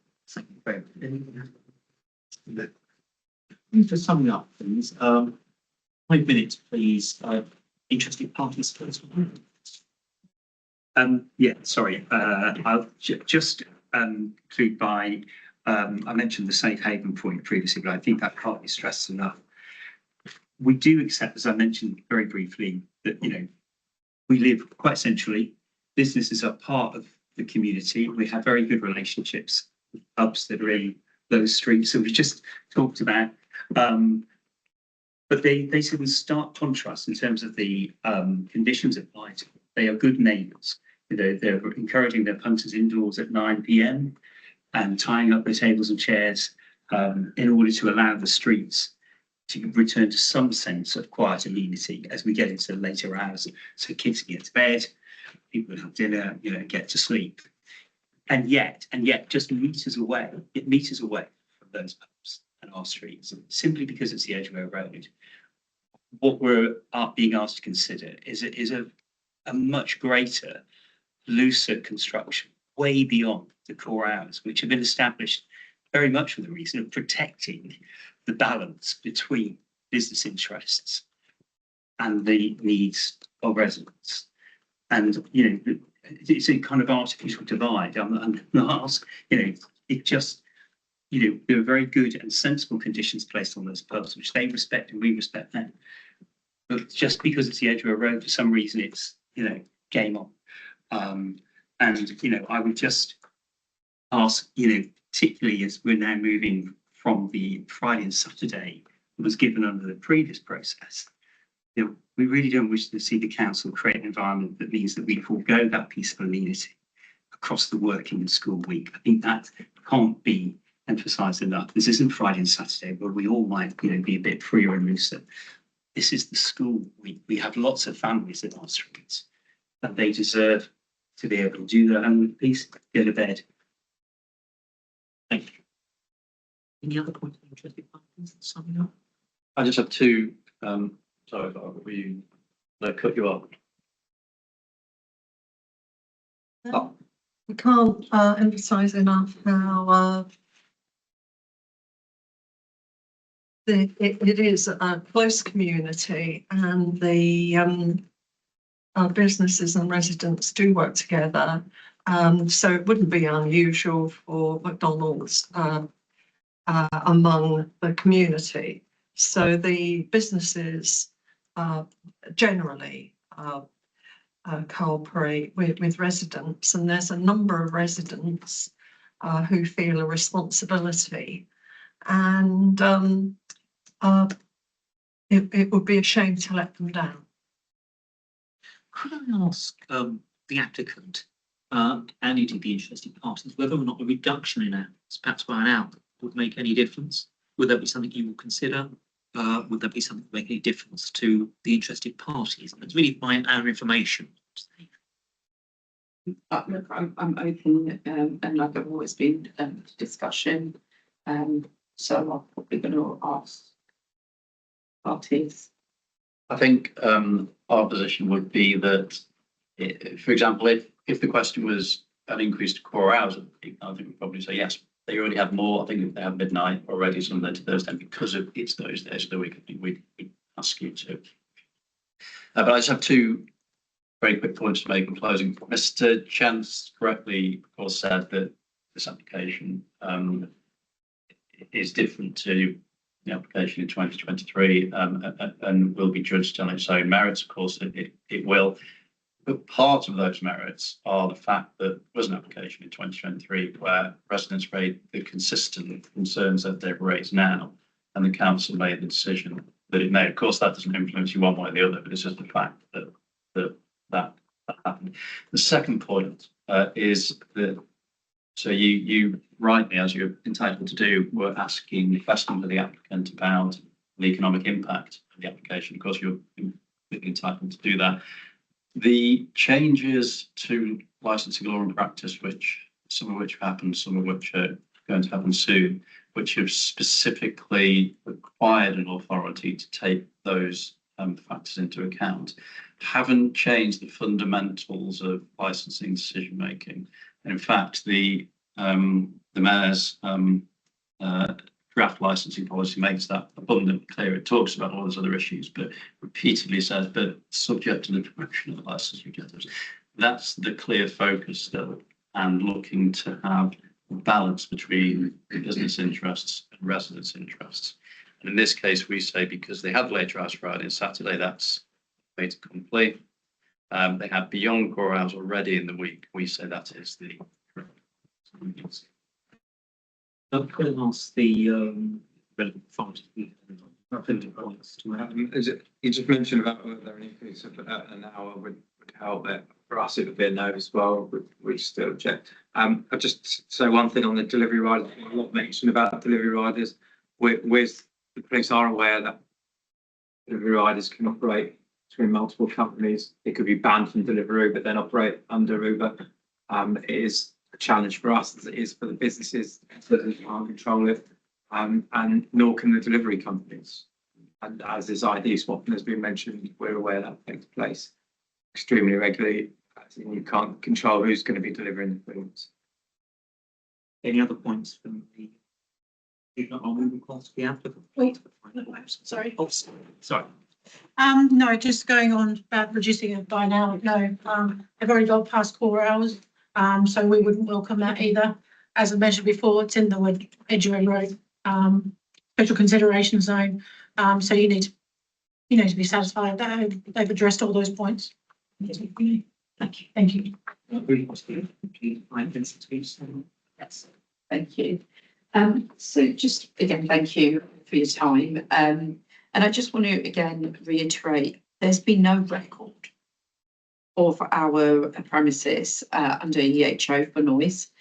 For summing up, please, 5 minutes, please. Interested parties first. Yeah, sorry. I'll just conclude by I mentioned the safe haven point previously, but I think that can't be stressed enough. We do accept, as I mentioned very briefly, that we live quite centrally. Businesses are part of the community. We have very good relationships with pubs that are in those streets that we just talked about. But they sit in stark contrast in terms of the conditions applied to them. They are good neighbours. They're encouraging their punters indoors at 9 p.m. and tying up their tables and chairs in order to allow the streets to return to some sense of quiet amenity as we get into the later hours. So kids can get to bed, people have dinner, get to sleep. And yet, just meters away from those pubs and our streets, simply because it's the Edgware Road, what we're being asked to consider is a a much greater, looser construction, way beyond the core hours, which have been established very much for the reason of protecting the balance between business interests and the needs of residents. And, you know, it's a kind of artificial divide. I'm not asked, you know, it just, you know, there are very good and sensible conditions placed on those pubs, which they respect and we respect them. But just because it's the edge of a road, for some reason, it's, you know, game on. And, you know, I would just ask, you know, particularly as we're now moving from the Friday and Saturday that was given under the previous process, you know, we really don't wish to see the council create an environment that means that we forego that piece of amenity across the working and school week. I think that can't be emphasised enough. This isn't Friday and Saturday where we all might, you know, be a bit freer and looser. This is the school week. We have lots of families in our streets, and they deserve to be able to do their homework piece, go to bed. Thank you. Any other points of interest? Summing up? I just have two, sorry, I cut you off. We can't emphasise enough how it is a close community, and the businesses and residents do work together. So it wouldn't be unusual for McDonald's among the community. So the businesses generally cooperate with residents, and there's a number of residents who feel a responsibility, and it would be a shame to let them down. Could I ask the applicant and indeed the interested parties whether or not a reduction in hours, perhaps by an hour, would make any difference? Would that be something you will consider? Would that be something that make any difference to the interested parties? And it's really my our information. Look, I'm open, and like I've always been to discussion. So I'm probably going to ask parties. I think our position would be that, for example, if the question was an increase to core hours, I think we'd probably say yes. They already have more. I think if they have midnight already Sunday to Thursday, because of it's those days of the week, I think we'd ask you to. But I just have two very quick points to make in closing. Mr. Chance correctly, of course, said that this application is different to the application in 2023 and will be judged on its own merits. Of course, it will. But part of those merits are the fact that there was an application in 2023 where residents raised the consistent concerns that they've raised now, and the council made the decision that it made. Of course, that doesn't influence you one way or the other, but it's just the fact that happened. The second point is that, so you rightly, as you're entitled to do, were asking questions of the applicant about the economic impact of the application. Of course, you're completely entitled to do that. The changes to licensing law and practice, some of which have happened, some of which are going to happen soon, which have specifically required an authority to take those factors into account, haven't changed the fundamentals of licensing decision making. And in fact, the mayor's draft licensing policy makes that abundantly clear. It talks about all those other issues, but repeatedly says, but subject to the direction of the licensing getters. That's the clear focus still, and looking to have a balance between business interests and residents' interests. And in this case, we say because they have later hours Friday and Saturday, that's made to complete. They have beyond core hours already in the week. We say that is the correct. Could I ask the relevant authorities? You just mentioned about whether an increase of an hour would help. For us, it would be a no as well. We still object. I just say one thing on the delivery riders. A lot mentioned about delivery riders. The police are aware that delivery riders can operate between multiple companies. It could be banned from Deliveroo, but then operate under Uber. It is a challenge for us as it is for the businesses that can't control it, and nor can the delivery companies. And as this ID swapping has been mentioned, we're aware that takes place. extremely regularly. As in you can't control who's going to be delivering the food. Any other points from the? If not, I'll move across to the applicant. Wait, sorry. Oh, sorry. No, just going on about reducing it by now, no, they've already gone past core hours, so we wouldn't welcome that either. As I mentioned before, it's in the Edgware Road, special consideration zone, so you need to be satisfied that they've addressed all those points. Thank you. Thank you. Yes, thank you. So just again, thank you for your time. And I just want to again reiterate, there's been no record of our premises under EHO for noise.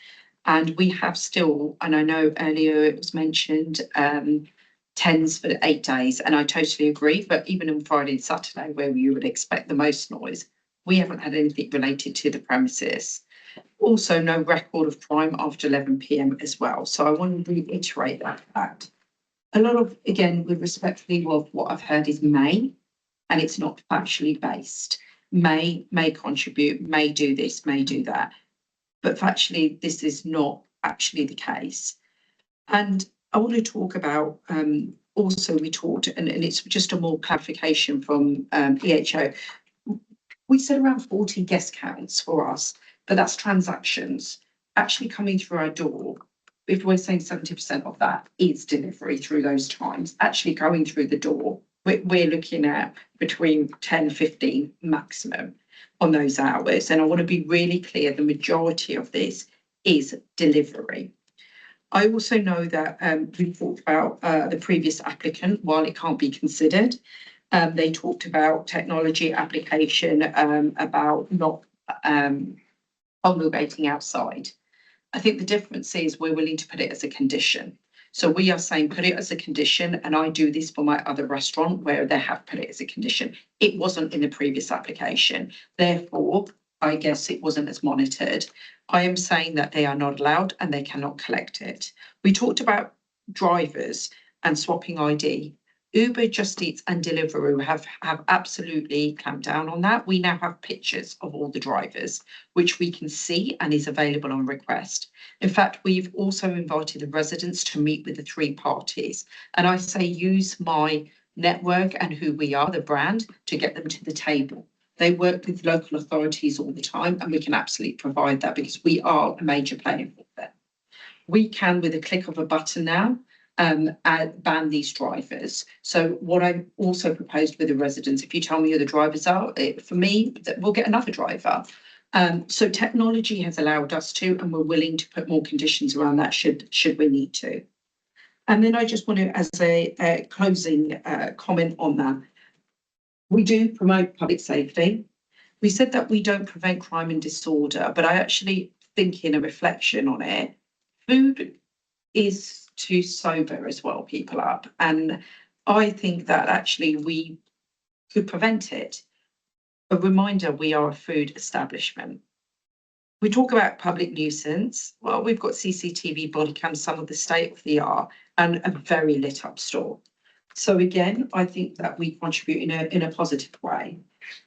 And we have still, and I know earlier it was mentioned, 10s for 8 days, and I totally agree. But even on Friday and Saturday, where you would expect the most noise, we haven't had anything related to the premises. Also, no record of crime after 11 p.m. as well. So I want to reiterate that fact. A lot of, again, with respectfully of what I've heard is may, and it's not factually based. May contribute, may do this, may do that. But factually, this is not actually the case. And I want to talk about, also we talked, and it's just a more clarification from EHO. We said around 40 guest counts for us, but that's transactions actually coming through our door. If we're saying 70% of that is delivery through those times, actually going through the door, we're looking at between 10, 15 maximum on those hours. And I want to be really clear, the majority of this is delivery. I also know that we talked about the previous applicant, while it can't be considered, they talked about technology application, about not congregating outside. I think the difference is we're willing to put it as a condition. So we are saying put it as a condition, and I do this for my other restaurant where they have put it as a condition. It wasn't in the previous application. Therefore, I guess it wasn't as monitored. I am saying that they are not allowed and they cannot collect it. We talked about drivers and swapping ID. Uber, Just Eat and Deliveroo have absolutely clamped down on that. We now have pictures of all the drivers, which we can see and is available on request. In fact, we've also invited the residents to meet with the 3 parties. And I say use my network and who we are, the brand, to get them to the table. They work with local authorities all the time, and we can absolutely provide that because we are a major player for them. We can, with a click of a button now, ban these drivers. So what I also proposed with the residents, if you tell me who the drivers are, for me, we'll get another driver. So technology has allowed us to, and we're willing to put more conditions around that should we need to. And then I just want to, as a closing comment on that, we do promote public safety. We said that we don't prevent crime and disorder, but I actually think in a reflection on it, food is to sober as well people up. And I think that actually we could prevent it. A reminder, we are a food establishment. We talk about public nuisance. Well, we've got CCTV body cams, some of the state of the art, and a very lit up store. So again, I think that we contribute in a positive way.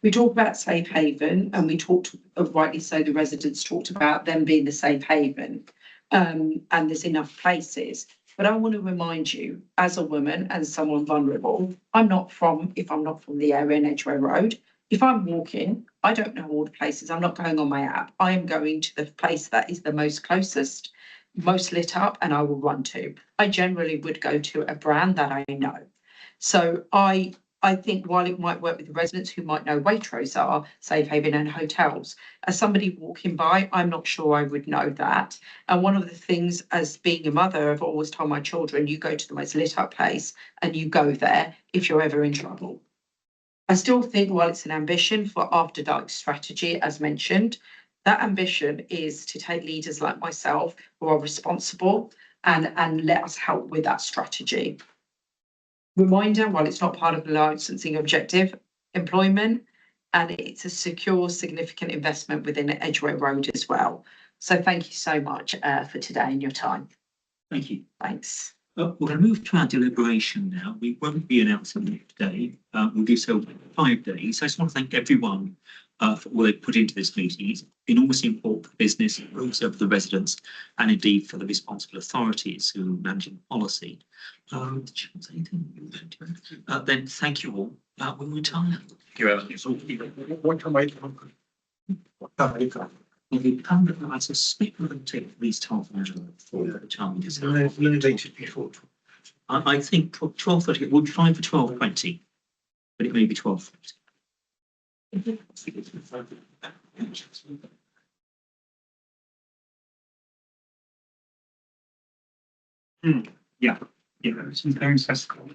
We talk about safe haven, and we talked, rightly so, the residents talked about them being the safe haven, and there's enough places. But I want to remind you, as a woman and someone vulnerable, if I'm not from the area in Edgware Road, if I'm walking, I don't know all the places. I'm not going on my app. I am going to the place that is the most closest, most lit up, and I will run to. I generally would go to a brand that I know. So I think while it might work with the residents who might know Waitrose are safe haven and hotels, as somebody walking by, I'm not sure I would know that. And one of the things, as being a mother, I've always told my children, you go to the most lit up place and you go there if you're ever in trouble. I still think while it's an ambition for After Dark strategy, as mentioned, that ambition is to take leaders like myself who are responsible and let us help with that strategy. Reminder, while it's not part of the licensing objective, employment, and it's a secure, significant investment within Edgware Road as well. So thank you so much for today and your time. Thank you. Thanks. We're going to move to our deliberation now. We won't be announcing it today. We'll do so in 5 days. I just want to thank everyone for all they put into this meeting. It's enormously important for business, but also for the residents, and indeed for the responsible authorities who are managing policy. Did you want to say anything? Then thank you all. We'll retire. Thank you very much. What am I? I suspect we're going to take at least half an hour for the time. No date before. I think 12:30, we'll try for 12:20, but it may be 12:30. Yeah, it's very accessible.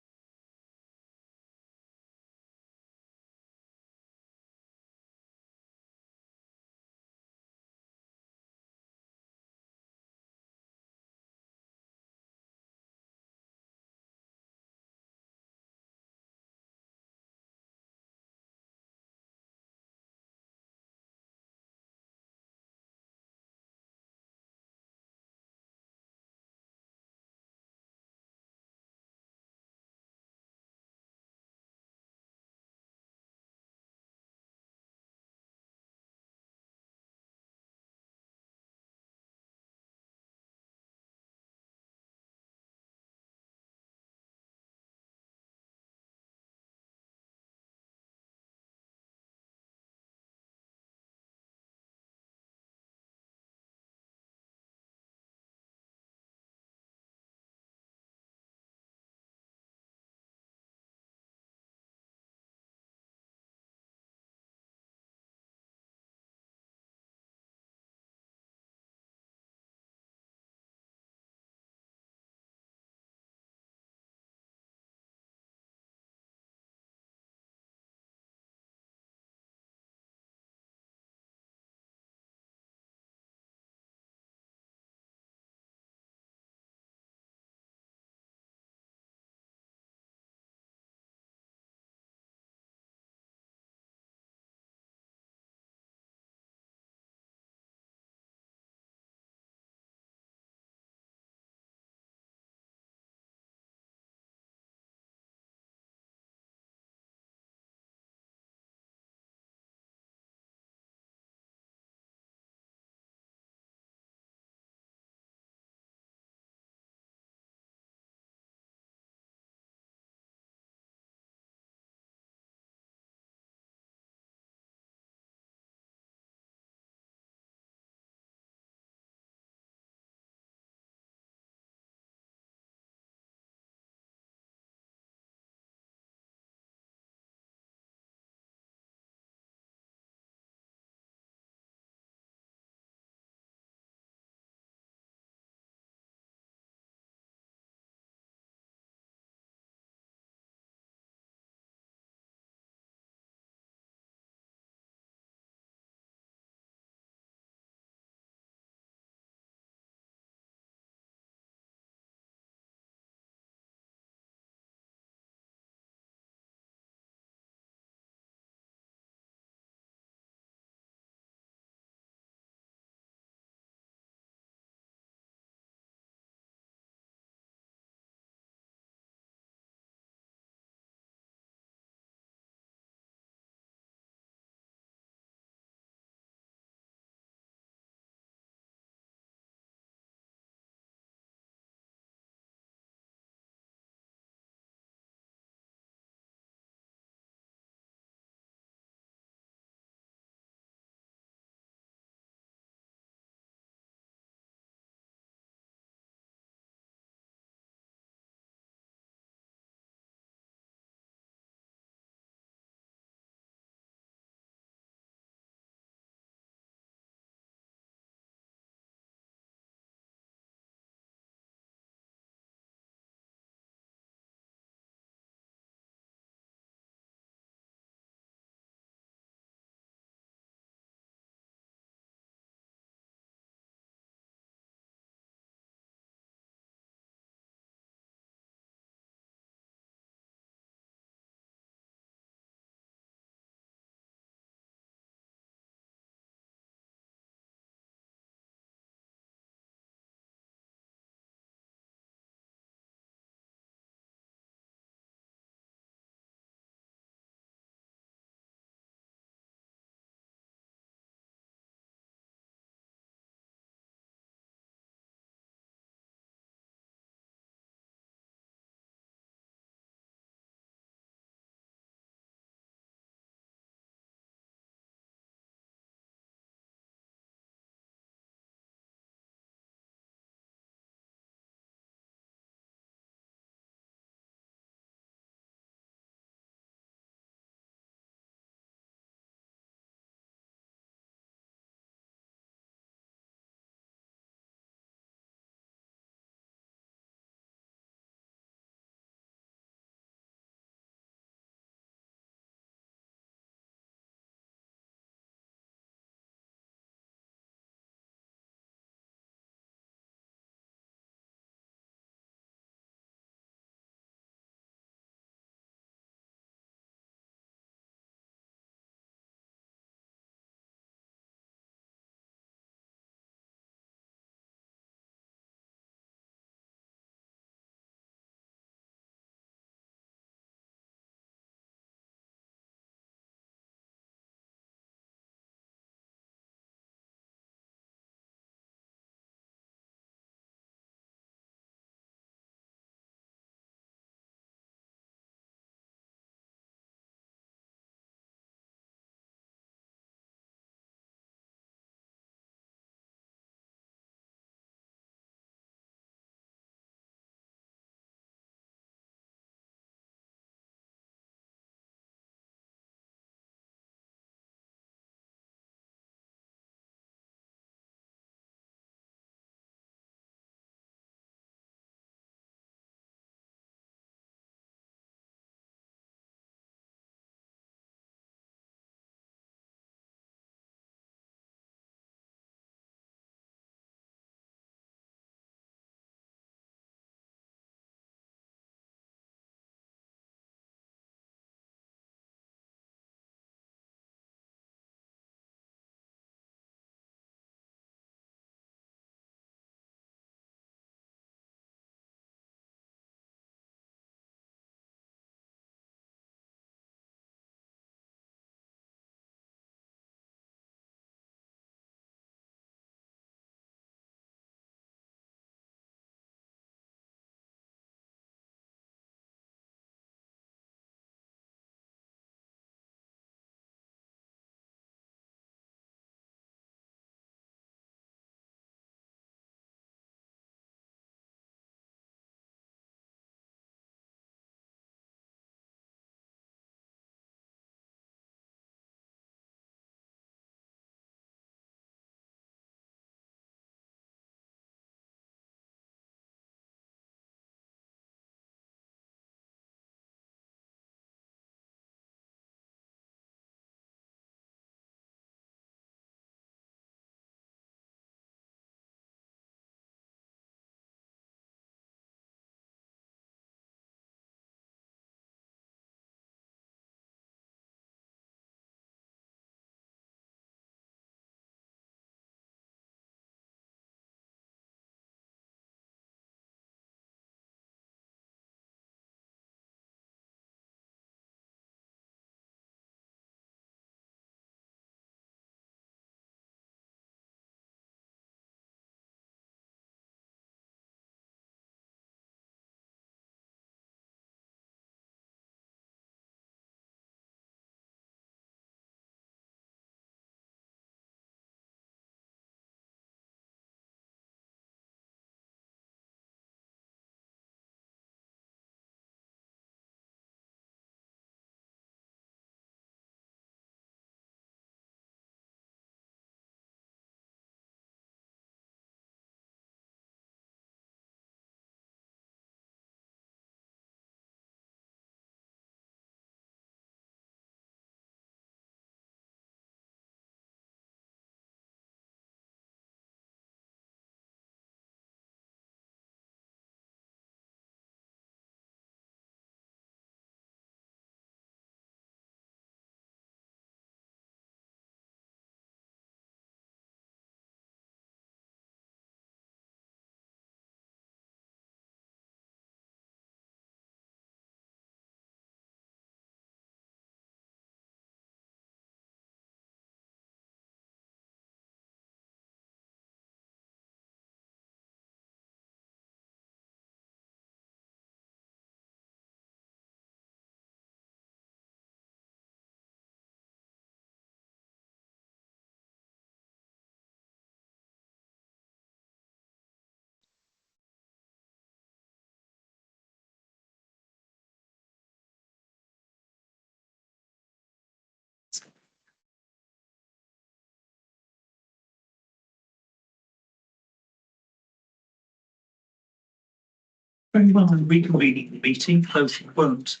Very well, I'm reconvening the meeting. Those who weren't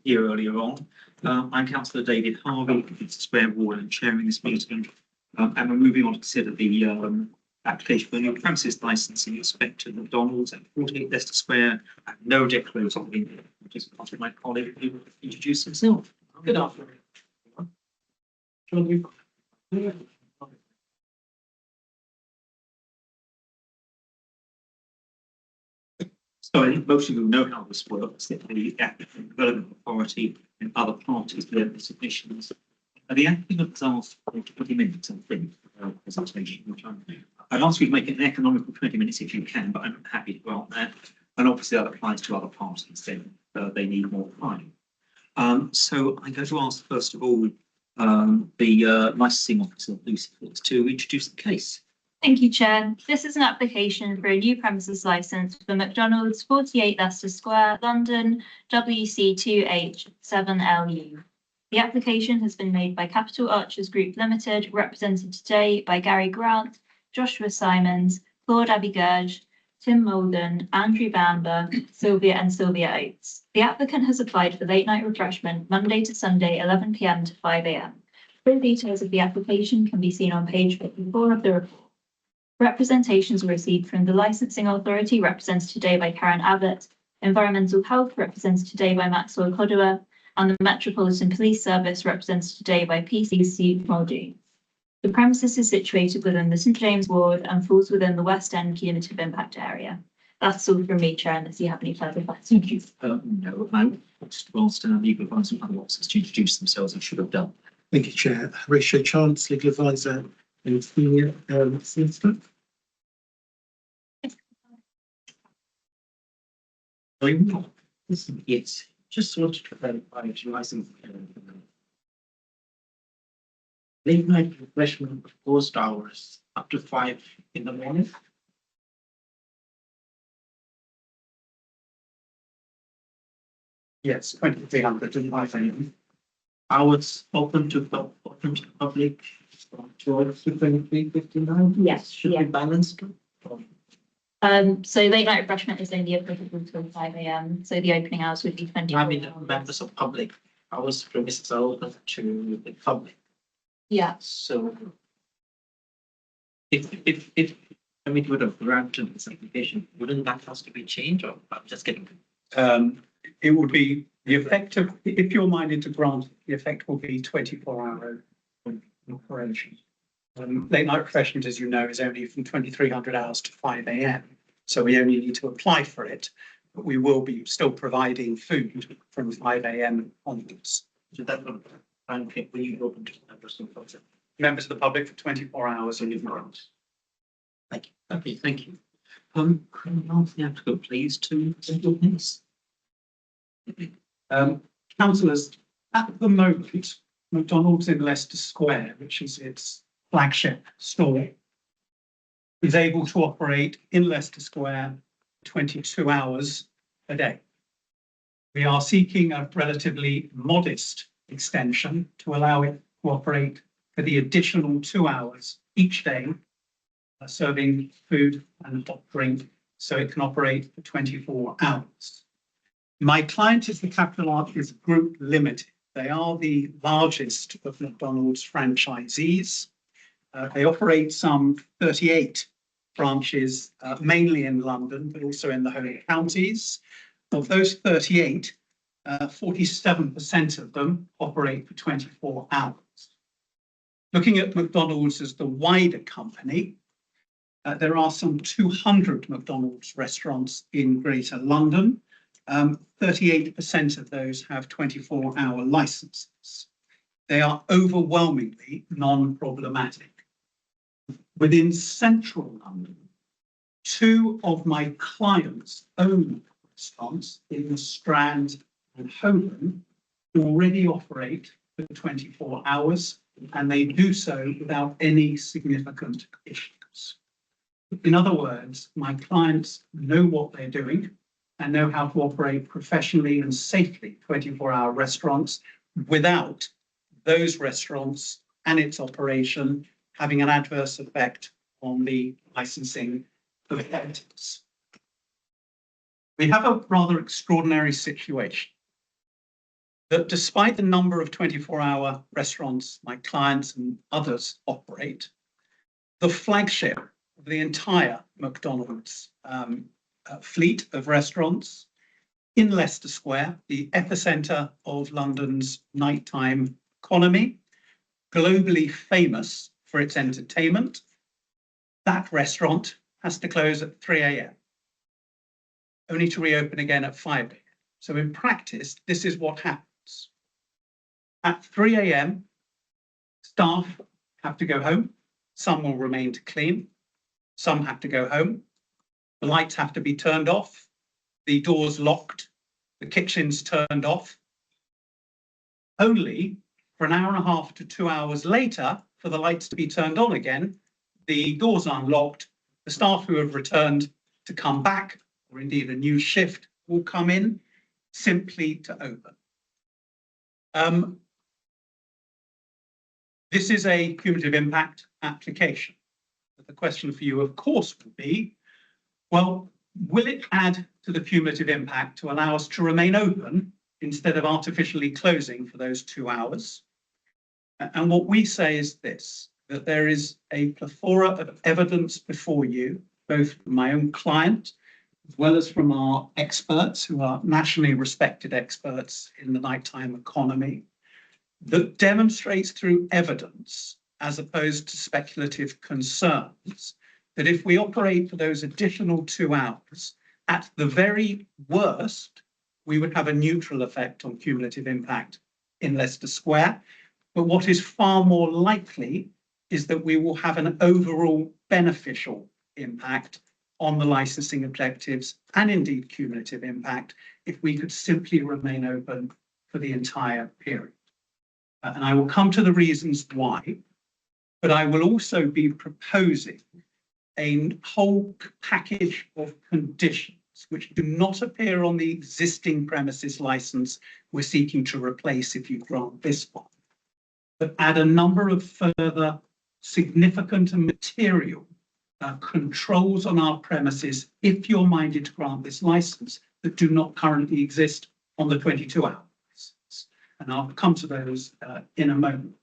here earlier on, I'm Councillor David Harvey, it's Square Ward and chairing this meeting. And we're moving on to consider the application for a new premises licence in respect to McDonald's at 48 Leicester Square. I have no declaration of it. Just ask my colleague who will introduce himself. Good afternoon. So I think most of you know how this works, that the applicant, relevant authority and other parties give the submissions. The applicant has asked for 20 minutes, I think, for a presentation, which I'd ask you to make it an economical 20 minutes if you can, but I'm happy to grant that. And obviously that applies to other parties, then they need more time. So I'm going to ask, first of all, the licensing officer, Lucy Phillips, to introduce the case. Thank you, Chair. This is an application for a new premises licence for McDonald's, 48 Leicester Square, London, WC2H7LU. The application has been made by Capital Archers Group Limited, represented today by Gary Grant, Joshua Simons, Claude Abigurge, Tim Molden, Andrew Bamber, Sylvia Oates. The applicant has applied for late night refreshment Monday to Sunday, 11 p.m. to 5 a.m. Full details of the application can be seen on page 54 of the report. Representations were received from the Licensing Authority, represented today by Karen Abbott, Environmental Health, represented today by Maxwell Kodua, and the Metropolitan Police Service, represented today by PCC Muldoon. The premises is situated within the St James ward and falls within the West End Cumulative Impact area. That's all from me, Chair, unless you have any further questions. No, I just asked legal advisor and other officers to introduce themselves and should have done. Thank you, Chair. Horatio Chance, legal advisor and senior solicitor. Very well. Yes, just wanted to clarify, license. Late night refreshment post hours up to 5 in the morning. Yes, 2300 and 5 a.m. Hours open to the public from 12 to 23:59. Yes, Should be balanced. So late night refreshment is only applicable till 5 a.m. So the opening hours would be 24 I mean, hours. members of public, hours premises are open to the public. Yeah. So if we would have granted this application, wouldn't that have to be changed, or I'm just getting? It would be the effect of, if you're minded to grant, the effect will be 24-hour operation. Late night refreshment, as you know, is only from 2300 hours to 5 a.m. So we only need to apply for it, but we will be still providing food from 5 a.m. onwards. So that would, will you open to members of the public? Members of the public for 24 hours in advance. Thank you. Okay, thank you. Can I ask the applicant, please, to present your case? Councillors, at the moment, McDonald's in Leicester Square, which is its flagship store, is able to operate in Leicester Square 22 hours a day. We are seeking a relatively modest extension to allow it to operate for the additional 2 hours each day, serving food and hot drink, so it can operate for 24 hours. My client is the Capital Archers Group Limited. They are the largest of McDonald's franchisees. They operate some 38 branches, mainly in London, but also in the home counties. Of those 38, 47% of them operate for 24 hours. Looking at McDonald's as the wider company, there are some 200 McDonald's restaurants in Greater London. 38% of those have 24-hour licenses. They are overwhelmingly non-problematic. Within central London, 2 of my clients' own restaurants in the Strand and Holborn already operate for 24 hours, and they do so without any significant issues. In other words, my clients know what they're doing and know how to operate professionally and safely 24-hour restaurants without those restaurants and its operation having an adverse effect on the licensing of vendors. We have a rather extraordinary situation that despite the number of 24-hour restaurants my clients and others operate, the flagship of the entire McDonald's fleet of restaurants in Leicester Square, the epicenter of London's nighttime economy, globally famous for its entertainment, that restaurant has to close at 3 a.m., only to reopen again at 5 a.m. So in practice, this is what happens. At 3 a.m., staff have to go home. Some will remain to clean. Some have to go home. The lights have to be turned off. The doors locked. The kitchens turned off. Only for an hour and a half to 2 hours later, for the lights to be turned on again, the doors unlocked, the staff who have returned to come back, or indeed a new shift will come in, simply to open. This is a cumulative impact application. But the question for you, of course, would be, well, will it add to the cumulative impact to allow us to remain open instead of artificially closing for those 2 hours? And what we say is this, that there is a plethora of evidence before you, both from my own client, as well as from our experts who are nationally respected experts in the nighttime economy, that demonstrates through evidence, as opposed to speculative concerns, that if we operate for those additional 2 hours, at the very worst, we would have a neutral effect on cumulative impact in Leicester Square. But what is far more likely is that we will have an overall beneficial impact on the licensing objectives and indeed cumulative impact if we could simply remain open for the entire period. And I will come to the reasons why, but I will also be proposing a whole package of conditions which do not appear on the existing premises license we're seeking to replace if you grant this one, but add a number of further significant and material controls on our premises if you're minded to grant this license that do not currently exist on the 22-hour license. And I'll come to those in a moment.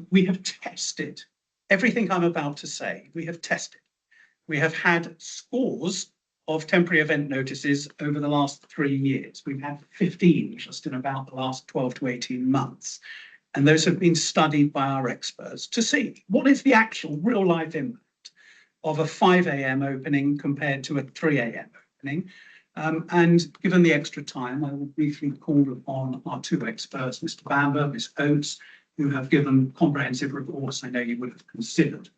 We have tested everything I'm about to say. We have tested. We have had scores of temporary event notices over the last 3 years. We've had 15 just in about the last 12 to 18 months. And those have been studied by our experts to see what is the actual real life impact of a 5 a.m. opening compared to a 3 a.m. opening. And given the extra time, I will briefly call upon our two experts, Mr. Bamber, Ms. Oates, who have given comprehensive reports I know you would have considered.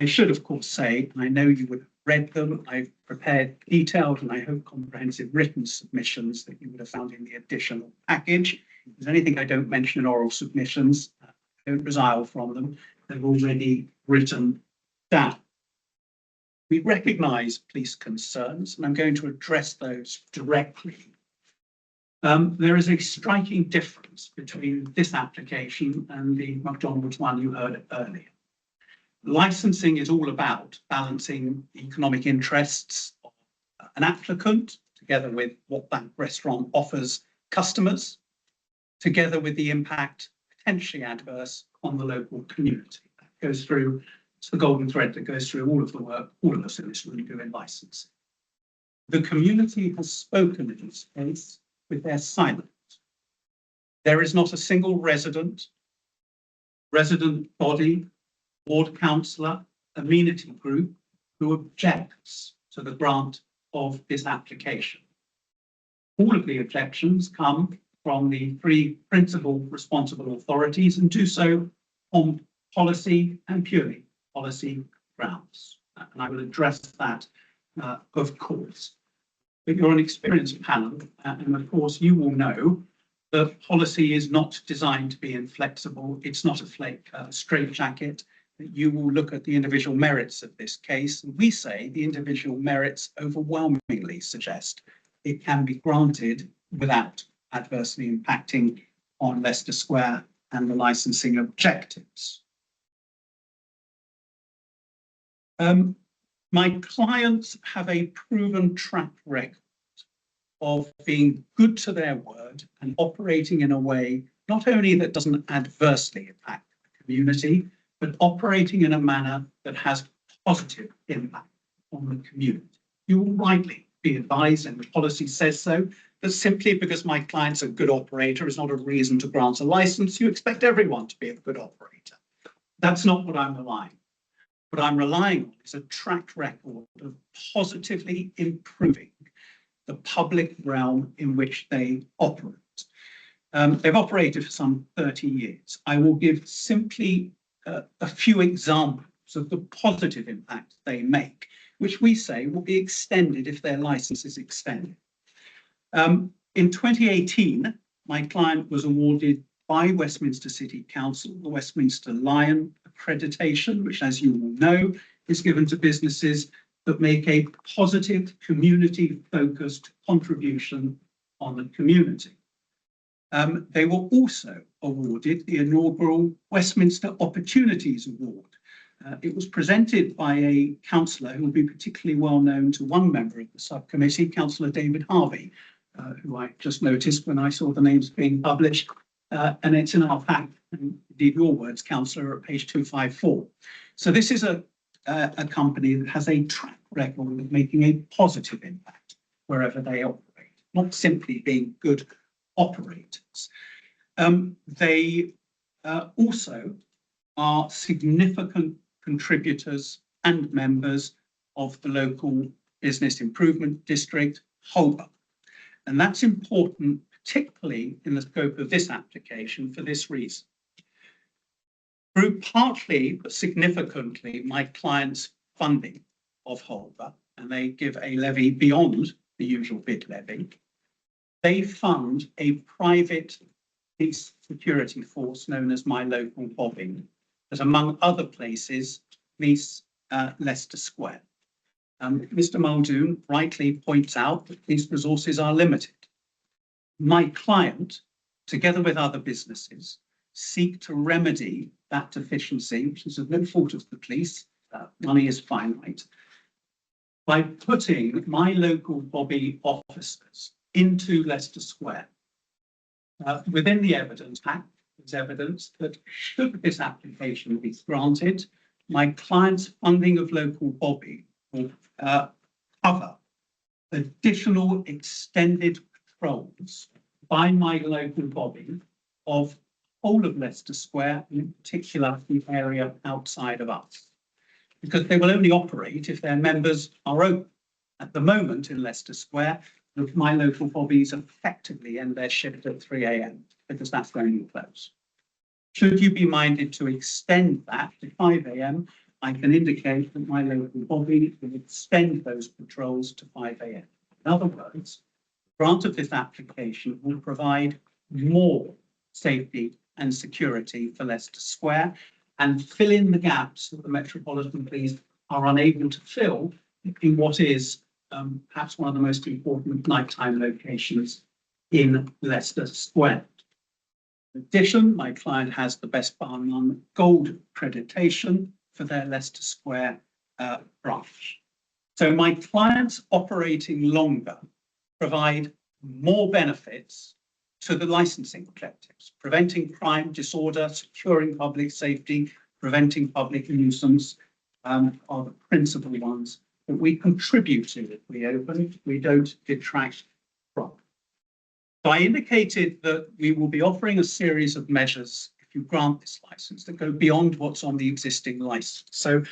I should, of course, say, and I know you would have read them, I've prepared detailed and I hope comprehensive written submissions that you would have found in the additional package. If there's anything I don't mention in oral submissions, I don't resile from them. They're already written down. We recognise police concerns, and I'm going to address those directly. There is a striking difference between this application and the McDonald's one you heard earlier. Licensing is all about balancing the economic interests of an applicant, together with what that restaurant offers customers, together with the impact potentially adverse on the local community. That goes through, it's the golden thread that goes through all of the work all of us in this room do in licensing. The community has spoken in this case with their silence. There is not a single resident body, ward councillor, amenity group who objects to the grant of this application. All of the objections come from the three principal responsible authorities and do so on policy and purely policy grounds. And I will address that, of course. But you're an experienced panel, and of course you will know that policy is not designed to be inflexible. It's not a straitjacket. You will look at the individual merits of this case, and we say the individual merits overwhelmingly suggest it can be granted without adversely impacting on Leicester Square and the licensing objectives. My clients have a proven track record of being good to their word and operating in a way not only that doesn't adversely impact the community, but operating in a manner that has positive impact on the community. You will rightly be advised, and the policy says so, that simply because my client's a good operator is not a reason to grant a license. You expect everyone to be a good operator. That's not what I'm relying on. What I'm relying on is a track record of positively improving the public realm in which they operate. They've operated for some 30 years. I will give simply a few examples of the positive impact they make, which we say will be extended if their license is extended. In 2018, my client was awarded by Westminster City Council the Westminster Lion accreditation, which, as you will know, is given to businesses that make a positive, community-focused contribution on the community. They were also awarded the inaugural Westminster Opportunities Award. It was presented by a councillor who will be particularly well known to one member of the subcommittee, Councillor David Harvey, who I just noticed when I saw the names being published, and it's in our pack, and indeed your words, Councillor, at page 254. So this is a company that has a track record of making a positive impact wherever they operate, not simply being good operators. They also are significant contributors and members of the local business improvement district, Holborn. And that's important, particularly in the scope of this application, for this reason. Through partly, but significantly, my client's funding of Holborn, and they give a levy beyond the usual bid levy, they fund a private police security force known as My Local Bobbing, that among other places police Leicester Square. Mr. Muldoon rightly points out that these resources are limited. My client, together with other businesses, seek to remedy that deficiency, which is of no fault of the police, money is finite, by putting My Local Bobby officers into Leicester Square. Within the evidence pack, there's evidence that should this application be granted, my client's funding of Local Bobby will cover additional extended patrols by My Local Bobby of whole of Leicester Square, and in particular the area outside of us, because they will only operate if their members are open. At the moment in Leicester Square, My Local Bobbies effectively end their shift at 3 AM because that's when you close. Should you be minded to extend that to 5 AM, I can indicate that My Local Bobby will extend those patrols to 5 AM. In other words, grant of this application will provide more safety and security for Leicester Square and fill in the gaps that the Metropolitan Police are unable to fill in what is perhaps one of the most important nighttime locations in Leicester Square. In addition, my client has the Best Bar None Gold accreditation for their Leicester Square branch. So my clients operating longer provide more benefits to the licensing objectives, preventing crime, disorder, securing public safety, preventing public nuisance are the principal ones that we contribute to if we open, we don't detract from. So I indicated that we will be offering a series of measures if you grant this license that go beyond what's on the existing license. So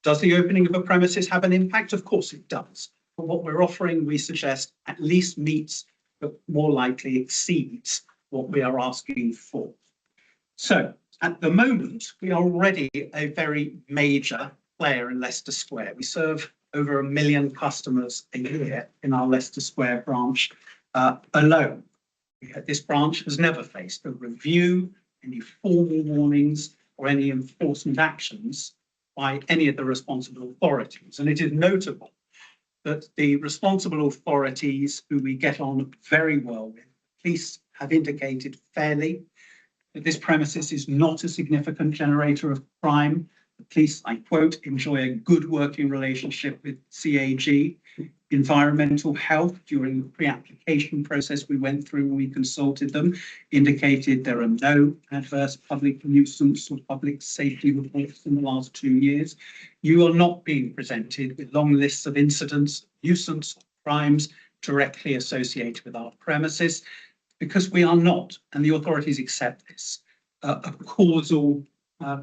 does the opening of a premises have an impact? Of course it does. But what we're offering, we suggest, at least meets, but more likely exceeds what we are asking for. So at the moment, we are already a very major player in Leicester Square. We serve over 1 million customers a year in our Leicester Square branch alone. This branch has never faced a review, any formal warnings, or any enforcement actions by any of the responsible authorities. And it is notable that the responsible authorities, who we get on very well with, police, have indicated fairly that this premises is not a significant generator of crime, The police, I quote, enjoy a good working relationship with CAG. Environmental health during the pre-application process we went through when we consulted them indicated there are no adverse public nuisance or public safety reports in the last 2 years. You are not being presented with long lists of incidents, nuisance, crimes directly associated with our premises, because we are not, and the authorities accept this, a causal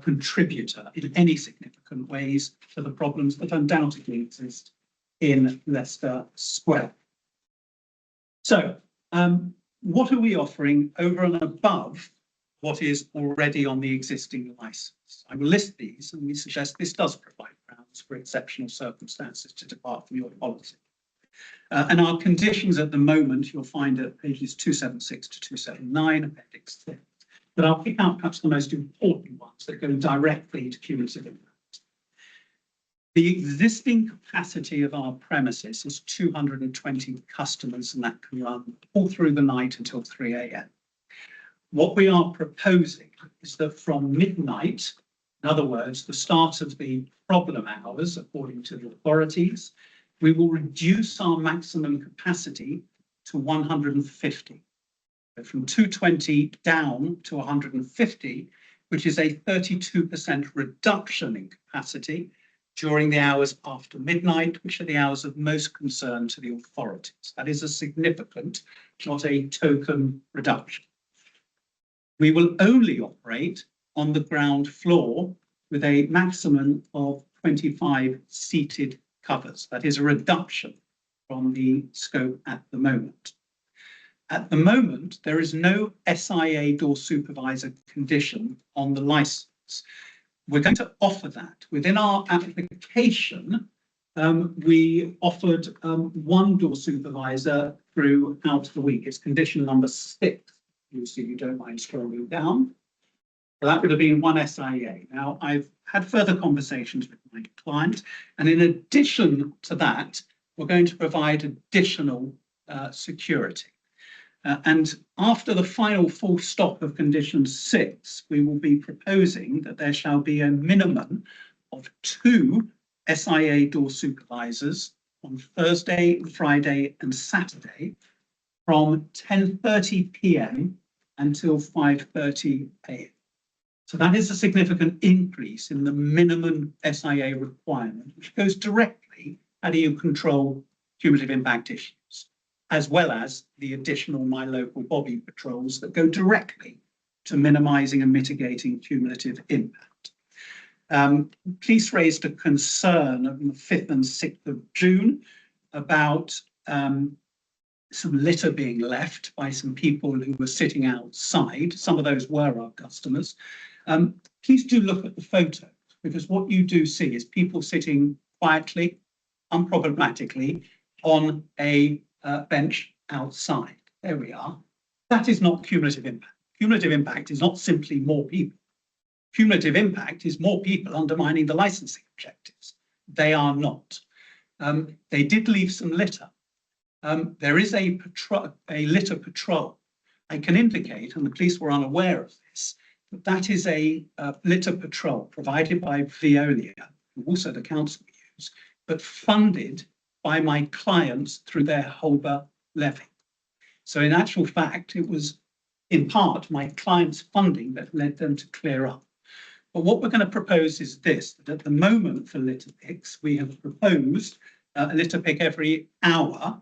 contributor in any significant ways to the problems that undoubtedly exist in Leicester Square. So, what are we offering over and above what is already on the existing licence? I will list these, and we suggest this does provide grounds for exceptional circumstances to depart from your policy. And our conditions at the moment, you'll find at pages 276 to 279, appendix 6. But I'll pick out perhaps the most important ones that go directly to cumulative impact. The existing capacity of our premises is 220 customers, and that can run all through the night until 3 a.m. What we are proposing is that from midnight, in other words, the start of the problem hours, according to the authorities, we will reduce our maximum capacity to 150. So from 220 down to 150, which is a 32% reduction in capacity during the hours after midnight, which are the hours of most concern to the authorities. That is a significant, not a token reduction. We will only operate on the ground floor with a maximum of 25 seated covers. That is a reduction from the scope at the moment. At the moment, there is no SIA door supervisor condition on the license. We're going to offer that. Within our application, we offered one door supervisor throughout the week. It's condition number 6. You'll see, you don't mind scrolling down. So that would have been one SIA. Now, I've had further conversations with my client, and in addition to that, we're going to provide additional security. And after the final full stop of condition 6, we will be proposing that there shall be a minimum of 2 SIA door supervisors on Thursday, Friday and Saturday from 10:30 p.m. until 5:30 a.m. So that is a significant increase in the minimum SIA requirement, which goes directly how do you control cumulative impact issues, as well as the additional My Local Bobby patrols that go directly to minimising and mitigating cumulative impact. Police raised a concern on the 5th and 6th of June about some litter being left by some people who were sitting outside. Some of those were our customers. Please do look at the photos, because what you do see is people sitting quietly, unproblematically on a bench outside. There we are. That is not cumulative impact. Cumulative impact is not simply more people. Cumulative impact is more people undermining the licensing objectives. They are not. They did leave some litter. There is a litter patrol. I can indicate, and the police were unaware of this, that that is a litter patrol provided by Veolia, who also the council use, but funded by my clients through their Holber levy. So in actual fact, it was in part my clients' funding that led them to clear up. But what we're going to propose is this, that at the moment for litter picks, we have proposed a litter pick every hour.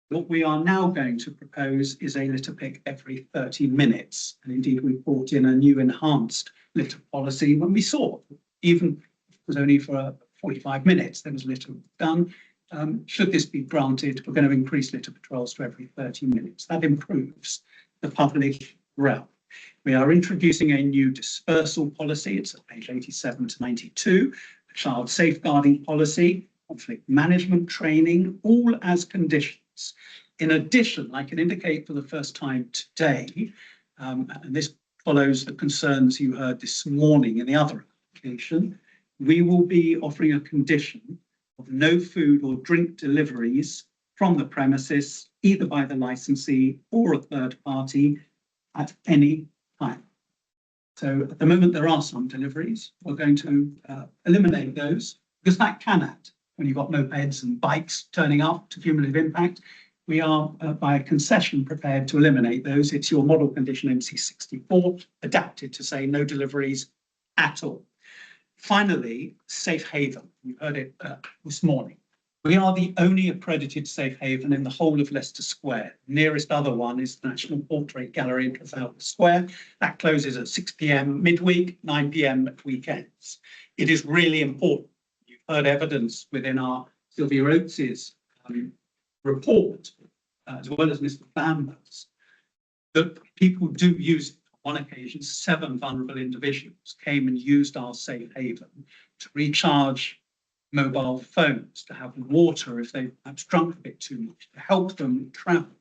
What we are now going to propose is a litter pick every 30 minutes. And indeed, we brought in a new enhanced litter policy when we saw, even if it was only for 45 minutes, there was litter done. Should this be granted, we're going to increase litter patrols to every 30 minutes. That improves the public realm. We are introducing a new dispersal policy. It's at page 87 to 92, a child safeguarding policy, conflict management training, all as conditions. In addition, I can indicate for the first time today, and this follows the concerns you heard this morning in the other application, we will be offering a condition of no food or drink deliveries from the premises, either by the licensee or a third party, at any time. So at the moment, there are some deliveries. We're going to eliminate those because that can add, when you've got mopeds and bikes turning up to cumulative impact. We are, by concession, prepared to eliminate those. It's your model condition MC64 adapted to say no deliveries at all. Finally, safe haven. You heard it this morning. We are the only accredited safe haven in the whole of Leicester Square. Nearest other one is the National Portrait Gallery in Trafalgar Square. That closes at 6 p.m. midweek, 9 p.m. at weekends. It is really important. You've heard evidence within our Sylvia Oates's report, as well as Mr. Bamber's, that people do use it. On occasion, 7 vulnerable individuals came and used our safe haven to recharge mobile phones, to have water if they perhaps drunk a bit too much, to help them travel.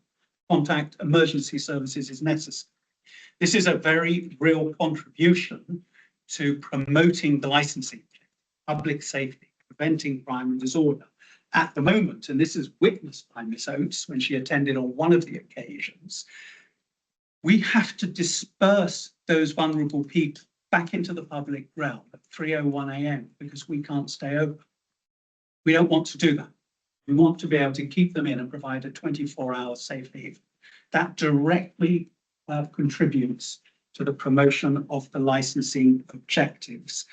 Contact emergency services is necessary. This is a very real contribution to promoting the licensing, public safety, preventing crime and disorder. At the moment, and this is witnessed by Miss Oates when she attended on one of the occasions, we have to disperse those vulnerable people back into the public realm at 3:01 a.m. because we can't stay open. We don't want to do that. We want to be able to keep them in and provide a 24-hour safe haven. That directly contributes to the promotion of the licensing objectives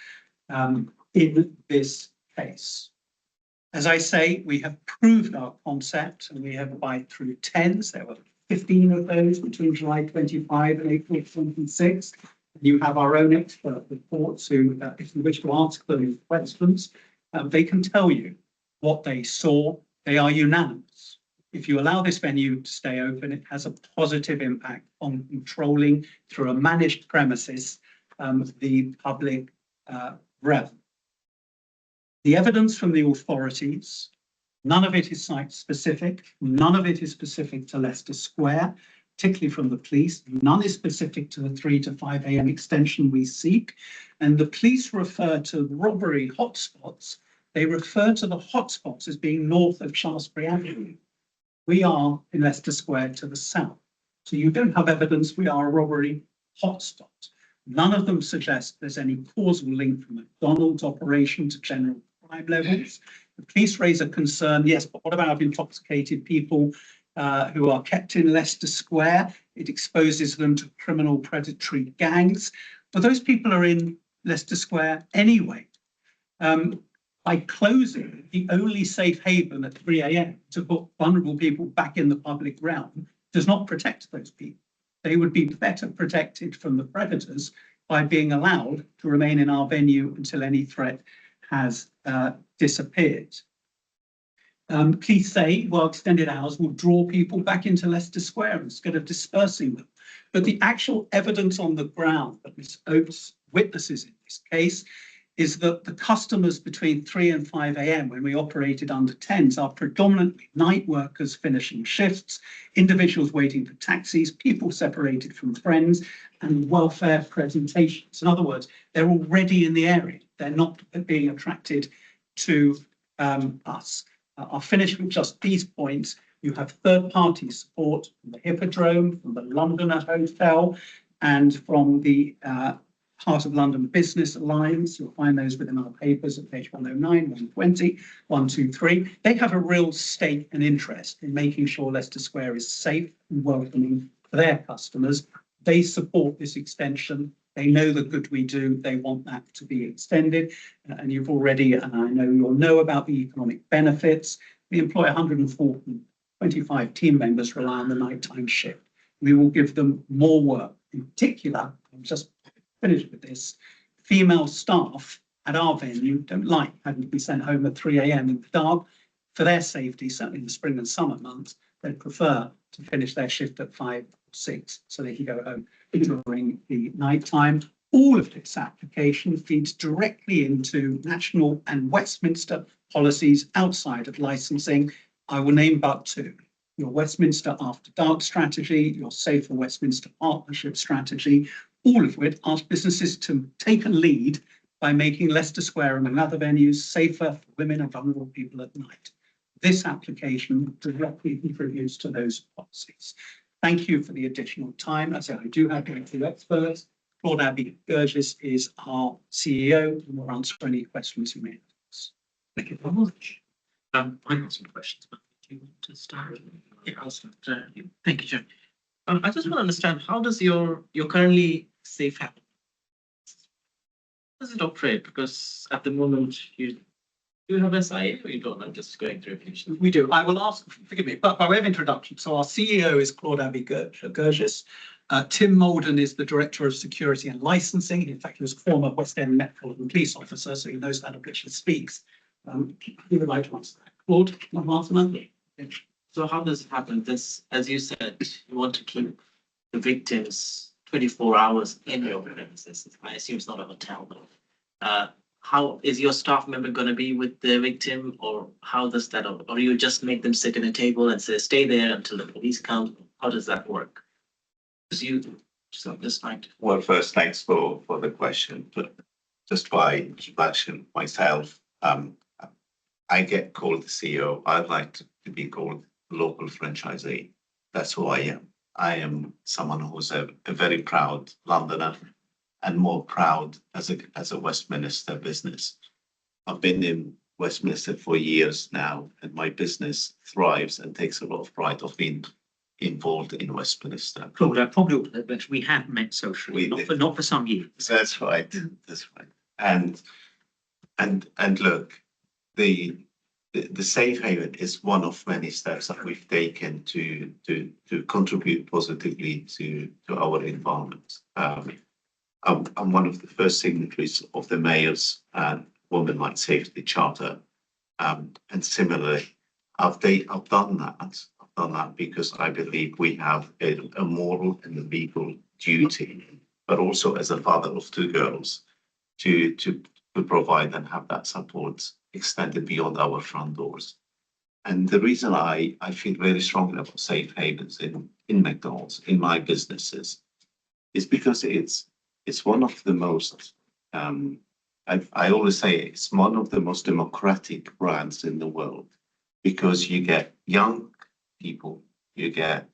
in this case. As I say, we have proved our concept and we have by through 10s. There were 15 of those between July 25 and April 26. You have our own expert reports who, if you wish to ask them questions, they can tell you what they saw. They are unanimous. If you allow this venue to stay open, it has a positive impact on controlling through a managed premises the public realm. The evidence from the authorities, none of it is site specific, none of it is specific to Leicester Square, particularly from the police. None is specific to the 3 to 5 a.m. extension we seek. And the police refer to robbery hotspots. They refer to the hotspots as being north of Shaftesbury Avenue. We are in Leicester Square to the south. So you don't have evidence we are a robbery hotspot. None of them suggest there's any causal link from McDonald's operation to general crime levels. The police raise a concern, yes, but what about intoxicated people who are kept in Leicester Square? It exposes them to criminal predatory gangs. But those people are in Leicester Square anyway. By closing the only safe haven at 3 a.m. to put vulnerable people back in the public realm does not protect those people. They would be better protected from the predators by being allowed to remain in our venue until any threat has disappeared. Police say, well, extended hours will draw people back into Leicester Square instead of dispersing them. But the actual evidence on the ground that Ms. Oates witnesses in this case is that the customers between 3 and 5 a.m. when we operated under 10s are predominantly night workers finishing shifts, individuals waiting for taxis, people separated from friends, and welfare presentations. In other words, they're already in the area. They're not being attracted to us. I'll finish with just these points. You have third-party support from the Hippodrome, from the Londoner Hotel, and from the Heart of London Business Alliance. You'll find those within our papers at page 109, 120, 123. They have a real stake and interest in making sure Leicester Square is safe and welcoming for their customers. They support this extension. They know the good we do. They want that to be extended. And you've already, and I know you'll know about the economic benefits. We employ 125 team members rely on the nighttime shift. We will give them more work. In particular, I'm just finished with this, female staff at our venue don't like having to be sent home at 3 a.m. in the dark. For their safety, certainly in the spring and summer months, they'd prefer to finish their shift at 5 or 6 so they can go home during the night time. All of this application feeds directly into national and Westminster policies outside of licensing. I will name but 2. Your Westminster After Dark strategy, your Safer Westminster Partnership strategy, all of which ask businesses to take a lead by making Leicester Square, among other venues, safer for women and vulnerable people at night. This application directly contributes to those policies. Thank you for the additional time. As I say, I do have 2 experts. Claude Abbey Burgess is our CEO, and will answer any questions you may have. Thank you very much. I've got some questions, but do you want to start? Yeah, I'll start. Thank you, Chair. I just want to understand, how does your currently safe happen? How does it operate? Because at the moment, you do have SIA or you don't? I'm just going through it. We do. I will ask, forgive me, but by way of introduction, so our CEO is Claude Abbey Burgess. Tim Molden is the Director of Security and Licensing. In fact, he was a former West End Metropolitan Police officer, so he knows how to which he speaks. He would like to answer that. Claude, want to answer that? So how does it happen? This, as you said, you want to keep the victims 24 hours in your premises. I assume it's not a hotel, but how is your staff member going to be with the victim, or how does that, or you just make them sit in a table and say, stay there until the police come? How does that work? Because you, so just like. Well, first, thanks for the question. But just by introduction, myself, I get called the CEO. I'd like to be called local franchisee. That's who I am. I am someone who's a very proud Londoner, and more proud as a Westminster business. I've been in Westminster for years now, and my business thrives and takes a lot of pride of being involved in Westminster. Claude, I probably ought to mention we have met socially, not for some years. That's right. That's right. And look, the safe haven is one of many steps that we've taken to contribute positively to our environment. I'm one of the first signatories of the Mayor's Women Life Safety Charter, and similarly, I've done that. I've done that because I believe we have a moral and a legal duty, but also as a father of two girls, to provide and have that support extended beyond our front doors. And the reason I feel very strongly about safe havens in McDonald's, in my businesses, is because it's one of the most, I always say it's one of the most democratic brands in the world, because you get young people, you get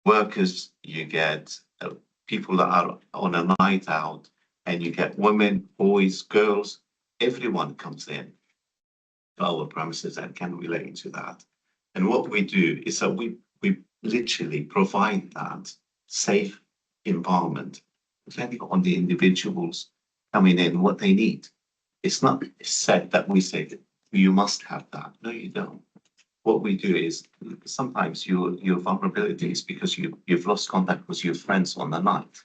workers, you get people that are on a night out, and you get women, boys, girls, everyone comes in to our premises and can relate to that. And what we do is that we literally provide that safe environment, depending on the individuals coming in, what they need. It's not said that we say that you must have that. No, you don't. What we do is sometimes your vulnerability is because you've lost contact with your friends on the night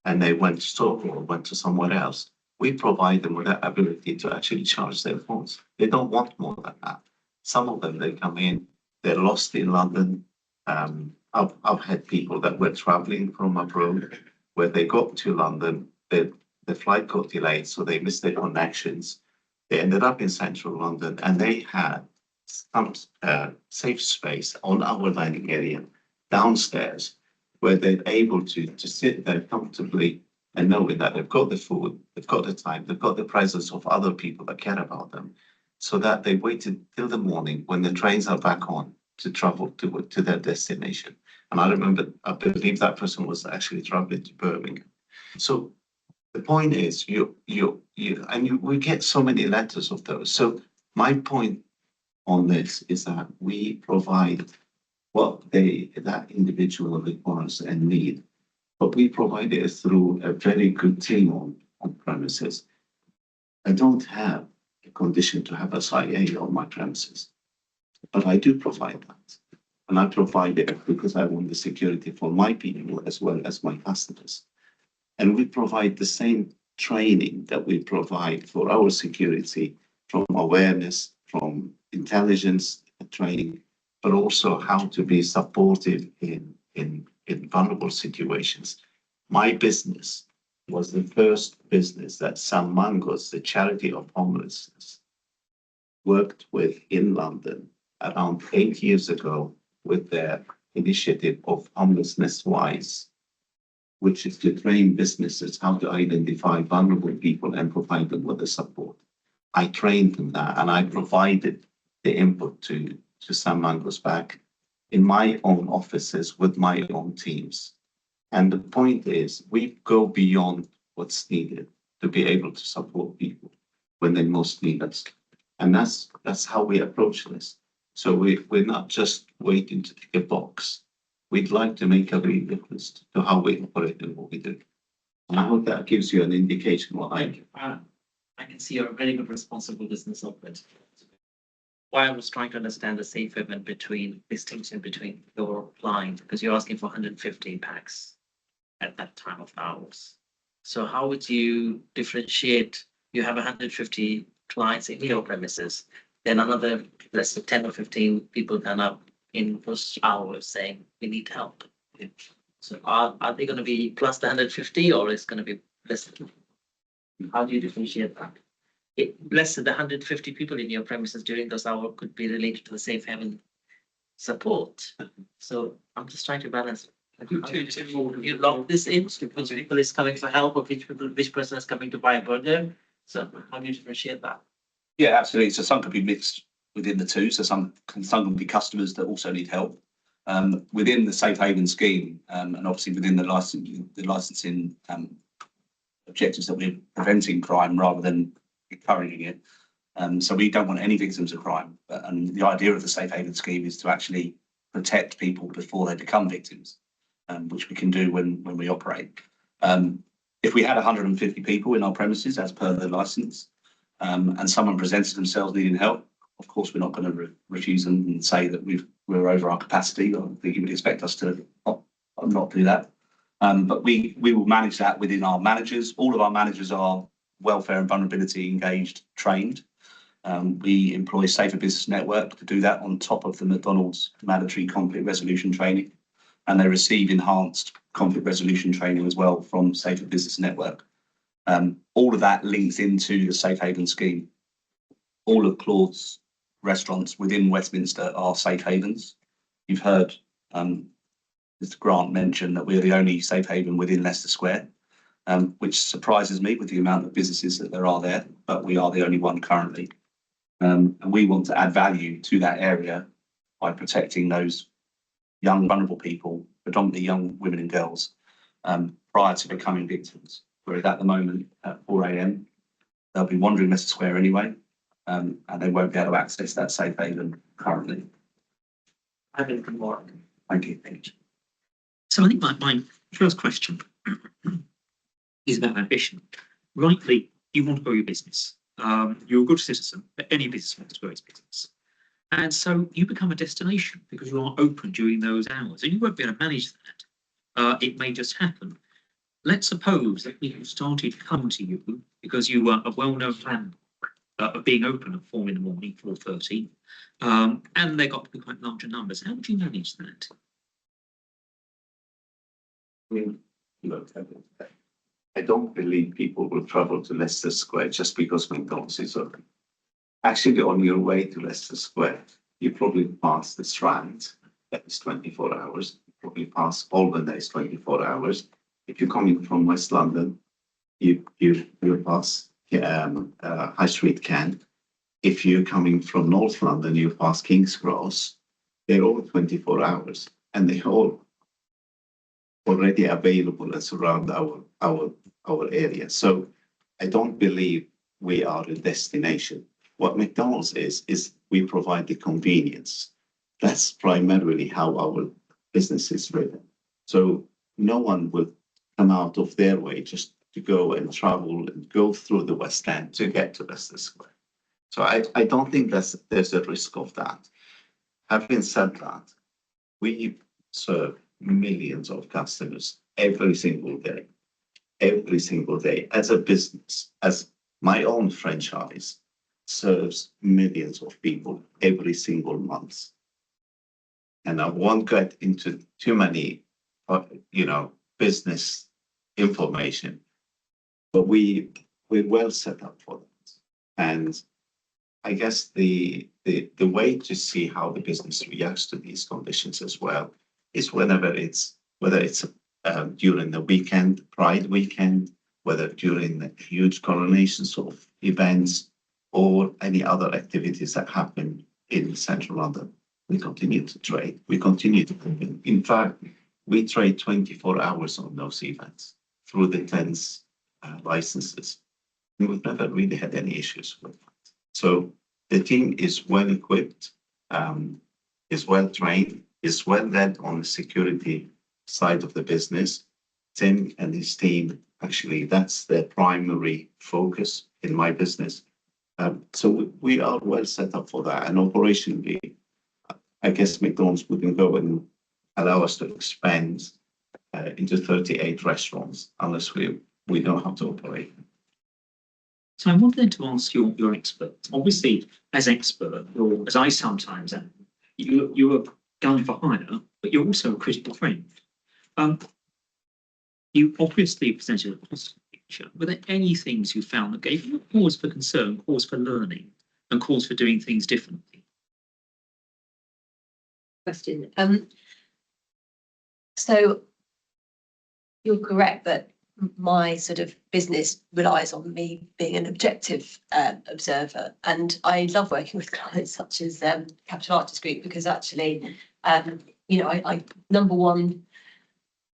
and they went to store or went to somewhere else. We provide them with that ability to actually charge their phones. They don't want more than that. Some of them, they come in, they're lost in London. I've had people that were traveling from abroad where they got to London, the flight got delayed, so they missed their connections. They ended up in central London and they had some safe space on our dining area downstairs where they're able to sit there comfortably and knowing that they've got the food, they've got the time, they've got the presence of other people that care about them, so that they waited till the morning when the trains are back on to travel to their destination. And I remember, I believe that person was actually traveling to Birmingham. So the point is, we get so many letters of those. So my point on this is that we provide what that individual requires and need, but we provide it through a very good team on premises. I don't have a condition to have a SIA on my premises, but I do provide that. And I provide it because I want the security for my people as well as my customers. And we provide the same training that we provide for our security, from awareness, from intelligence training, but also how to be supportive in vulnerable situations. My business was the first business that St Mungo's, the charity of homelessness, worked with in London around 8 years ago with their initiative of Homelessness Wise, which is to train businesses how to identify vulnerable people and provide them with the support. I trained them that, and I provided the input to St Mungo's back in my own offices with my own teams. And the point is, we go beyond what's needed to be able to support people when they most need us. And that's how we approach this. So we're not just waiting to tick a box. We'd like to make a real difference to how we operate and what we do. And I hope that gives you an indication what I do. I can see you're a very good responsible business operator. Why I was trying to understand the safe haven distinction between your client, because you're asking for 150 packs at that time of hours. So how would you differentiate? You have 150 clients in your premises, then another, let's say 10 or 15 people turn up in those hours saying we need help. So are they going to be plus the 150 or it's going to be less? How do you differentiate that? Less than the 150 people in your premises during those hours could be related to the safe haven support. So I'm just trying to balance. You lock this in, which people is coming for help or which person is coming to buy a burger. So how do you differentiate that? Yeah, absolutely. So some could be mixed within the two. So some can be customers that also need help. Within the safe haven scheme, and obviously within the licensing objectives that we're preventing crime rather than encouraging it. So we don't want any victims of crime. And the idea of the safe haven scheme is to actually protect people before they become victims, which we can do when we operate. If we had 150 people in our premises as per the license, and someone presented themselves needing help, of course, we're not going to refuse them and say that we're over our capacity. I think you would expect us to not do that. But we will manage that within our managers. All of our managers are welfare and vulnerability engaged, trained. We employ Safer Business Network to do that on top of the McDonald's mandatory conflict resolution training. And they receive enhanced conflict resolution training as well from Safer Business Network. All of that links into the safe haven scheme. All of Claude's restaurants within Westminster are safe havens. You've heard Mr. Grant mention that we're the only safe haven within Leicester Square, which surprises me with the amount of businesses that there are there, but we are the only one currently. And we want to add value to that area by protecting those young vulnerable people, predominantly young women and girls, prior to becoming victims. Whereas at the moment at 4 AM, they'll be wandering Leicester Square anyway, and they won't be able to access that safe haven currently. I have anything more. Thank you. So I think my first question is about ambition. Rightly, you want to grow your business. You're a good citizen, but any business wants to grow its business. And so you become a destination because you are open during those hours and you won't be able to manage that. It may just happen. Let's suppose that people started to come to you because you were a well-known landlord of being open at 4 in the morning, 4:30, and they got to be quite larger numbers. How would you manage that? Look, I don't believe people will travel to Leicester Square just because McDonald's is open. Actually, on your way to Leicester Square, you probably pass the Strand, that is 24 hours. You probably pass Holborn, that is 24 hours. If you're coming from West London, you pass High Street Kent. If you're coming from North London, you pass King's Cross. They're all 24 hours, and they're all already available and surround our area. So I don't believe we are a destination. What McDonald's is we provide the convenience. That's primarily how our business is driven. So no one will come out of their way just to go and travel and go through the West End to get to Leicester Square. So I don't think there's a risk of that. Having said that, we serve millions of customers every single day. Every single day. As a business, as my own franchise serves millions of people every single month. And I won't get into too many, business information, but we're well set up for that. And I guess the way to see how the business reacts to these conditions as well is whether it's during the weekend, Pride weekend, whether during the huge coronations of events or any other activities that happen in central London. We continue to trade. We continue to open. In fact, we trade 24 hours on those events through the tense licenses. And we've never really had any issues with that. So the team is well equipped, is well trained, is well led on the security side of the business. Tim and his team, actually, that's their primary focus in my business. So we are well set up for that. And operationally, I guess McDonald's wouldn't go and allow us to expand into 38 restaurants unless we know how to operate. So I wanted to ask your experts. Obviously, as expert, or as I sometimes am, you're a gun for hire, but you're also a critical friend. You obviously presented a positive picture. Were there any things you found that gave you cause for concern, cause for learning, and cause for doing things differently? Question. So you're correct that my sort of business relies on me being an objective observer, and I love working with clients such as Capital Artists Group because actually, you know, I number one,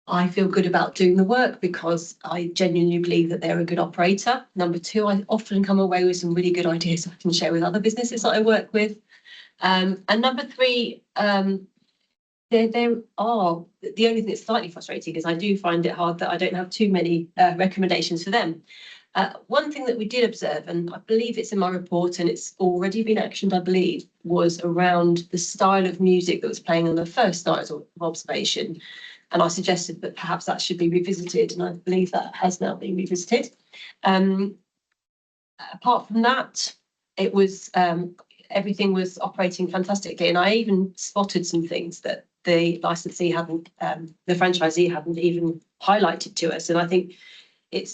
I feel good about doing the work because I genuinely believe that they're a good operator. Number two, I often come away with some really good ideas I can share with other businesses that I work with. And number three, there are, the only thing that's slightly frustrating is I do find it hard that I don't have too many recommendations for them. One thing that we did observe, and I believe it's in my report and it's already been actioned, I believe, was around the style of music that was playing on the first night of observation. And I suggested that perhaps that should be revisited, and I believe that has now been revisited. Apart from that, it was everything was operating fantastically, and I even spotted some things that the licensee hadn't, the franchisee hadn't even highlighted to us. And I think I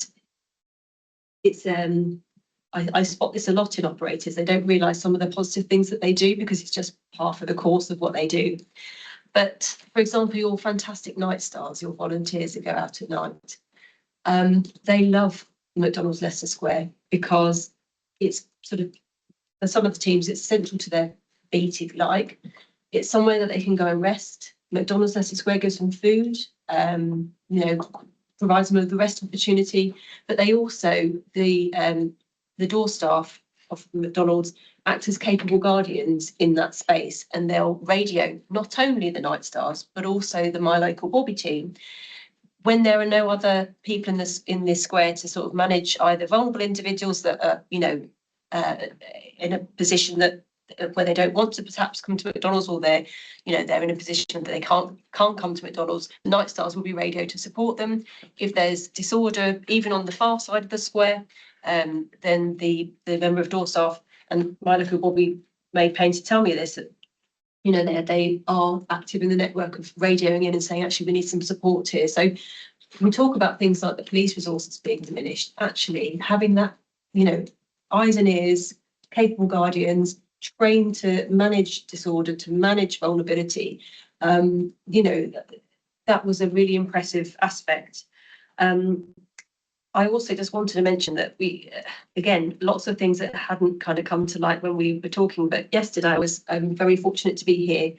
spot this a lot in operators. They don't realise some of the positive things that they do because it's just part of the course of what they do. But for example, your fantastic night stars, your volunteers that go out at night, they love McDonald's Leicester Square because it's sort of, for some of the teams, it's central to their beat, if you like. It's somewhere that they can go and rest. McDonald's Leicester Square gives them food, you know, provides them with the rest opportunity. But they also, the door staff of McDonald's act as capable guardians in that space, and they'll radio not only the Night Stars but also the My Local Bobby team when there are no other people in this square to sort of manage either vulnerable individuals that are, you know, in a position that where they don't want to perhaps come to McDonald's, or they're, you know, they're in a position that they can't come to McDonald's. The Night Stars will be radioed to support them. If there's disorder, even on the far side of the square, then the member of door staff, and My Local Bobby made pain to tell me this, that, you know, they are active in the network of radioing in and saying, actually, we need some support here. So we talk about things like the police resources being diminished. Actually, having that, you know, eyes and ears, capable guardians, trained to manage disorder, to manage vulnerability, you know, that was a really impressive aspect. I also just wanted to mention that we, again, lots of things that hadn't kind of come to light when we were talking, but yesterday I was very fortunate to be here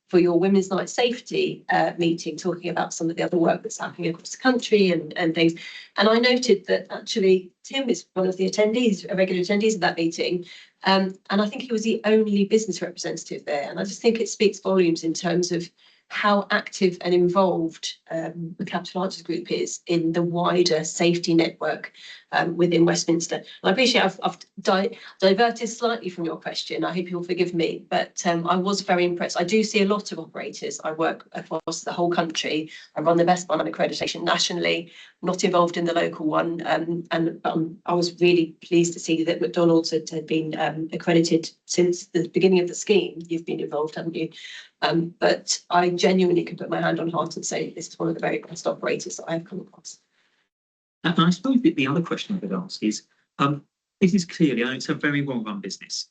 for your Women's Night Safety meeting, talking about some of the other work that's happening across the country and things. And I noted that actually Tim is one of the attendees, regular attendees of that meeting. And I think he was the only business representative there. And I just think it speaks volumes in terms of how active and involved the Capital Artists Group is in the wider safety network within Westminster. And I appreciate I've diverted slightly from your question. I hope you'll forgive me, but I was very impressed. I do see a lot of operators. I work across the whole country. I run the Best Barn accreditation nationally, not involved in the local one. And I was really pleased to see that McDonald's had been accredited since the beginning of the scheme. You've been involved, haven't you? But I genuinely can put my hand on heart and say this is one of the very best operators that I have come across. And I suppose the other question I could ask is, this is clearly, it's a very well-run business.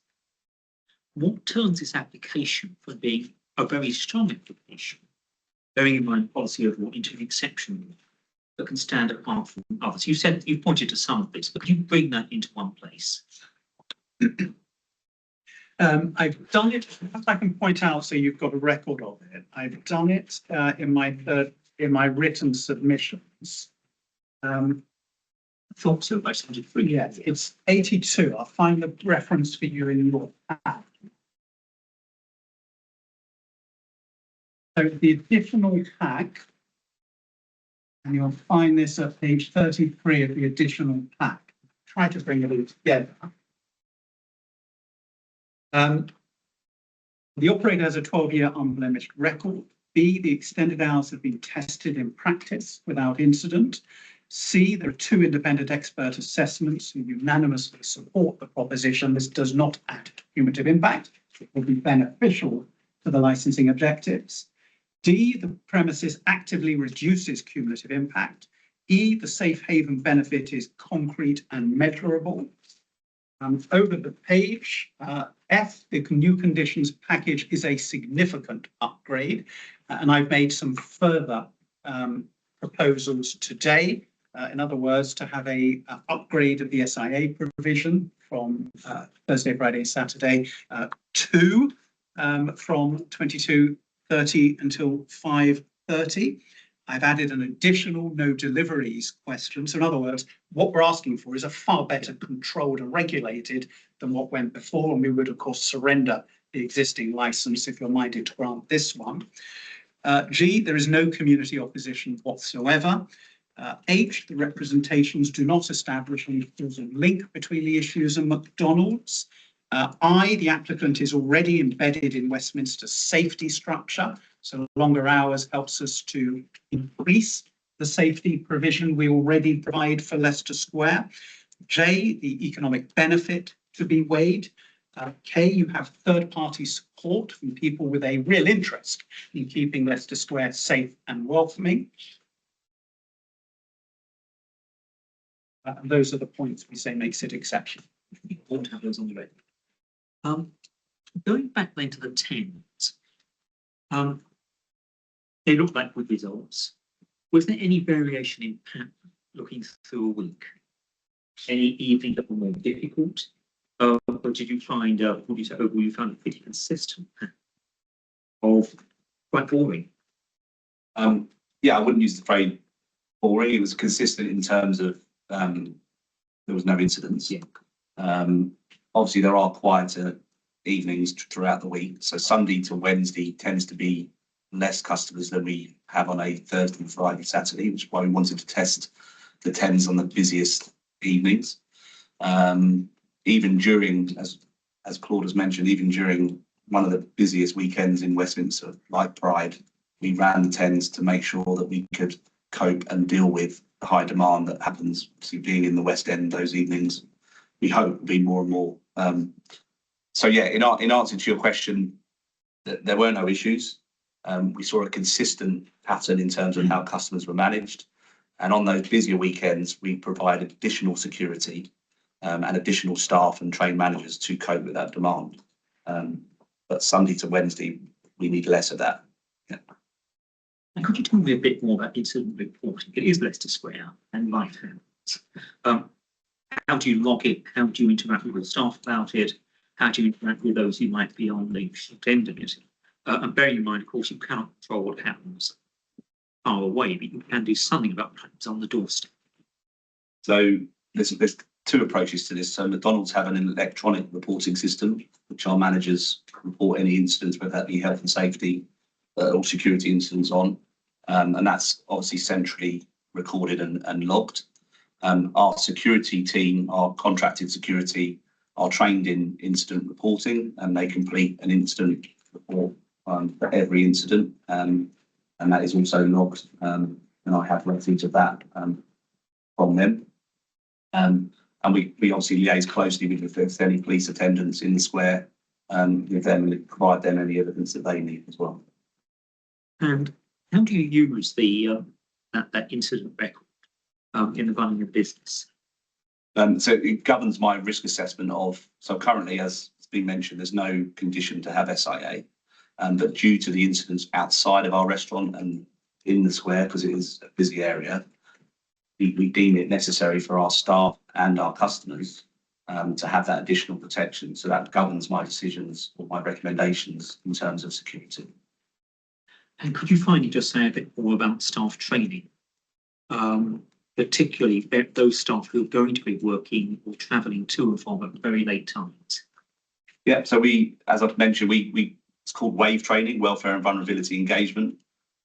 What turns this application from being a very strong application, bearing in mind policy overall, into an exception that can stand apart from others? You've pointed to some of this, but could you bring that into one place? I've done it, I can point out so you've got a record of it. I've done it in my written submissions. thought so, but I sounded free. Yeah, it's 82. I'll find the reference for you in your pack. So the additional pack, and you'll find this at page 33 of the additional pack. Try to bring it all together. The operator has a 12-year unblemished record. B, the extended hours have been tested in practice without incident. C, there are 2 independent expert assessments who unanimously support the proposition. This does not add cumulative impact. It will be beneficial to the licensing objectives. D, the premises actively reduces cumulative impact. E, the safe haven benefit is concrete and measurable. Over the page, F, the new conditions package is a significant upgrade. And I've made some further proposals today. In other words, to have a upgrade of the SIA provision from Thursday, Friday, Saturday, 2 from 22:30 until 5:30. I've added an additional no deliveries question. So in other words, what we're asking for is a far better controlled and regulated than what went before. And we would, of course, surrender the existing license if you're minded to grant this one. G, there is no community opposition whatsoever. H, the representations do not establish any causal link between the issues and McDonald's. I, the applicant is already embedded in Westminster's safety structure, so longer hours helps us to increase the safety provision we already provide for Leicester Square. J, the economic benefit to be weighed. K, you have third-party support from people with a real interest in keeping Leicester Square safe and welcoming. And those are the points we say makes it exceptional. We won't have those on the record. Going back then to the 10s, they look like good results. Was there any variation in pattern looking through a week? Any evening that were more difficult? Or did you find, would you say overall you found it pretty consistent of quite boring? Yeah, I wouldn't use the phrase boring. It was consistent in terms of there was no incidents. Yeah. Obviously, there are quieter evenings throughout the week. So Sunday to Wednesday tends to be less customers than we have on a Thursday, Friday, Saturday, which is why we wanted to test the 10s on the busiest evenings. Even during, as Claude has mentioned, even during one of the busiest weekends in Westminster, like Pride, we ran the 10s to make sure that we could cope and deal with the high demand that happens. Obviously, being in the West End those evenings, we hope will be more and more. So yeah, in answer to your question, there were no issues. We saw a consistent pattern in terms of how customers were managed. And on those busier weekends, we provided additional security and additional staff and trained managers to cope with that demand. But Sunday to Wednesday, we need less of that. Yeah. And could you tell me a bit more about incident reporting? It is Leicester Square and Lighthouses. How do you log it? How do you interact with the staff about it? How do you interact with those who might be on the short end of it? And bearing in mind, of course, you cannot control what happens far away, but you can do something about what happens on the doorstep. So there's 2 approaches to this. So McDonald's have an electronic reporting system, which our managers report any incidents, whether that be health and safety or security incidents on. And that's obviously centrally recorded and logged. Our security team, our contracted security, are trained in incident reporting, and they complete an incident report for every incident. And that is also logged. And I have records of that from them. And we obviously liaise closely with if there's any police attendants in the square with them and provide them any evidence that they need as well. And how do you use the that incident record in the running of business? So it governs my risk assessment of, so currently, as it's been mentioned, there's no condition to have SIA. But due to the incidents outside of our restaurant and in the square, because it is a busy area, we deem it necessary for our staff and our customers to have that additional protection. So that governs my decisions or my recommendations in terms of security. And could you finally just say a bit more about staff training? particularly those staff who are going to be working or travelling to and from at very late times? Yeah, so as I've mentioned, it's called WAVE training, welfare and vulnerability engagement.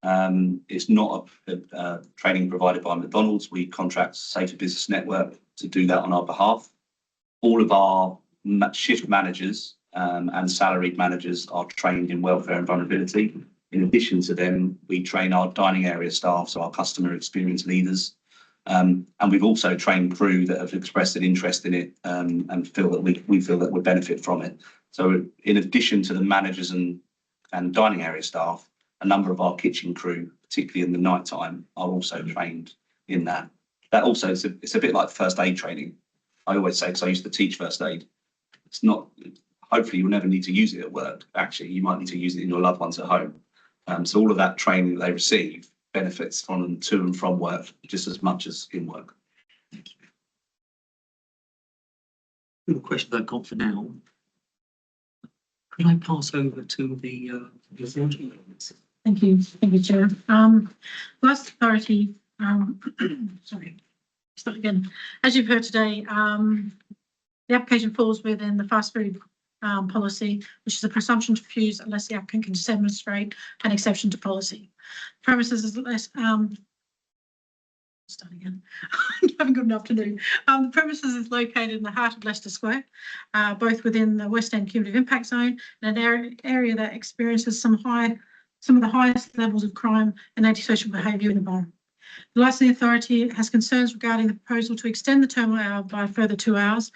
It's not a training provided by McDonald's. We contract Safer Business Network to do that on our behalf. All of our shift managers and salaried managers are trained in welfare and vulnerability. In addition to them, we train our dining area staff, so our customer experience leaders. And we've also trained crew that have expressed an interest in it and feel that we feel that we benefit from it. So in addition to the managers and dining area staff, a number of our kitchen crew, particularly in the night time, are also trained in that. That also it's a bit like first aid training. I always say, because I used to teach first aid, it's not, hopefully you'll never need to use it at work. Actually, you might need to use it in your loved ones at home. So all of that training that they receive benefits from them to and from work just as much as in work. The questions I've got for now. Could I pass over to the Thank you, Chair. Last Authority, sorry, start again. As you've heard today, the application falls within the fast food policy, which is a presumption to refuse unless the applicant can demonstrate an exception to policy. Premises is less, start again. I haven't got enough to do. The premises is located in the heart of Leicester Square, both within the West End cumulative impact zone and an area that experiences some of the highest levels of crime and antisocial behaviour in the borough. The Licensing Authority has concerns regarding the proposal to extend the terminal hour by a further 2 hours,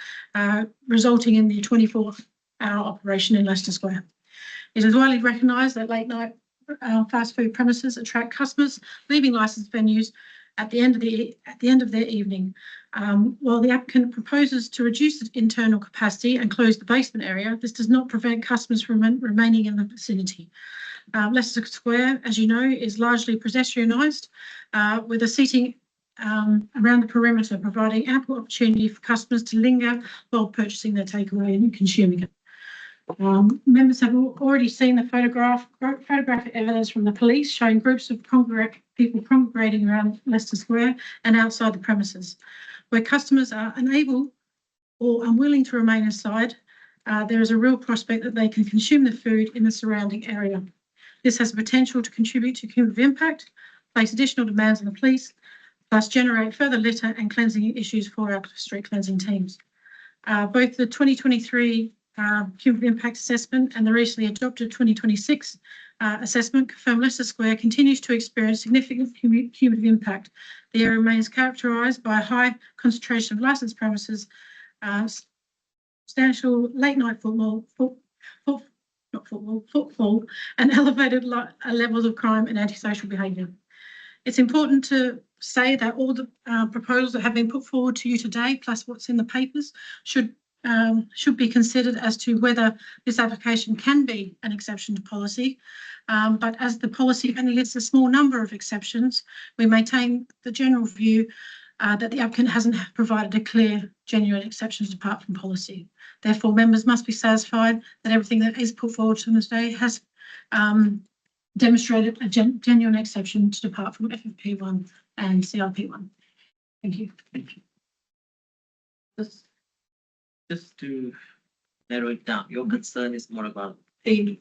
resulting in the 24-hour operation in Leicester Square. It is widely recognised that late night fast food premises attract customers leaving licensed venues at the end of their evening. While the applicant proposes to reduce the internal capacity and close the basement area, this does not prevent customers from remaining in the vicinity. Leicester Square, as you know, is largely pedestrianised, with the seating around the perimeter providing ample opportunity for customers to linger while purchasing their takeaway and consuming it. Members have already seen the photographic evidence from the police showing groups of people congregating around Leicester Square and outside the premises. Where customers are unable or unwilling to remain inside, there is a real prospect that they can consume the food in the surrounding area. This has the potential to contribute to cumulative impact, place additional demands on the police, plus generate further litter and cleansing issues for our street cleansing teams. Both the 2023 cumulative impact assessment and the recently adopted 2026 assessment confirm Leicester Square continues to experience significant cumulative impact. The area remains characterised by a high concentration of licensed premises, substantial late night footfall, and elevated levels of crime and antisocial behaviour. It's important to say that all the proposals that have been put forward to you today, plus what's in the papers, should be considered as to whether this application can be an exception to policy. But as the policy only lists a small number of exceptions, we maintain the general view that the applicant hasn't provided a clear, genuine exceptions apart from policy. Therefore, members must be satisfied that everything that is put forward to them today has demonstrated a genuine exception to depart from FFP1 and CRP1. Thank you. Thank you. Just to narrow it down, your concern is more about The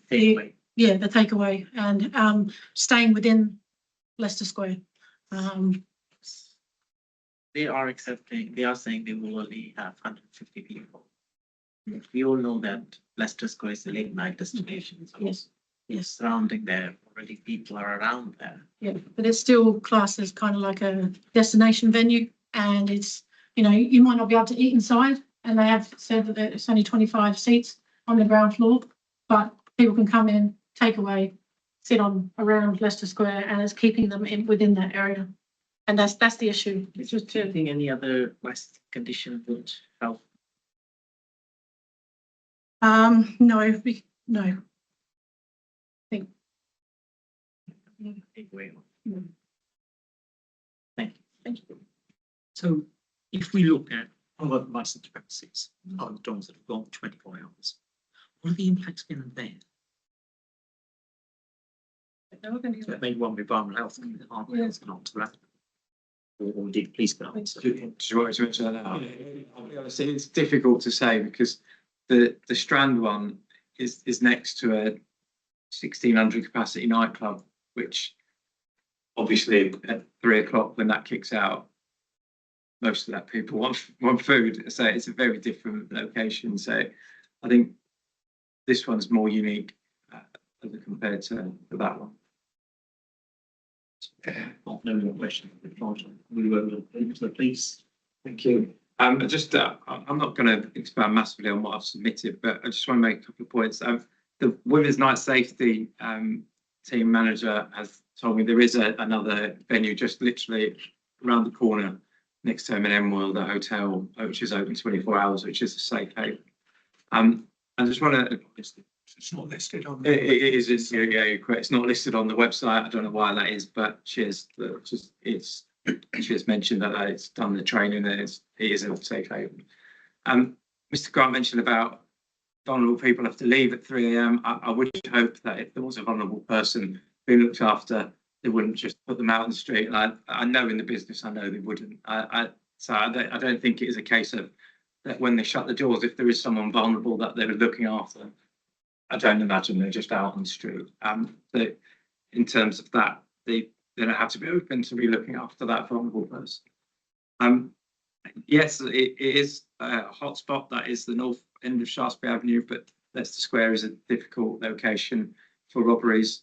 takeaway and staying within Leicester Square. They are saying they will only have 150 people. We all know that Leicester Square is a late night destination. So Yes. Surrounding there, already people are around there. Yeah, but it's still classed as kind of like a destination venue, and it's, you might not be able to eat inside, and they have said that it's only 25 seats on the ground floor, but people can come in, take away, sit on around Leicester Square, and it's keeping them within that area. And that's the issue. It's just Do you think any other license condition would help? No. Thank you. So if we look at other licensed premises, other McDonald's that have gone 24 hours, what are the impacts been there? Maybe one with environmental health, aren't we? Not to that. or indeed police can answer. Do you want me to mention that now? I'll be honest, it's difficult to say because the Strand one is next to a 1,600 capacity nightclub, which obviously at 3 o'clock when that kicks out, most of that people want food. So it's a very different location. So I think this one's more unique compared to that one. No more questions. We will to the police. Thank you. I'm not going to expand massively on what I've submitted, but I just want to make a couple of points. The Women's Night Safety team manager has told me there is another venue just literally around the corner next to M&M World, a hotel, which is open 24 hours, which is a safe haven. I just want to. It's not listed on. It is. It's not listed on the website. I don't know why that is, but she has mentioned that it's done the training and it is a safe haven. Mr. Grant mentioned about vulnerable people have to leave at 3 a.m. I would hope that if there was a vulnerable person being looked after, they wouldn't just put them out on the street. And I know in the business, I know they wouldn't. So I don't think it is a case of that when they shut the doors, if there is someone vulnerable that they're looking after. I don't imagine they're just out on the street. But in terms of that, they don't have to be open to be looking after that vulnerable person. Yes, it is a hotspot. That is the north end of Shaftesbury Avenue, but Leicester Square is a difficult location for robberies.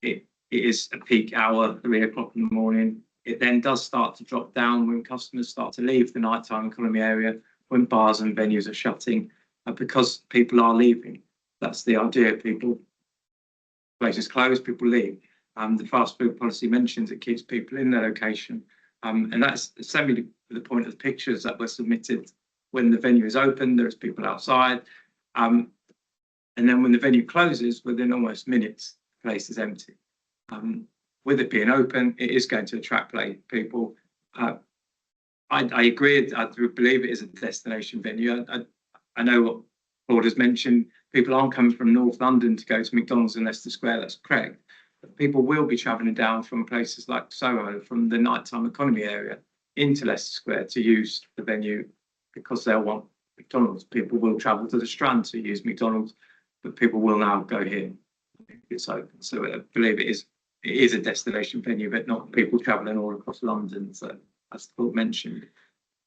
It is a peak hour, 3 o'clock in the morning. It then does start to drop down when customers start to leave the nighttime economy area, when bars and venues are shutting, because people are leaving. That's the idea. Places close, people leave. The fast food policy mentions it keeps people in their location. And that's similarly the point of the pictures that were submitted. When the venue is open, there's people outside. And then when the venue closes, within almost minutes, the place is empty. With it being open, it is going to attract people. I agree. I believe it is a destination venue. I know what Claude has mentioned. People aren't coming from North London to go to McDonald's in Leicester Square. That's correct. But people will be travelling down from places like Soho, from the nighttime economy area, into Leicester Square to use the venue because they'll want McDonald's. People will travel to the Strand to use McDonald's, but people will now go here. It's open. So I believe it is a destination venue, but not people travelling all across London. So as Claude mentioned,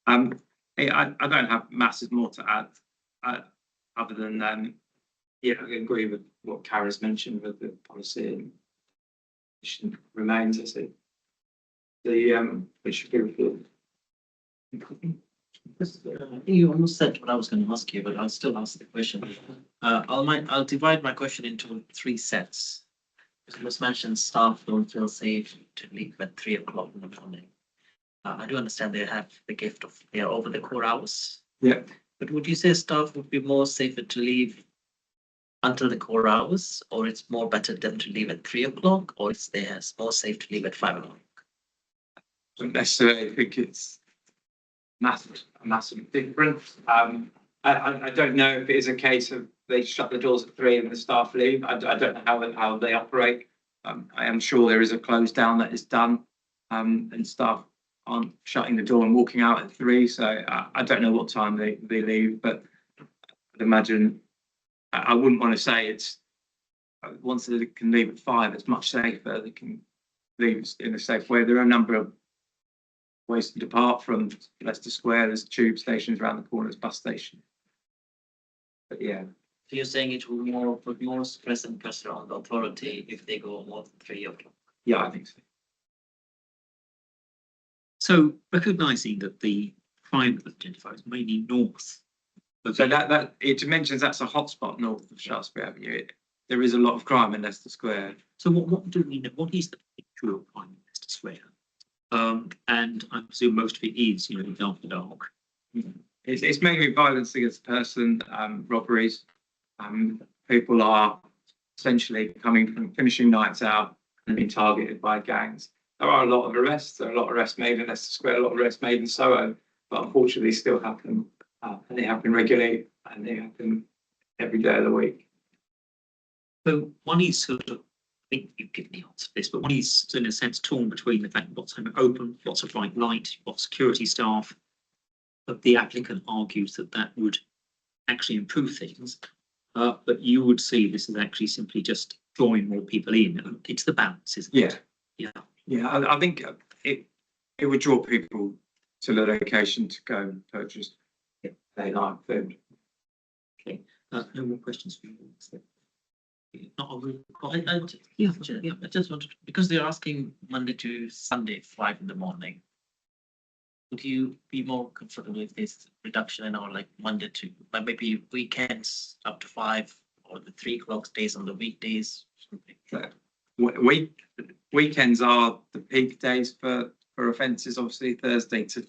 I don't have masses more to add other than I agree with what Kara's mentioned with the policy and remains as it should be reviewed. You almost said what I was going to ask you, but I'll still ask the question. I'll divide my question into 3 sets. You just mentioned staff don't feel safe to leave at 3 o'clock in the morning. I do understand they have the gift of they are over the core hours. Yeah. But would you say staff would be more safer to leave until the core hours, or it's more better them to leave at 3 o'clock, or it's more safe to leave at 5 o'clock? I don't necessarily think it's a massive difference. I don't know if it is a case of they shut the doors at 3 and the staff leave. I don't know how they operate. I am sure there is a close down that is done, and staff aren't shutting the door and walking out at 3. So I don't know what time they leave, but I'd imagine I wouldn't want to say it's once they can leave at 5, it's much safer. They can leave in a safe way. There are a number of ways to depart from Leicester Square. There's tube stations around the corner, there's bus station. But yeah. So you're saying it will put more stress and pressure on the authority if they go more than 3 o'clock? Yeah, I think so. So recognising that the crime identifies mainly north. So that it mentions that's a hotspot north of Shaftesbury Avenue. There is a lot of crime in Leicester Square. So what do we know? What is the picture of crime in Leicester Square? And I presume most of it is, after dark. It's mainly violence against a person, robberies. People are essentially finishing nights out and being targeted by gangs. There are a lot of arrests. There are a lot of arrests made in Leicester Square, a lot of arrests made in Soho, but unfortunately still happen. And they happen regularly, and they happen every day of the week. So one is sort of think you've given the answer to this, but one is in a sense torn between the fact that lots of them are open, lots of bright light, you've got security staff. But the applicant argues that that would actually improve things. But you would see this as actually simply just drawing more people in. It's the balance, isn't it? Yeah. Yeah, I think it would draw people to the location to go and purchase daylight food. Okay, no more questions for you. Not a real. I just wanted, because they're asking Monday to Sunday, 5 in the morning. Would you be more comfortable if there's reduction in our like Monday to, but maybe weekends up to 5 or the 3 o'clock days on the weekdays? Weekends are the peak days for offences, obviously Thursday to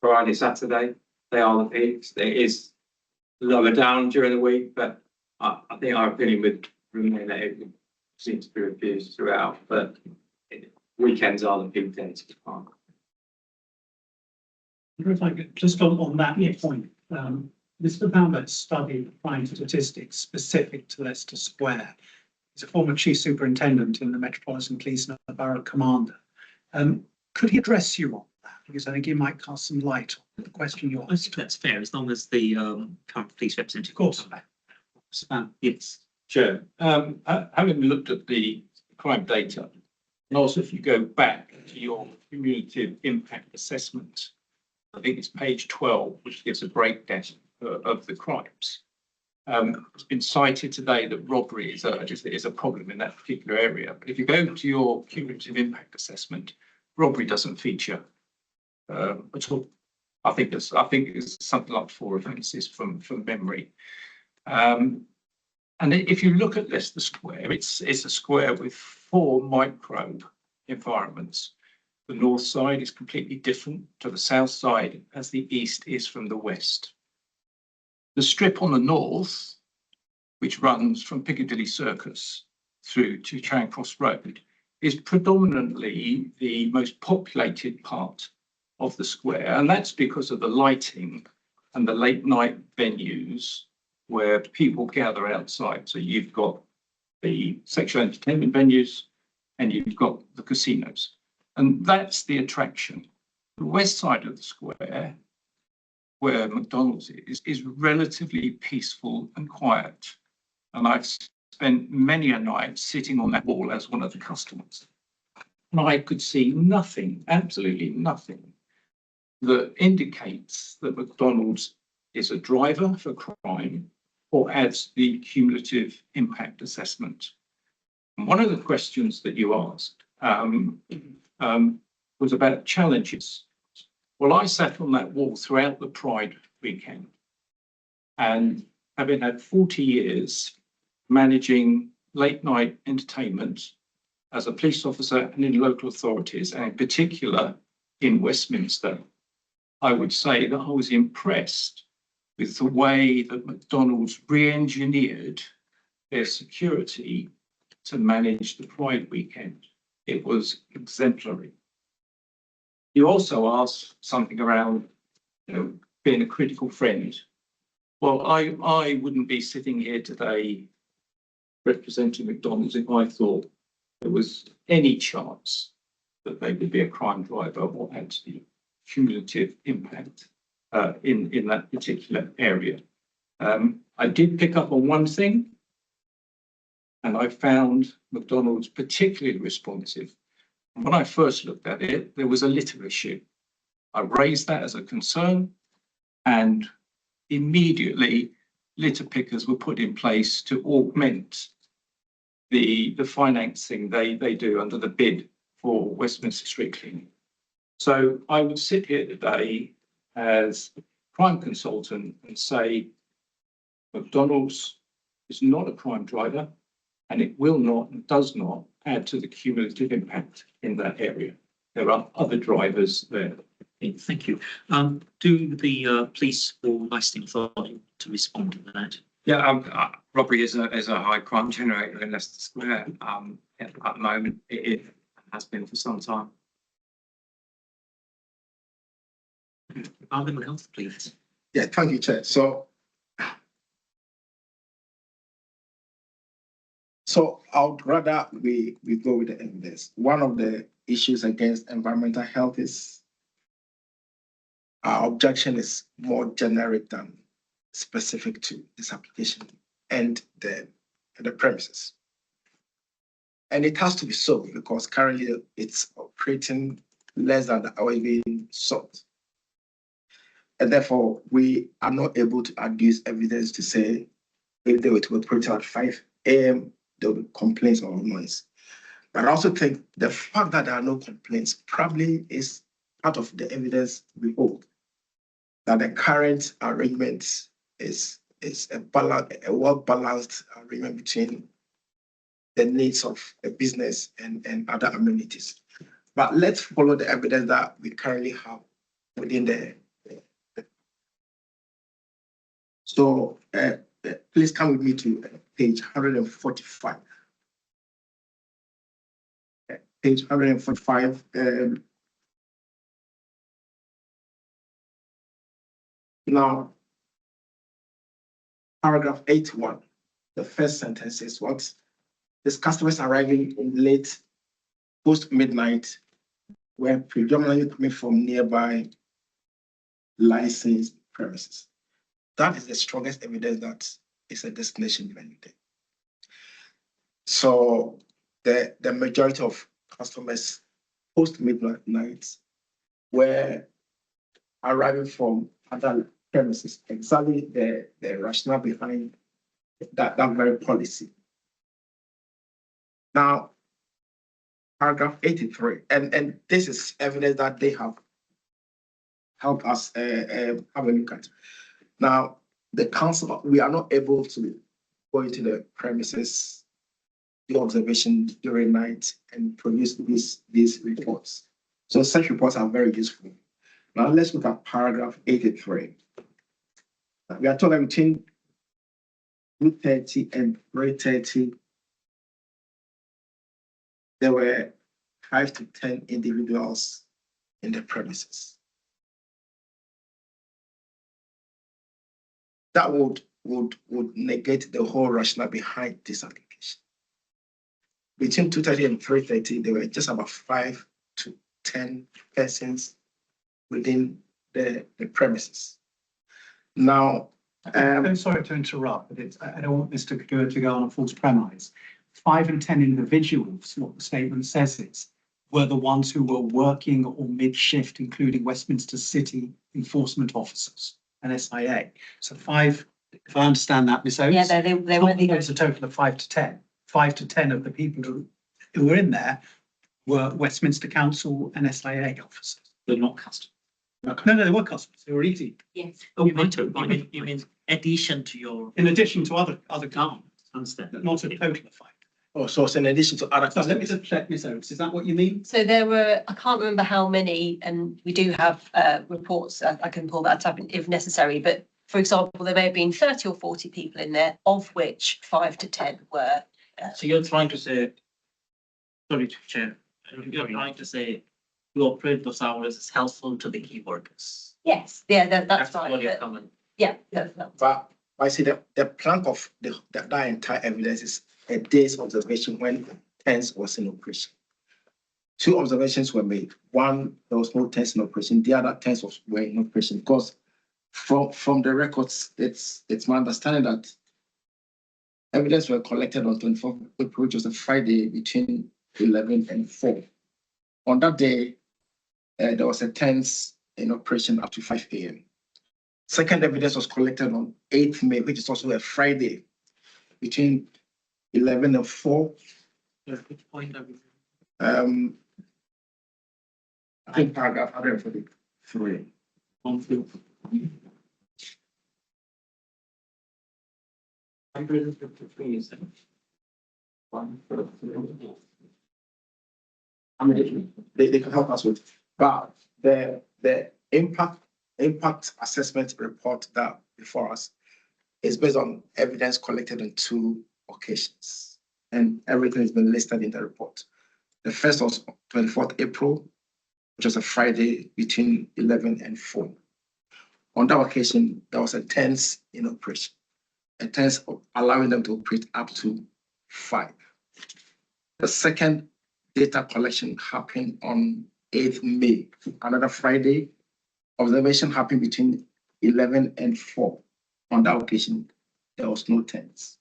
Friday, Saturday, they are the peaks. It is lower down during the week, but I think our opinion would remain that it seems to be refused throughout, but weekends are the peak days. If I could just on that point, Mr. Bambert's study of crime statistics specific to Leicester Square. He's a former chief superintendent in the Metropolitan Police and a borough commander. Could he address you on that? Because I think he might cast some light on the question you're I think that's fair, as long as the current police representative. Of course. Yes. Chair, having looked at the crime data, and also if you go back to your cumulative impact assessment, I think it's page 12, which gives a breakdown of the crimes. It's been cited today that robbery is a problem in that particular area. But if you go to your cumulative impact assessment, robbery doesn't feature at all. I think it's something like 4 offences from memory. And if you look at Leicester Square, it's a square with 4 micro environments. The north side is completely different to the south side as the east is from the west. The strip on the north, which runs from Piccadilly Circus through to Charing Cross Road, is predominantly the most populated part of the square. And that's because of the lighting and the late night venues where people gather outside. So you've got the sexual entertainment venues and you've got the casinos. And that's the attraction. The west side of the square, where McDonald's is relatively peaceful and quiet. And I've spent many a night sitting on that wall as one of the customers. And I could see nothing, absolutely nothing, that indicates that McDonald's is a driver for crime or adds the cumulative impact assessment. And one of the questions that you asked was about challenges. Well, I sat on that wall throughout the Pride weekend, and having had 40 years managing late night entertainment as a police officer and in local authorities, and in particular in Westminster, I would say that I was impressed with the way that McDonald's re-engineered their security to manage the Pride weekend. It was exemplary. You also asked something around, being a critical friend. Well, I wouldn't be sitting here today representing McDonald's if I thought there was any chance that they would be a crime driver or add to the cumulative impact in that particular area. I did pick up on one thing, and I found McDonald's particularly responsive. When I first looked at it, there was a litter issue. I raised that as a concern, and immediately litter pickers were put in place to augment the financing they do under the bid for Westminster Street Cleaning. So I would sit here today as crime consultant and say McDonald's is not a crime driver, and it will not and does not add to the cumulative impact in that area. There are other drivers there. Okay, thank you. Do the police or licensing authority to respond to that? Yeah, robbery is a high crime generator in Leicester Square. At the moment, it has been for some time. Alderman Health, please. Yeah, thank you, Chair. So I would rather we go with the evidence. One of the issues against environmental health is our objection is more generic than specific to this application and the premises. And it has to be so because currently it's operating less than the hour being sought. And therefore, we are not able to adduce evidence to say if they were to operate at 5 a.m., there will be complaints or noise. But I also think the fact that there are no complaints probably is part of the evidence we hold that the current arrangement is a well-balanced arrangement between the needs of a business and other amenities. But let's follow the evidence that we currently have within the. So please come with me to page 145. Page 145. Now, paragraph 81, the first sentence is what? These customers arriving in late post midnight were predominantly coming from nearby licensed premises. That is the strongest evidence that it's a destination venue. So the majority of customers post midnight were arriving from other premises. Exactly the rationale behind that very policy. Now, paragraph 83, and this is evidence that they have helped us have a look at. Now, the council, we are not able to go into the premises, do observation during night, and produce these reports. So such reports are very useful. Now let's look at paragraph 83. We are told that between 2:30 and 3:30, there were 5 to 10 individuals in the premises. That would negate the whole rationale behind this application. Between 2:30 and 3:30, there were just about 5 to 10 persons within the premises. Now, I'm sorry to interrupt, but I don't want this to go on a false premise. 5 and 10 individuals, what the statement says is, were the ones who were working or mid-shift, including Westminster City enforcement officers and SIA. So 5, if I understand that, Ms. Oates. Yeah, they were the. It's a total of 5 to 10. 5 to 10 of the people who were in there were Westminster Council and SIA officers. They're not customers. No, they were customers. They were easy. Yes. Oh, you mean addition to your. In addition to other Oh, understand. not a total of 5. Oh, so it's in addition to other. So let me just check, Ms. Oates, is that what you mean? So there were, I can't remember how many, and we do have reports, I can pull that up if necessary, but for example, there may have been 30 or 40 people in there, of which 5 to 10 were. So you're trying to say, sorry, Chair, you're trying to say you operate those hours as helpful to the key workers. Yes, yeah, that's What right. you're But, coming. yeah, But I see the plank of that entire evidence is a day's observation when tents was in operation. 2 observations were made. One, there was no tents in operation. The other tents were in operation because from the records, it's my understanding that evidence were collected on 24th April, which was a Friday between 11 and 4. On that day, there was a tents in operation up to 5 a.m. Second evidence was collected on 8th May, which is also a Friday between 11 and 4. Which point are we? I think paragraph 143. On field. 153 is it? 143. How many? They can help us with, but the impact assessment report that before us is based on evidence collected on 2 occasions, and everything has been listed in the report. The first was 24th April, which was a Friday between 11 and 4. On that occasion, there was a tents in operation, a tents allowing them to operate up to 5. The second data collection happened on 8th May, another Friday. Observation happened between 11 and 4. On that occasion, there was no tents.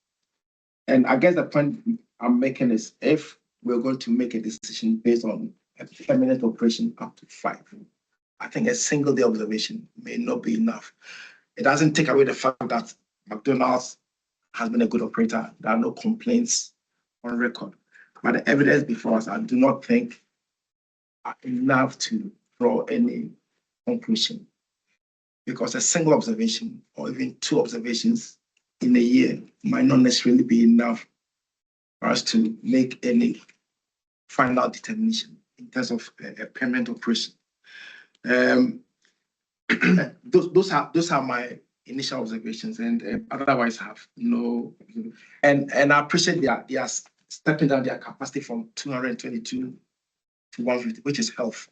And I guess the point I'm making is if we're going to make a decision based on a permanent operation up to 5, I think a single day observation may not be enough. It doesn't take away the fact that McDonald's has been a good operator. There are no complaints on record. But the evidence before us, I do not think are enough to draw any conclusion. Because a single observation or even 2 observations in a year might not necessarily be enough for us to make any final determination in terms of a permanent operation. Those are my initial observations, and otherwise have no. And I appreciate they are stepping down their capacity from 222 to 150, which is healthy.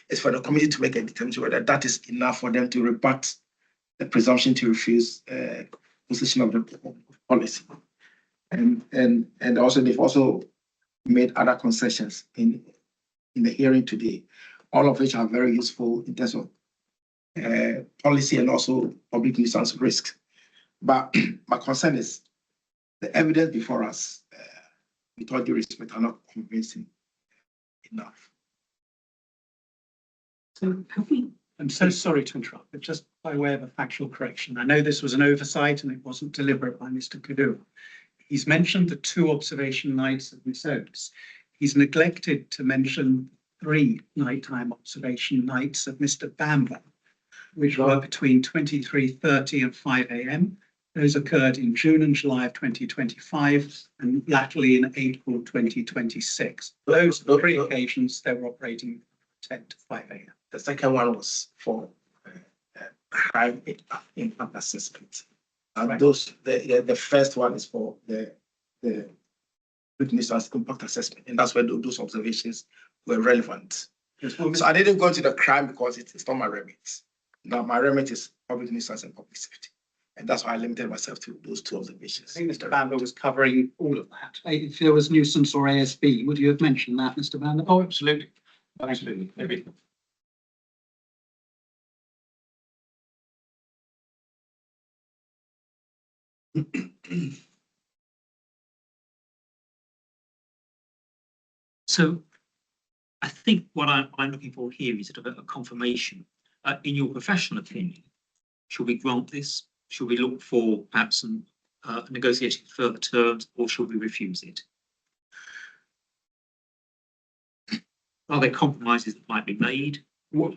It's for the committee to make a determination whether that is enough for them to rebut the presumption to refuse position of the policy. And also they've also made other concessions in the hearing today, all of which are very useful in terms of policy and also public nuisance risks. But my concern is the evidence before us, with all due respect, are not convincing enough. So have we, I'm so sorry to interrupt, but just by way of a factual correction, I know this was an oversight and it wasn't deliberate by Mr. Kadu. He's mentioned the 2 observation nights of Miss Oates. He's neglected to mention 3 nighttime observation nights of Mr. Bamber, which were between 23:30 and 5 a.m. Those occurred in June and July of 2025 and latterly in April 2026. Those are 3 occasions they were operating 10 to 5 a.m. The second one was for crime impact assessment. And right. The first one is for the nuisance impact assessment. And that's where those observations were relevant. Yes, so I didn't go into the crime because it's not my remit. Now my remit is public nuisance and public safety. And that's why I limited myself to those 2 observations. I think Mr. Bamber was covering all of that. If there was nuisance or ASB, would you have mentioned that, Mr. Bamber? Oh, absolutely. Absolutely. Maybe. So I think what I'm looking for here is sort of a confirmation. In your professional opinion, should we grant this? Should we look for perhaps some negotiating further terms, or should we refuse it? Are there compromises that might be made? What?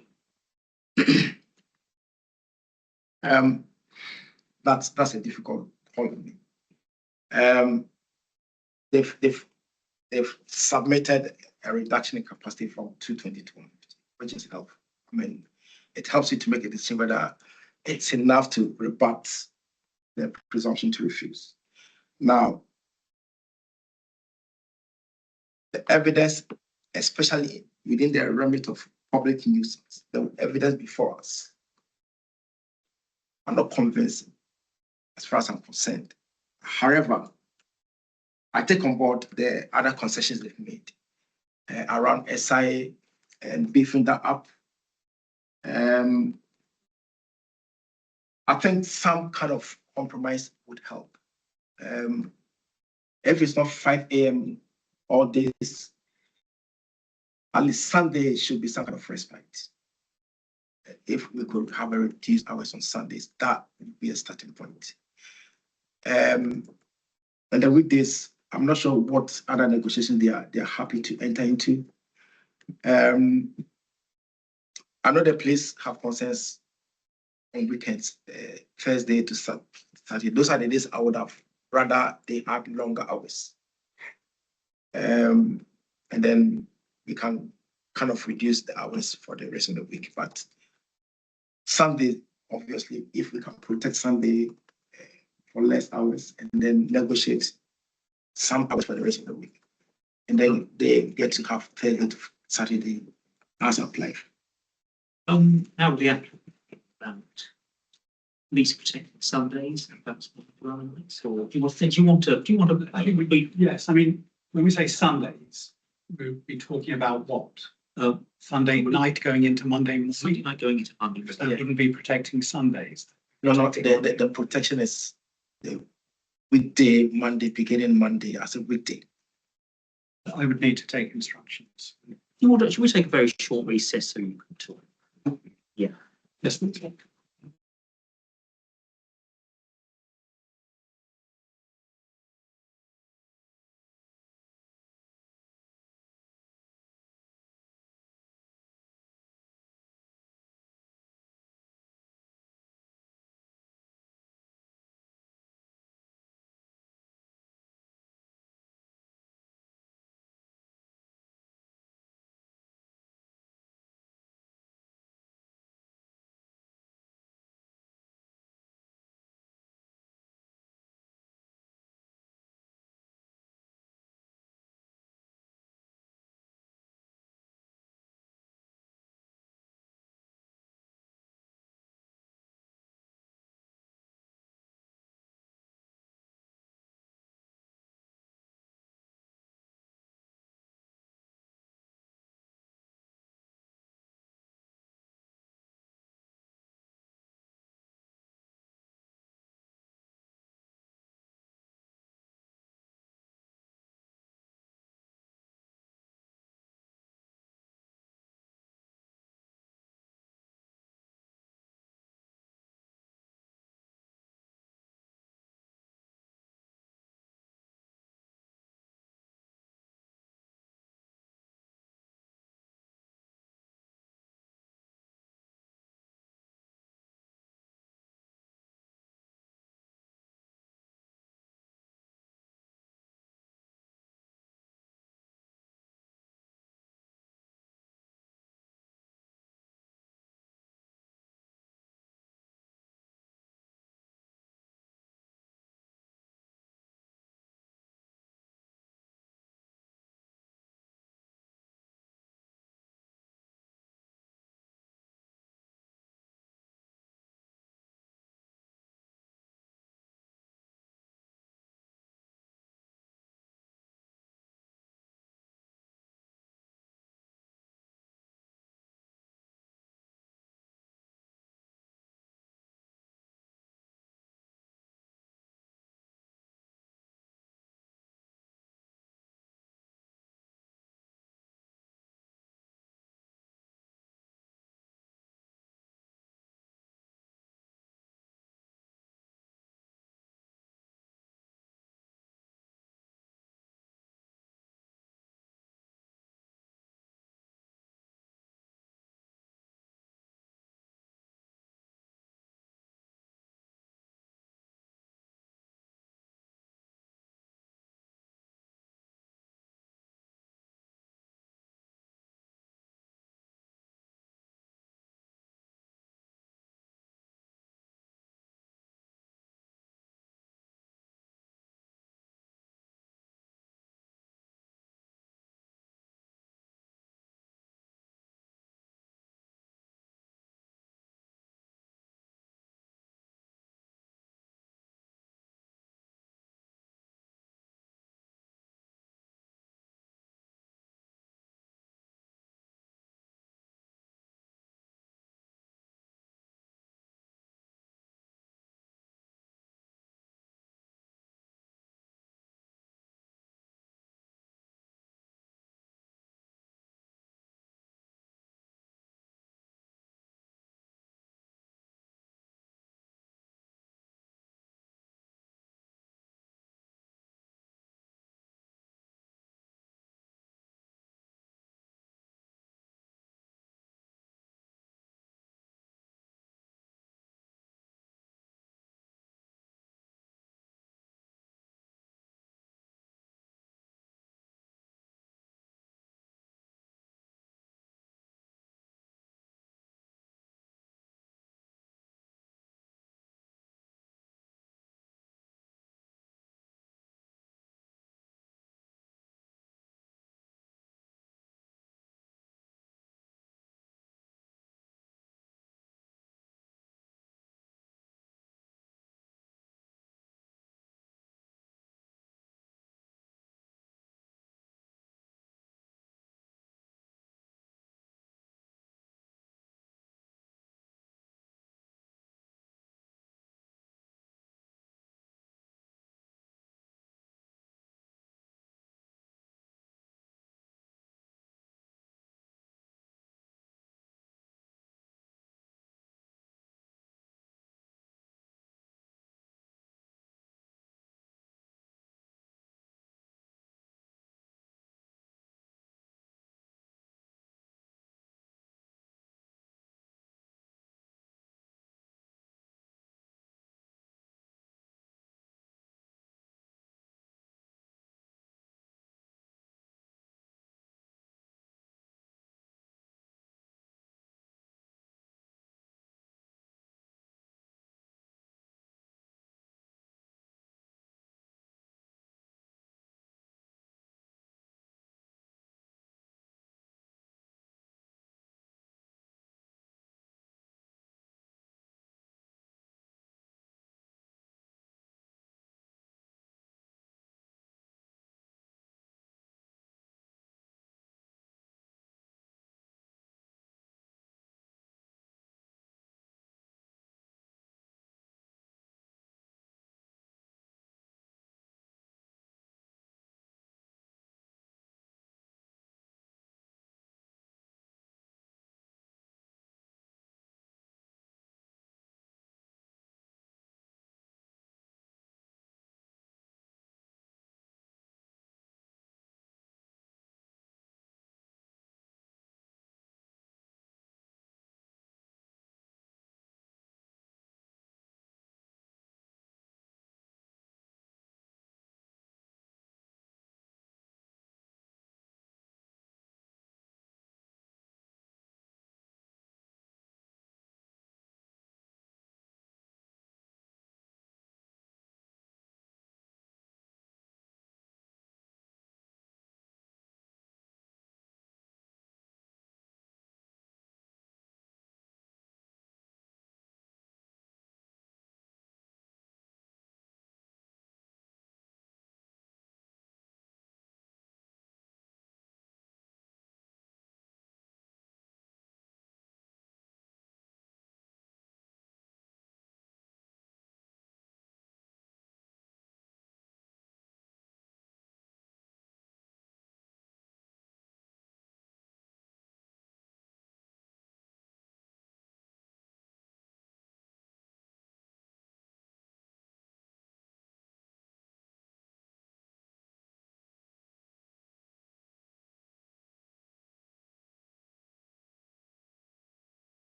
That's a difficult point. They've submitted a reduction in capacity from 220 to 150, which is helpful. I mean, it helps you to make a decision whether it's enough to rebut the presumption to refuse. Now, the evidence, especially within the remit of public nuisance, the evidence before us are not convincing as far as I'm concerned. However, I take on board the other concessions they've made around SIA and beefing that up. I think some kind of compromise would help. If it's not 5 a.m. all days, at least Sunday should be some kind of respite. If we could have a reduced hours on Sundays, that would be a starting point. And the weekdays, I'm not sure what other negotiations they are happy to enter into. I know the police have concerns on weekends, Thursday to Saturday. Those are the days I would have rather they had longer hours. And then we can kind of reduce the hours for the rest of the week. But Sunday, obviously, if we can protect Sunday for less hours and then negotiate some hours for the rest of the week. And then they get to have Thursday to Saturday as applied. Now the applicant, least protecting Sundays and perhaps dwelling nights, or do you want to, I think we'd be, yes, I mean, when we say Sundays, we'll be talking about what? Sunday night going into Monday Sunday morning, night going into Monday? because that wouldn't be protecting Sundays. No, no, the protection is the weekday, Monday, beginning Monday as a weekday. I would need to take instructions. Should we take a very short recess so you can talk? Yeah. Yes.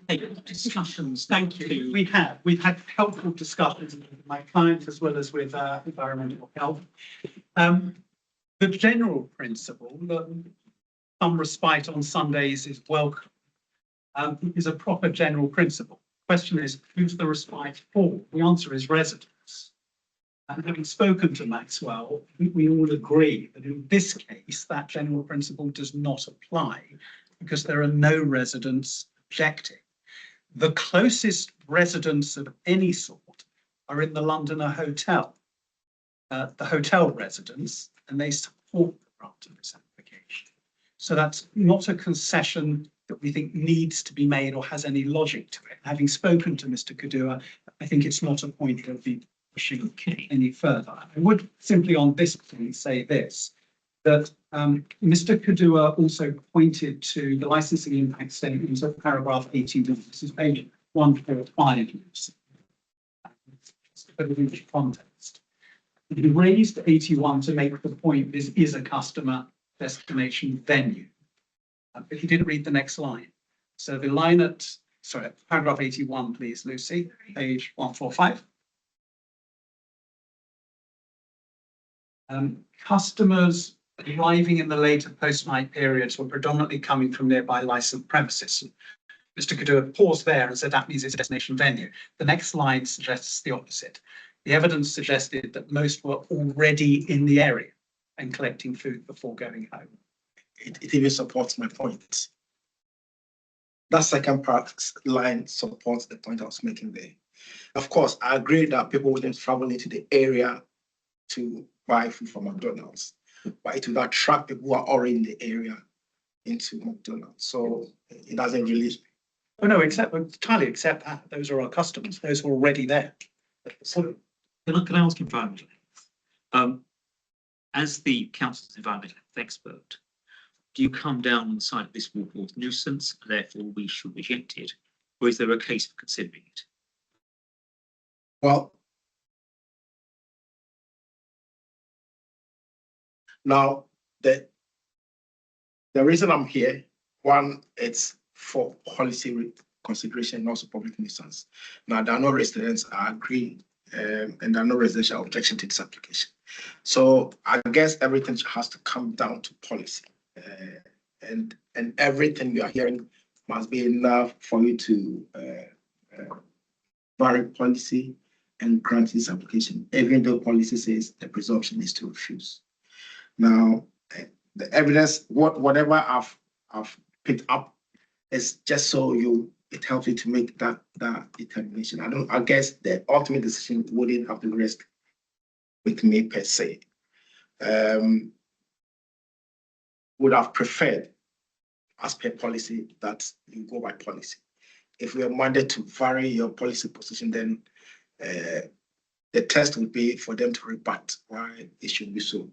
Discussions. Thank you. We've had helpful discussions with my client as well as with environmental health. The general principle that some respite on Sundays is welcome is a proper general principle. Question is, who's the respite for? The answer is residents. And having spoken to Maxwell, we all agree that in this case, that general principle does not apply because there are no residents objecting. The closest residents of any sort are in the Londoner Hotel, the hotel residents, and they support the grant of this application. So that's not a concession that we think needs to be made or has any logic to it. Having spoken to Mr. Kadua, I think it's not a point that we pushing any further. I would simply on this point say this, that Mr. Kadua also pointed to the licensing impact statement of paragraph 81. This is page 145. Just to put it into context. He raised 81 to make the point this is a customer destination venue. But he didn't read the next line. So the line at, sorry, paragraph 81, please, Lucy, page 145. Customers arriving in the later post-night periods were predominantly coming from nearby licensed premises. Mr. Kadua paused there and said that means it's a destination venue. The next line suggests the opposite. The evidence suggested that most were already in the area and collecting food before going home. It even supports my point. That second part line supports the point I was making there. Of course, I agree that people wouldn't travel into the area to buy food from McDonald's, but it would attract people who are already in the area into McDonald's. So it doesn't really. Oh no, entirely accept that. Those are our customers. Those who are already there. So can I ask environmental health? As the council's environmental health expert, do you come down on the side of this will cause nuisance, and therefore we should reject it, or is there a case for considering it? Well, now the reason I'm here, one, it's for policy consideration and also public nuisance. Now, there are no residents I agree, and there are no residential objection to this application. So I guess everything has to come down to policy. And everything you are hearing must be enough for you to vary policy and grant this application, even though policy says the presumption is to refuse. Now, the evidence, whatever I've picked up, is just so it helps you to make that determination. I guess the ultimate decision wouldn't have to rest with me per se. Would have preferred, as per policy, that you go by policy. If we are minded to vary your policy position, then the test would be for them to rebut why it should be so.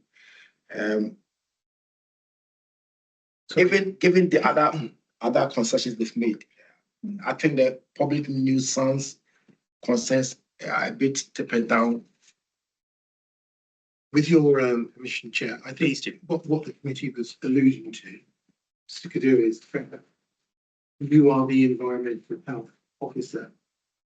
Given the other concessions they've made, I think the public nuisance concerns are a bit tapered down. With your permission, Chair, I think what the committee was alluding to, Mr. Kadua, is the fact that you are the environmental health officer,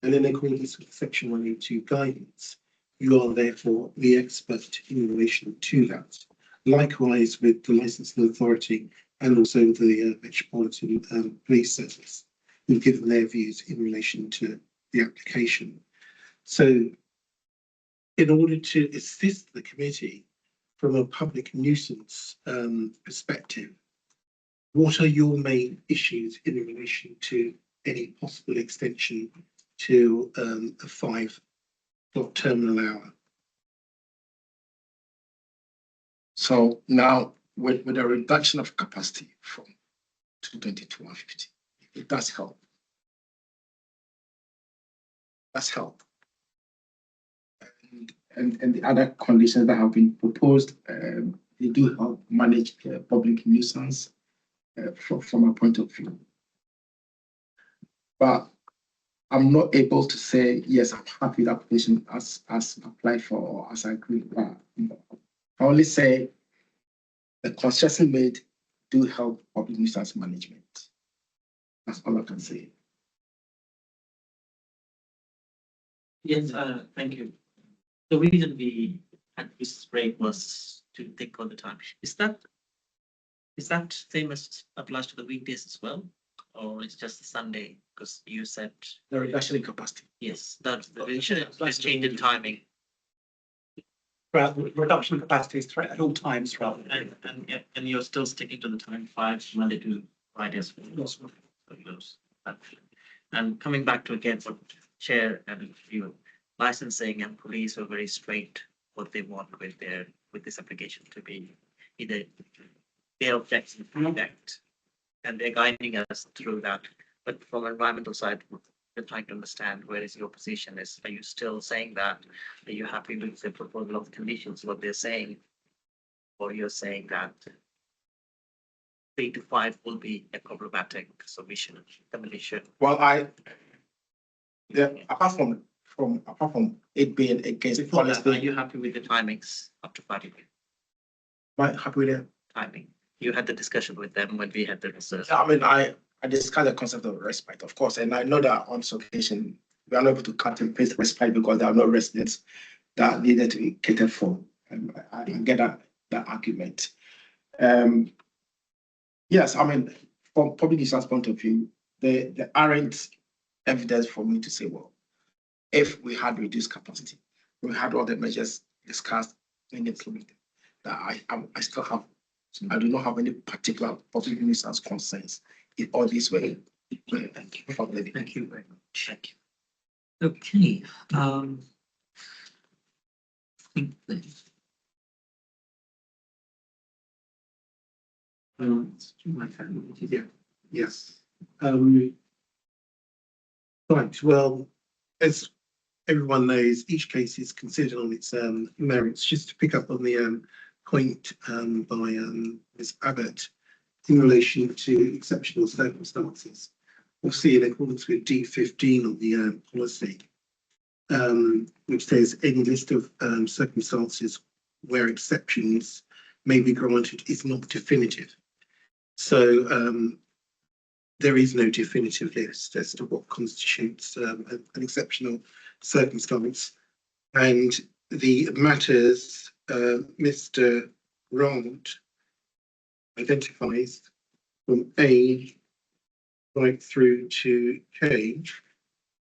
and in accordance with Section 182 guidance, you are therefore the expert in relation to that. Likewise with the licensing authority and also the Metropolitan Police Service, who've given their views in relation to the application. So in order to assist the committee from a public nuisance perspective, what are your main issues in relation to any possible extension to a 5 o'clock terminal hour? So now with a reduction of capacity from 220 to 150, it does help. That's help. And the other conditions that have been proposed, they do help manage public nuisance from a point of view. But I'm not able to say, yes, I'm happy with the application as applied for or as I agree. But I only say the concessions made do help public nuisance management. That's all I can say. Yes, thank you. The reason we had this break was to think all the time. Is that same as applies to the weekdays as well? Or it's just the Sunday? Because you said, The reduction in capacity. yes, that's the revision, just change in timing. Reduction of capacities at all times throughout. And you're still sticking to the time 5 Monday to Friday as well. Yes. And coming back to again what Chair and you, licensing and police are very straight what they want with this application to be either their objects and project, and they're guiding us through that. But from an environmental side, we're trying to understand where is your position is. Are you still saying that? Are you happy with the proposal of the conditions, what they're saying? Or you're saying that 3 to 5 will be a problematic submission, demolition? Well, apart from it being against Before that, are policy, you happy with the timings up to 5 p.m. am I happy with it? timing? You had the discussion with them when we had the research. I mean, I discussed the concept of respite, of course, and I know that on some occasion we are not able to cut and paste respite because there are no residents that needed to be catered for. I get that argument. Yes, I mean, from public nuisance point of view, there aren't evidence for me to say, well, if we had reduced capacity, we had all the measures discussed and implemented, that I still have, I do not have any particular public nuisance concerns in all this way. Thank you. Thank you very much. Thank you. Okay, think then. Yeah, yes. Right, well, as everyone knows, each case is considered on its merits. Just to pick up on the point by Ms. Abbott in relation to exceptional circumstances. Obviously, in accordance with D15 of the policy, which says any list of circumstances where exceptions may be granted is not definitive. So there is no definitive list as to what constitutes an exceptional circumstance. And the matters Mr. Rond identifies from A right through to K,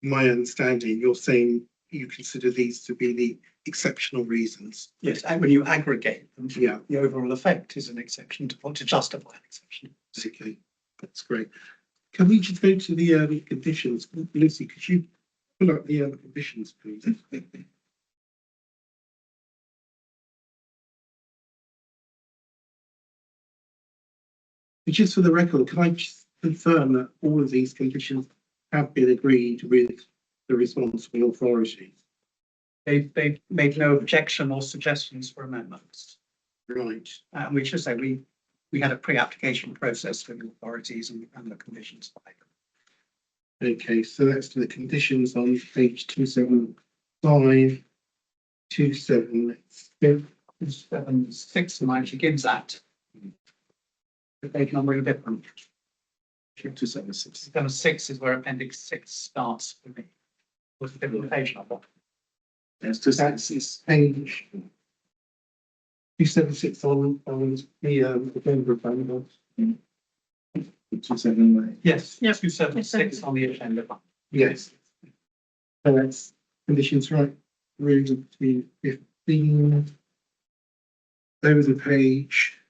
my understanding, you're saying you consider these to be the exceptional reasons. Yes, and when you aggregate them, Yeah. the overall effect is an exception to justify an exception. Okay, that's great. Can we just go to the conditions? Lucy, could you pull up the conditions, please? Just for the record, can I just confirm that all of these conditions have been agreed with the responsible authorities? They've made no objection or suggestions for amendments. Right. And we should say we had a pre-application process with the authorities and the conditions. Okay, so that's the conditions on page 275, 276. 276 actually gives that. The page number is different. 276. 276 is where appendix 6 starts for me. What's the different page number? Yes, 276 page 276 on the agenda of 279. Yes, 276 on the agenda. Yes. So that's conditions right through to 15. Over the page.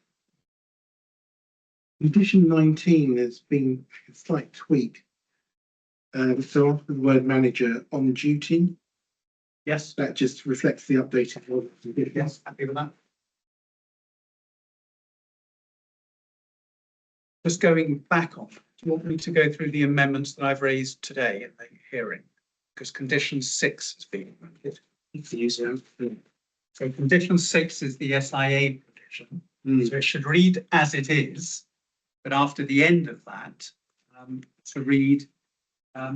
Condition 19 has been a slight tweak. So after the word manager on duty. Yes. That just reflects the updated one. Yes, happy with that. Just going back on, do you want me to go through the amendments that I've raised today in the hearing? Because condition 6 has been amended. So condition 6 is the SIA provision. So it should read as it is, but after the end of that, to read a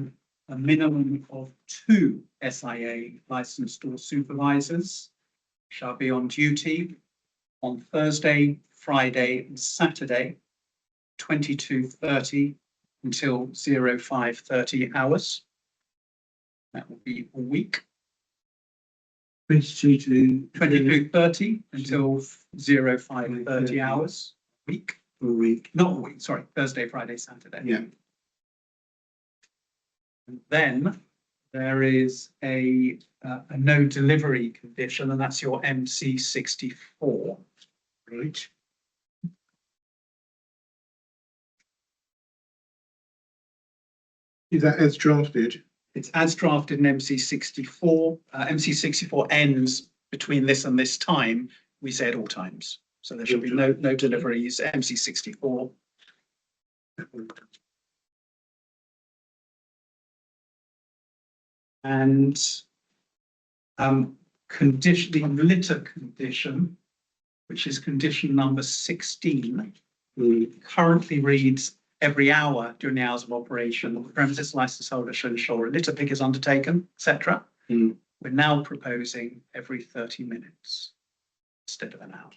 minimum of 2 SIA licensed or supervisors shall be on duty on Thursday, Friday and Saturday, 22:30 until 05:30 hours. That will be a week. 22 to 22:30 until 05:30 hours a week, a week. not a week, sorry, Thursday, Friday, Saturday. Yeah. And then there is a no delivery condition, and that's your MC 64. Right. Is that as drafted? It's as drafted in MC 64. MC 64 ends between this and this time. We say at all times. So there should be no deliveries, MC 64. And condition, the litter condition, which is condition number 16, currently reads every hour during the hours of operation, the premises license holder shall ensure a litter pick is undertaken, etc. We're now proposing every 30 minutes instead of an hour.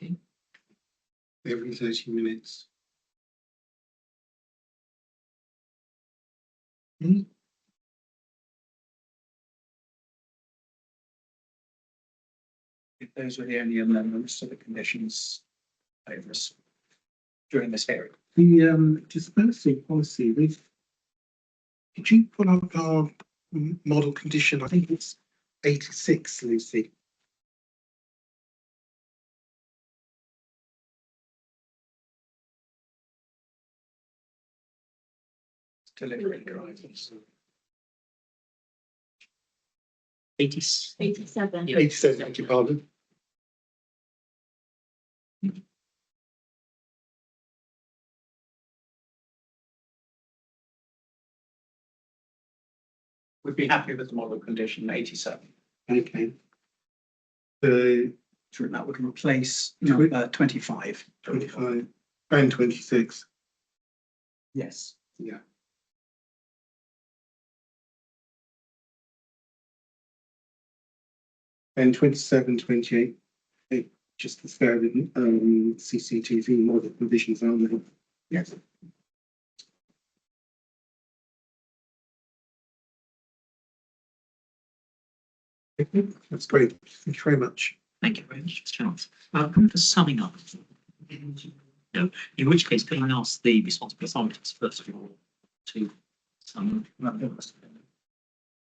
Every 30 minutes. If those were the only amendments to the conditions favors during this hearing. The dispersing policy, could you pull up our model condition? I think it's 86, Lucy. Delivery drivers. 87. 87, thank you, pardon. We'd be happy with the model condition 87. Okay. So that would replace number 25. 25 and 26. Yes. Yeah. And 27, 28, just the standard CCTV model conditions, aren't they? Yes. That's great. Thank you very much. Thank you very much, Charles. Come to summing up. No, in which case, can I ask the responsible authorities first of all to sum up?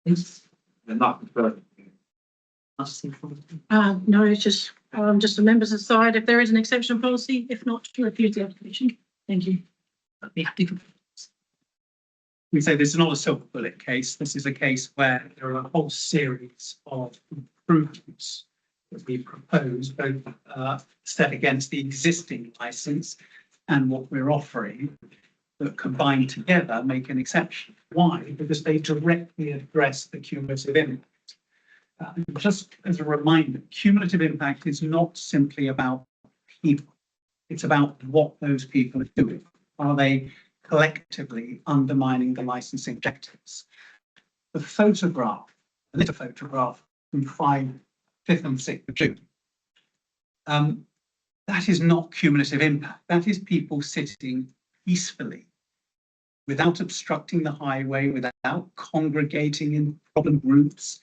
Please. And not further. No, it's just the members decide if there is an exception policy, if not, to refuse the application. Thank you. We say this is not a silver bullet case. This is a case where there are a whole series of improvements that we propose, both set against the existing license and what we're offering, that combined together make an exception. Why? Because they directly address the cumulative impact. Just as a reminder, cumulative impact is not simply about people. It's about what those people are doing. Are they collectively undermining the licensing objectives? The photograph, the litter photograph from 5th and 6th of June, that is not cumulative impact. That is people sitting peacefully without obstructing the highway, without congregating in problem groups.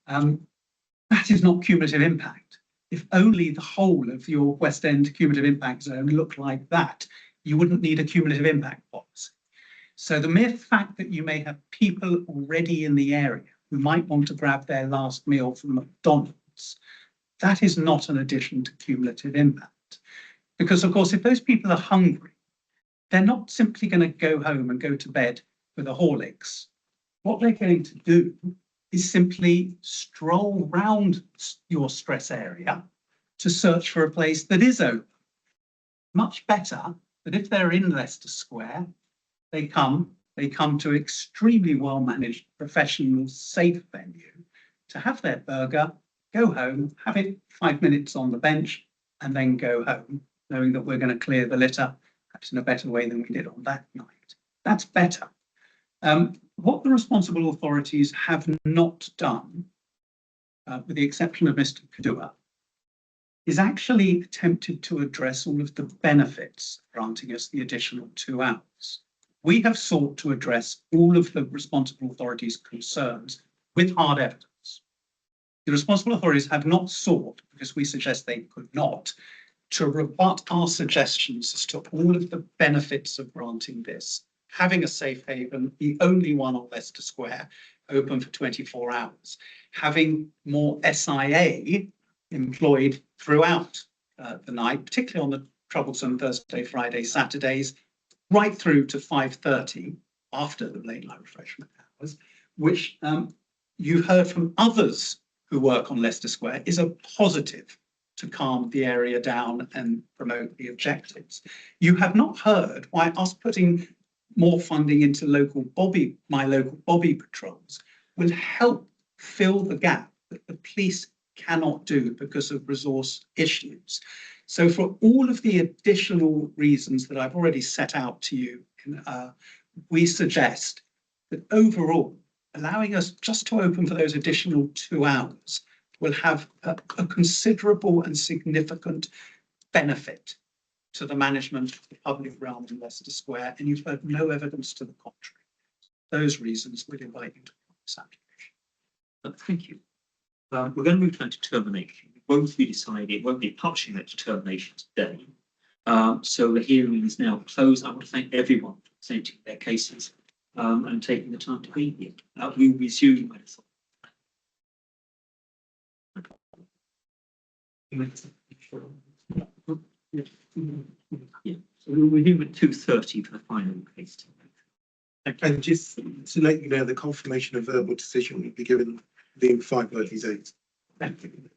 That is not cumulative impact. If only the whole of your West End cumulative impact zone looked like that, you wouldn't need a cumulative impact policy. So the mere fact that you may have people already in the area who might want to grab their last meal from McDonald's, that is not an addition to cumulative impact. Because of course, if those people are hungry, they're not simply going to go home and go to bed with a Horlicks. What they're going to do is simply stroll round your stress area to search for a place that is open. Much better that if they're in Leicester Square, they come to extremely well-managed, professional, safe venue to have their burger, go home, have it 5 minutes on the bench, and then go home, knowing that we're going to clear the litter, perhaps in a better way than we did on that night. That's better. What the responsible authorities have not done, with the exception of Mr. Kadua, is actually attempted to address all of the benefits of granting us the additional 2 hours. We have sought to address all of the responsible authorities' concerns with hard evidence. The responsible authorities have not sought, because we suggest they could not, to rebut our suggestions as to all of the benefits of granting this. Having a safe haven, the only one on Leicester Square, open for 24 hours. Having more SIA employed throughout the night, particularly on the troublesome Thursday, Friday, Saturdays, right through to 5:30 after the late night refreshment hours, which you've heard from others who work on Leicester Square is a positive to calm the area down and promote the objectives. You have not heard why us putting more funding into my local Bobby patrols will help fill the gap that the police cannot do because of resource issues. So for all of the additional reasons that I've already set out to you, we suggest that overall, allowing us just to open for those additional 2 hours will have a considerable and significant benefit to the management of the public realm in Leicester Square, and you've heard no evidence to the contrary. Those reasons would invite you to this application. Thank you. We're going to move to that determination. It won't be decided, it won't be publishing that determination today. So the hearing is now closed. I want to thank everyone for presenting their cases and taking the time to be here. We'll resume. Yeah, so we'll resume at 2:30 for the final case. And just to let you know, the confirmation of verbal decision will be given within 5 working days. Thank you.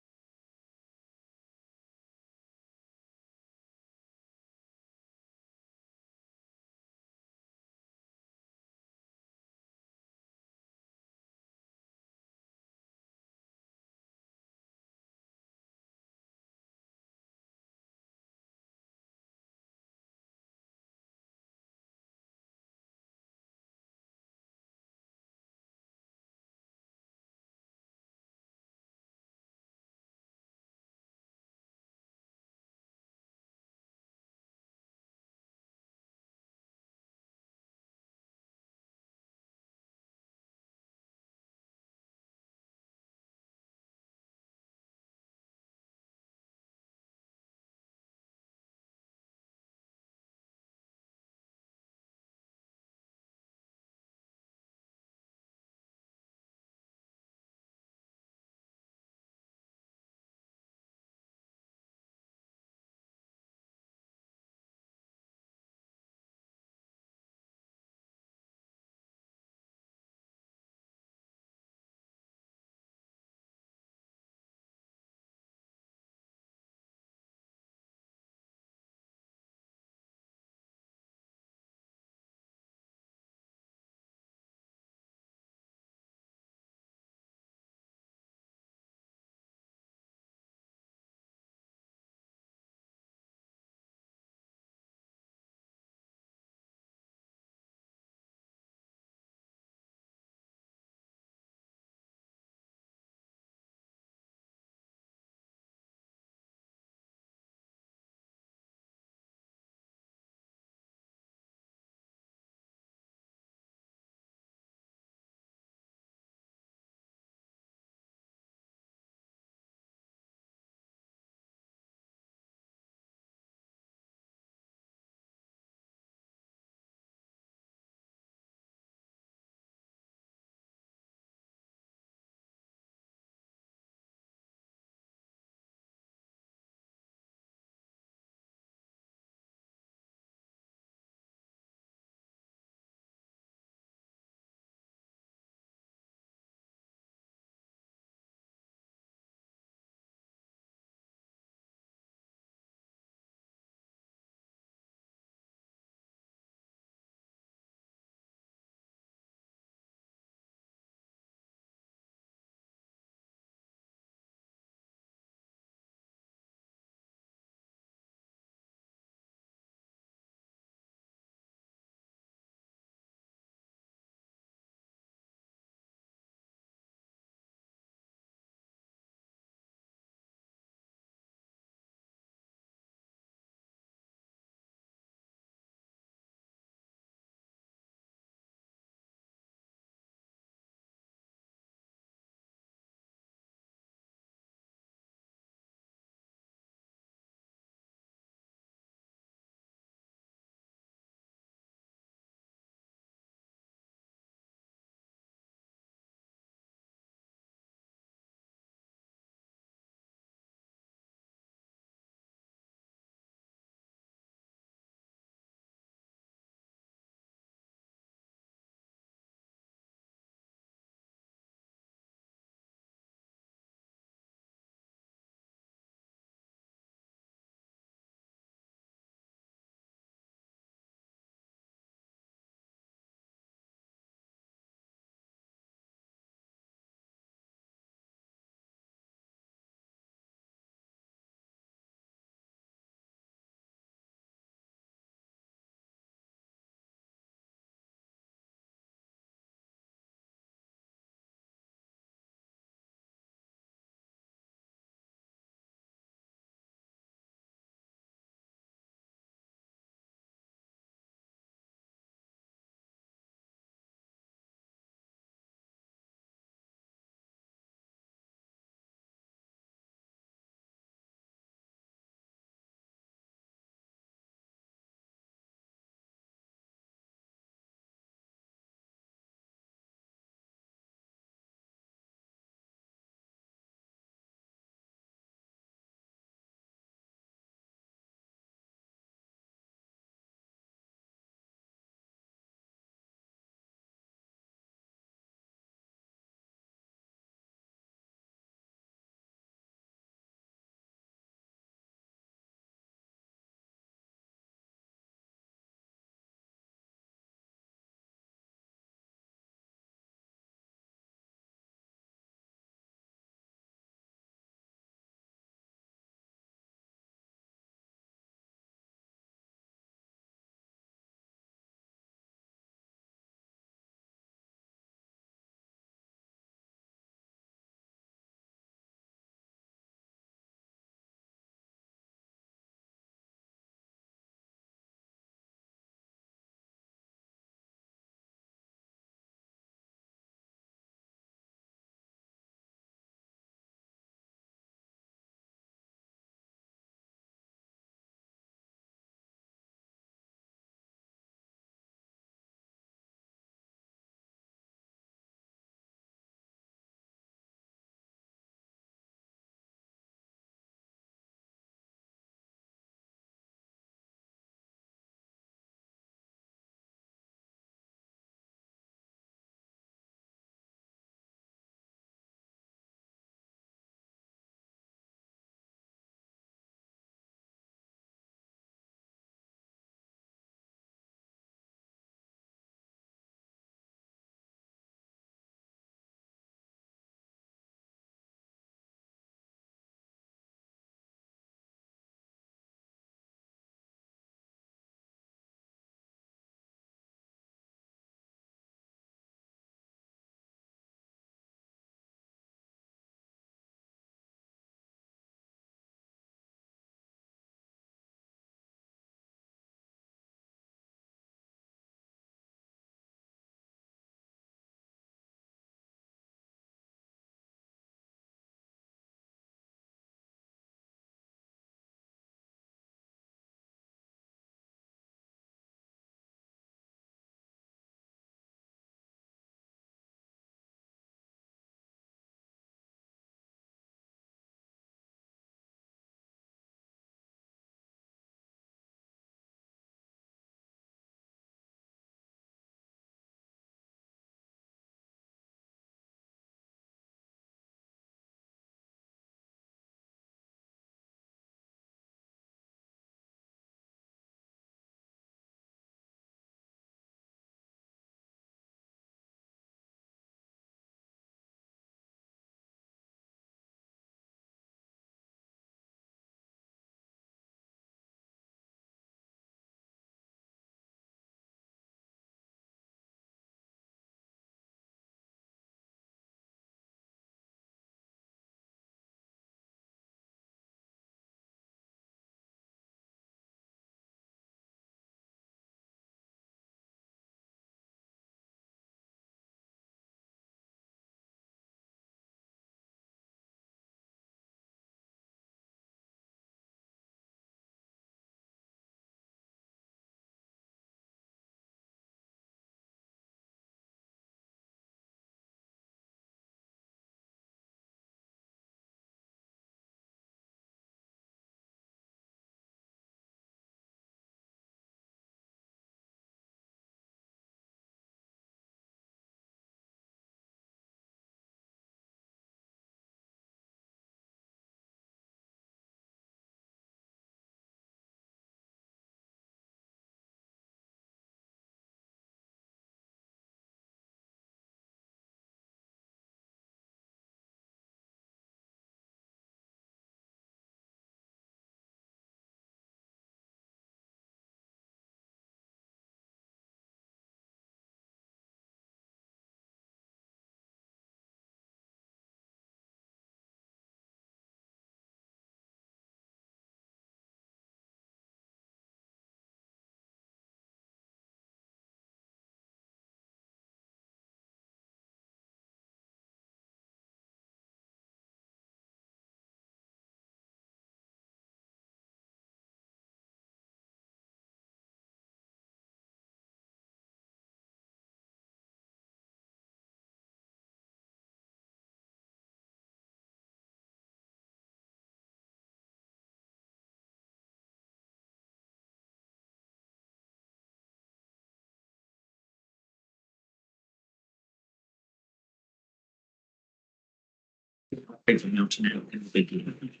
Big for mountain out in the big.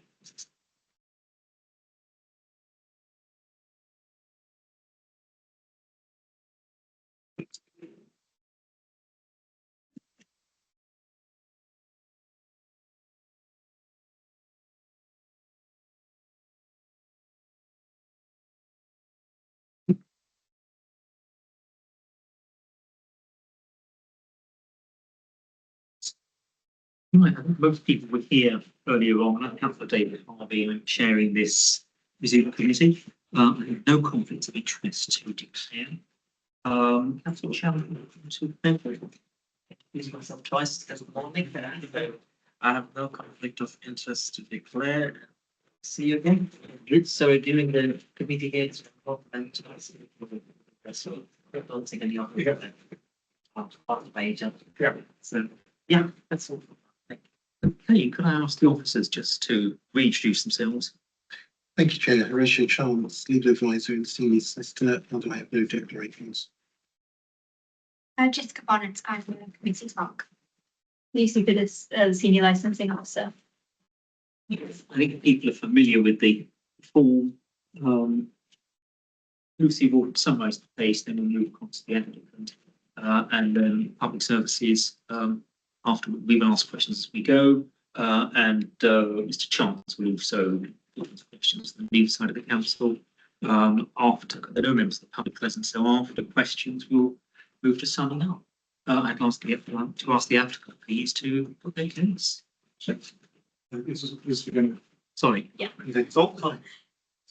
Right, I think most people were here earlier on, and Councillor David Harvey, I'm chairing this Zoom committee. I have no conflicts of interest to declare. Councillor Shannon, Use myself twice this morning, I have no conflict of interest to declare. See you again. So we're doing the committee heads and so I don't think any of them. Part of my agenda. Yeah. So, yeah, that's all. Okay, could I ask the officers just to reintroduce themselves? Thank you, Chair. Horatio Chance, legal advisor and senior solicitor, and I have no declarations. Jessica Bonnet, I'm the committee clerk. Lucy Billis, senior licensing officer. I think people are familiar with the form. Lucy will summarise the case, then we'll move on to the applicant. And then public services, after we will ask questions as we go. And Mr. Chance will also ask questions on the legal side of the council. After, there are no members of the public present, so after questions, we'll move to summing up. I'd ask the applicant please to put their case. Sorry. Yeah.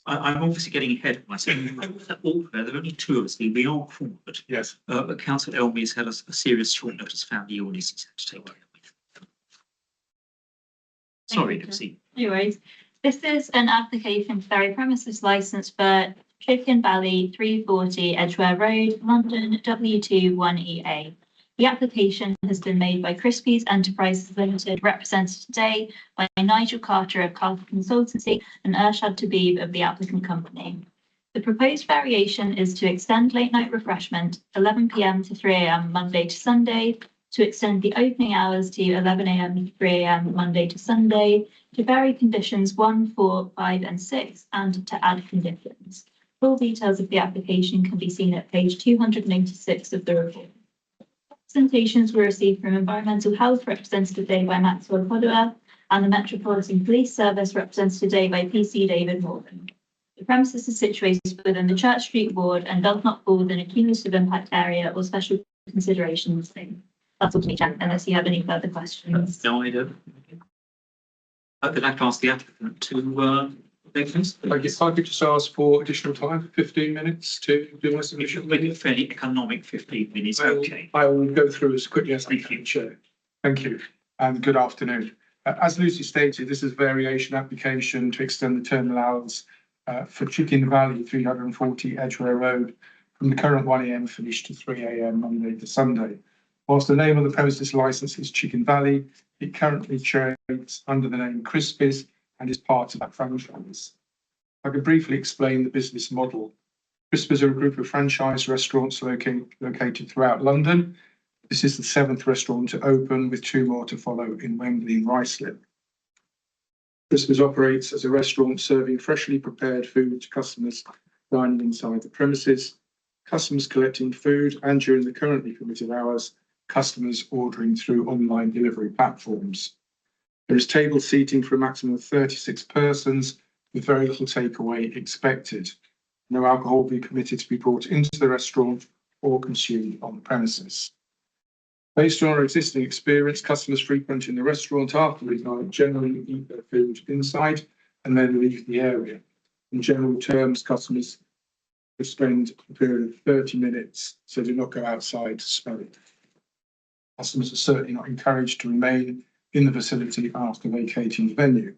I'm obviously getting ahead of myself. There are only two of us. We are forward. Yes. But Councillor Elmy has had a serious short notice family illness he's had to take care of. Sorry, Lucy. No worries. This is an application for a premises licence for Chicken Valley 340 Edgware Road, London, W2 1EA. The application has been made by Crispies Enterprises Limited, represented today by Nigel Carter of Carter Consultancy and Urshad Tabib of the applicant company. The proposed variation is to extend late night refreshment 11 p.m. to 3 a.m. Monday to Sunday, to extend the opening hours to 11 a.m. to 3 a.m. Monday to Sunday, to vary conditions 1, 4, 5 and 6, and to add conditions. Full details of the application can be seen at page 286 of the report. Presentations were received from Environmental Health, represented today by Maxwell Podua, and the Metropolitan Police Service, represented today by PC David Morgan. The premises is situated within the Church Street ward and does not fall within a cumulative impact area or special considerations thing. That's all to me, Jack, unless you have any further questions. No, I don't. I'd like to ask the applicant to make this. I guess I could just ask for additional time, 15 minutes to do my submission. Make it a fairly economic 15 minutes, okay. I will go through as quickly as I can, Chair. Thank you, and good afternoon. As Lucy stated, this is a variation application to extend the terminal hours for Chicken Valley 340 Edgware Road from the current 1 a.m. finish to 3 a.m. Monday to Sunday. Whilst the name of the premises licence is Chicken Valley, it currently trades under the name Crispies and is part of that franchise. I can briefly explain the business model. Crispies are a group of franchise restaurants located throughout London. This is the 7th restaurant to open, with 2 more to follow in Wembley and Ruislip. Crispies operates as a restaurant serving freshly prepared food to customers dining inside the premises, customers collecting food, and during the currently permitted hours, customers ordering through online delivery platforms. There is table seating for a maximum of 36 persons, with very little takeaway expected. No alcohol will be permitted to be brought into the restaurant or consumed on the premises. Based on our existing experience, customers frequenting the restaurant after midnight generally eat their food inside and then leave the area. In general terms, customers will spend a period of 30 minutes, so do not go outside to smell it. Customers are certainly not encouraged to remain in the facility after vacating the venue.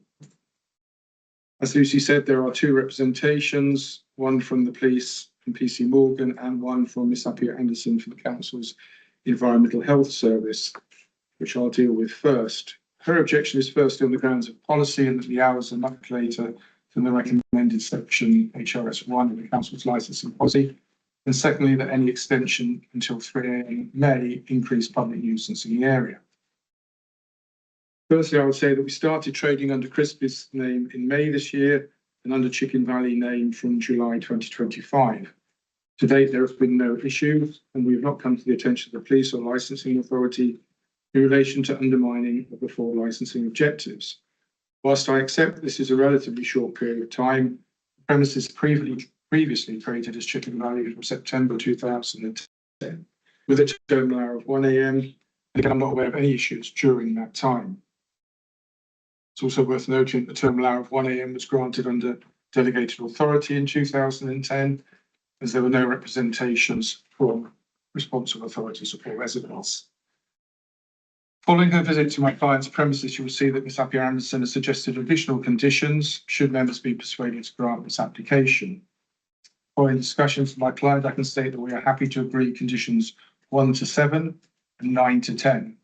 As Lucy said, there are 2 representations, one from the police from PC Morgan and one from Miss Appiah Anderson from the Council's Environmental Health Service, which I'll deal with first. Her objection is firstly on the grounds of policy and that the hours are much later than the recommended section HRS 1 of the Council's licensing policy. And secondly, that any extension until 3 a.m. may increase public nuisance in the area. Firstly, I would say that we started trading under Crispy's name in May this year and under Chicken Valley name from July 2025. To date, there have been no issues, and we have not come to the attention of the police or licensing authority in relation to undermining of the four licensing objectives. Whilst I accept this is a relatively short period of time, the premises previously traded as Chicken Valley from September 2010 with a terminal hour of 1 AM. And again, I'm not aware of any issues during that time. It's also worth noting that the terminal hour of 1 AM was granted under delegated authority in 2010, as there were no representations from responsive authorities or residents. Following her visit to my client's premises, you will see that Ms. Appiah Anderson has suggested additional conditions should members be persuaded to grant this application. Following discussions with my client, I can state that we are happy to agree conditions 1 to 7 and 9 to 10.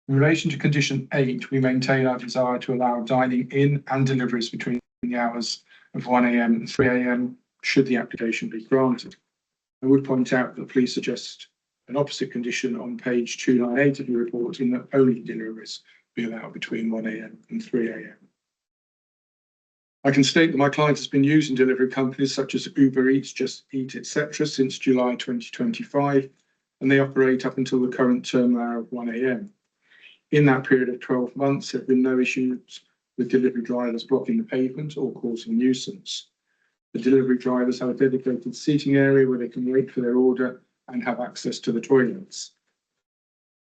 In relation to condition 8, we maintain our desire to allow dining in and deliveries between the hours of 1 AM and 3 AM should the application be granted. I would point out that the police suggest an opposite condition on page 298 of the report, in that only deliveries be allowed between 1 AM and 3 AM. I can state that my client has been using delivery companies such as Uber Eats, Just Eat, etc. since July 2025, and they operate up until the current terminal hour of 1 AM. In that period of 12 months, there have been no issues with delivery drivers blocking the pavement or causing nuisance. The delivery drivers have a dedicated seating area where they can wait for their order and have access to the toilets.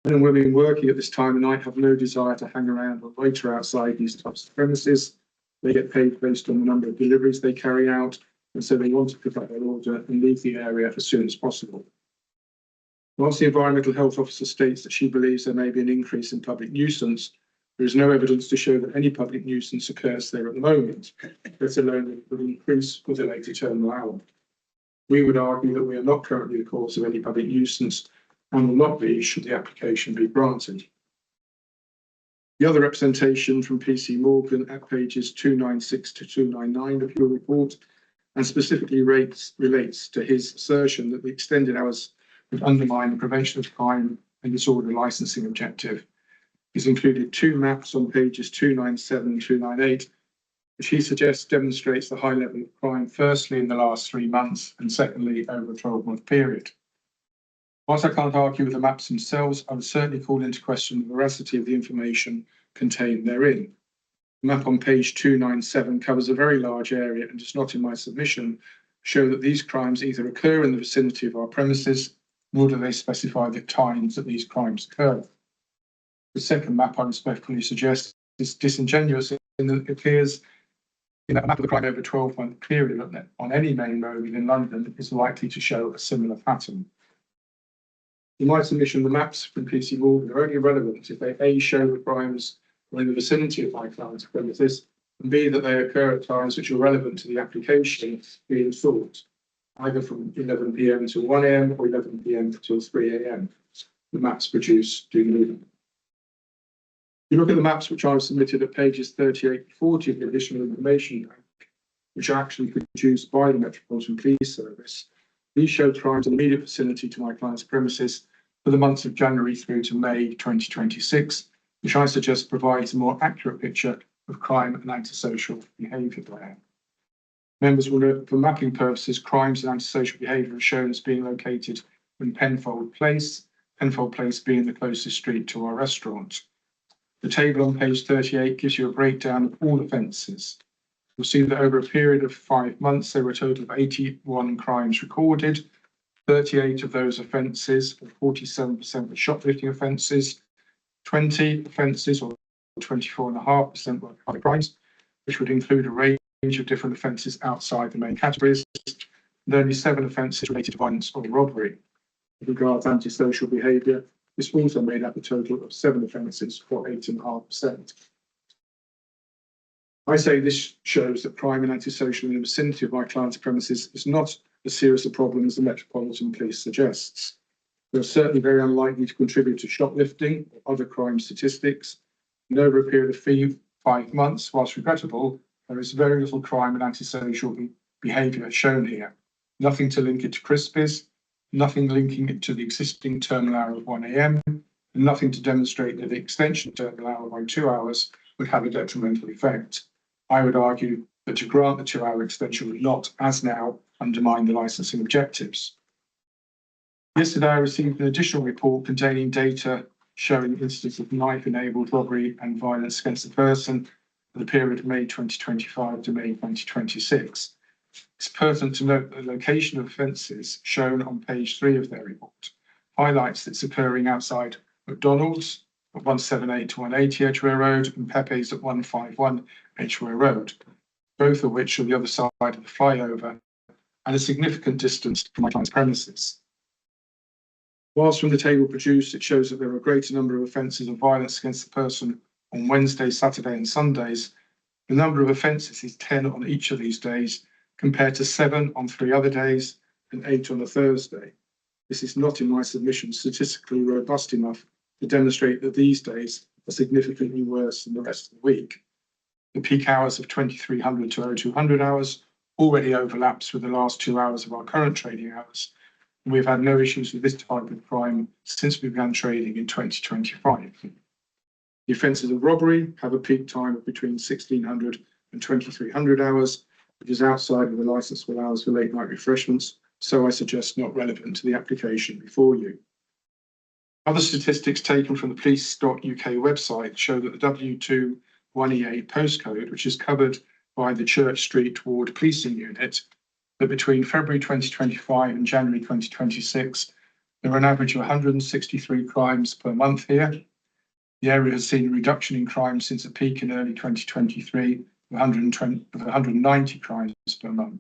Men and women working at this time of night have no desire to hang around or loiter outside these types of premises. They get paid based on the number of deliveries they carry out, and so they want to pick up their order and leave the area as soon as possible. Whilst the Environmental Health Officer states that she believes there may be an increase in public nuisance, there is no evidence to show that any public nuisance occurs there at the moment, let alone that it will increase with a later terminal hour. We would argue that we are not currently the cause of any public nuisance and will not be should the application be granted. The other representation from PC Morgan at pages 296 to 299 of your report, and specifically relates to his assertion that the extended hours would undermine the prevention of crime and disorder licensing objective. He's included two maps on pages 297 and 298, which he suggests demonstrates the high level of crime, firstly in the last 3 months, and secondly over a 12-month period. Whilst I can't argue with the maps themselves, I would certainly call into question the veracity of the information contained therein. The map on page 297 covers a very large area and does not, in my submission, show that these crimes either occur in the vicinity of our premises, nor do they specify the times that these crimes occur. The second map, I respectfully suggest, is disingenuous in that it appears in that map of the crime over a 12-month period on any main road within London is likely to show a similar pattern. In my submission, the maps from PC Morgan are only relevant if they A, show the crimes are in the vicinity of my client's premises, and B, that they occur at times which are relevant to the application being sought, either from 11 PM to 1 AM or 11 PM till 3 AM. The maps produced do neither. You look at the maps which I've submitted at pages 38 to 40 of the additional information pack, which are actually produced by the Metropolitan Police Service. These show crimes in the immediate vicinity to my client's premises for the months of January through to May 2026, which I suggest provides a more accurate picture of crime and antisocial behaviour there. Members will note that for mapping purposes, crimes and antisocial behaviour are shown as being located in Penfold Place being the closest street to our restaurant. The table on page 38 gives you a breakdown of all offences. You'll see that over a period of 5 months, there were a total of 81 crimes recorded. 38 of those offences, or 47%, were shoplifting offences. 20 offences, or 24.5%, were other crimes, which would include a range of different offences outside the main categories. And only 7 offences related to violence or robbery. With regards to antisocial behaviour, this also made up a total of 7 offences, or 8.5%. I say this shows that crime and antisocial in the vicinity of my client's premises is not as serious a problem as the Metropolitan Police suggests. They are certainly very unlikely to contribute to shoplifting or other crime statistics. And over a period of 5 months, whilst regrettable, there is very little crime and antisocial behaviour shown here. Nothing to link it to Crispy's, nothing linking it to the existing terminal hour of 1 AM, and nothing to demonstrate that the extension of terminal hour by 2 hours would have a detrimental effect. I would argue that to grant the 2 hour extension would not, as now, undermine the licensing objectives. Yesterday, I received an additional report containing data showing instances of knife-enabled robbery and violence against the person for the period of May 2025 to May 2026. It's pertinent to note that the location of offences shown on page 3 of their report highlights that it's occurring outside McDonald's at 178 to 180 Edgware Road and Pepe's at 151 Edgware Road, both of which are the other side of the flyover and a significant distance from my client's premises. Whilst from the table produced, it shows that there are a greater number of offences of violence against the person on Wednesday, Saturday and Sundays. The number of offences is 10 on each of these days, compared to 7 on 3 other days and 8 on a Thursday. This is not in my submission statistically robust enough to demonstrate that these days are significantly worse than the rest of the week. The peak hours of 2300 to 0200 hours already overlaps with the last 2 hours of our current trading hours. We've had no issues with this type of crime since we began trading in 2025. The offences of robbery have a peak time of between 1600 and 2300 hours, which is outside of the licensable hours for late night refreshments, so I suggest not relevant to the application before you. Other statistics taken from the police.uk website show that the W2 1E8 postcode, which is covered by the Church Street Ward Policing Unit, that between February 2025 and January 2026, there are an average of 163 crimes per month here. The area has seen a reduction in crime since a peak in early 2023 of 190 crimes per month.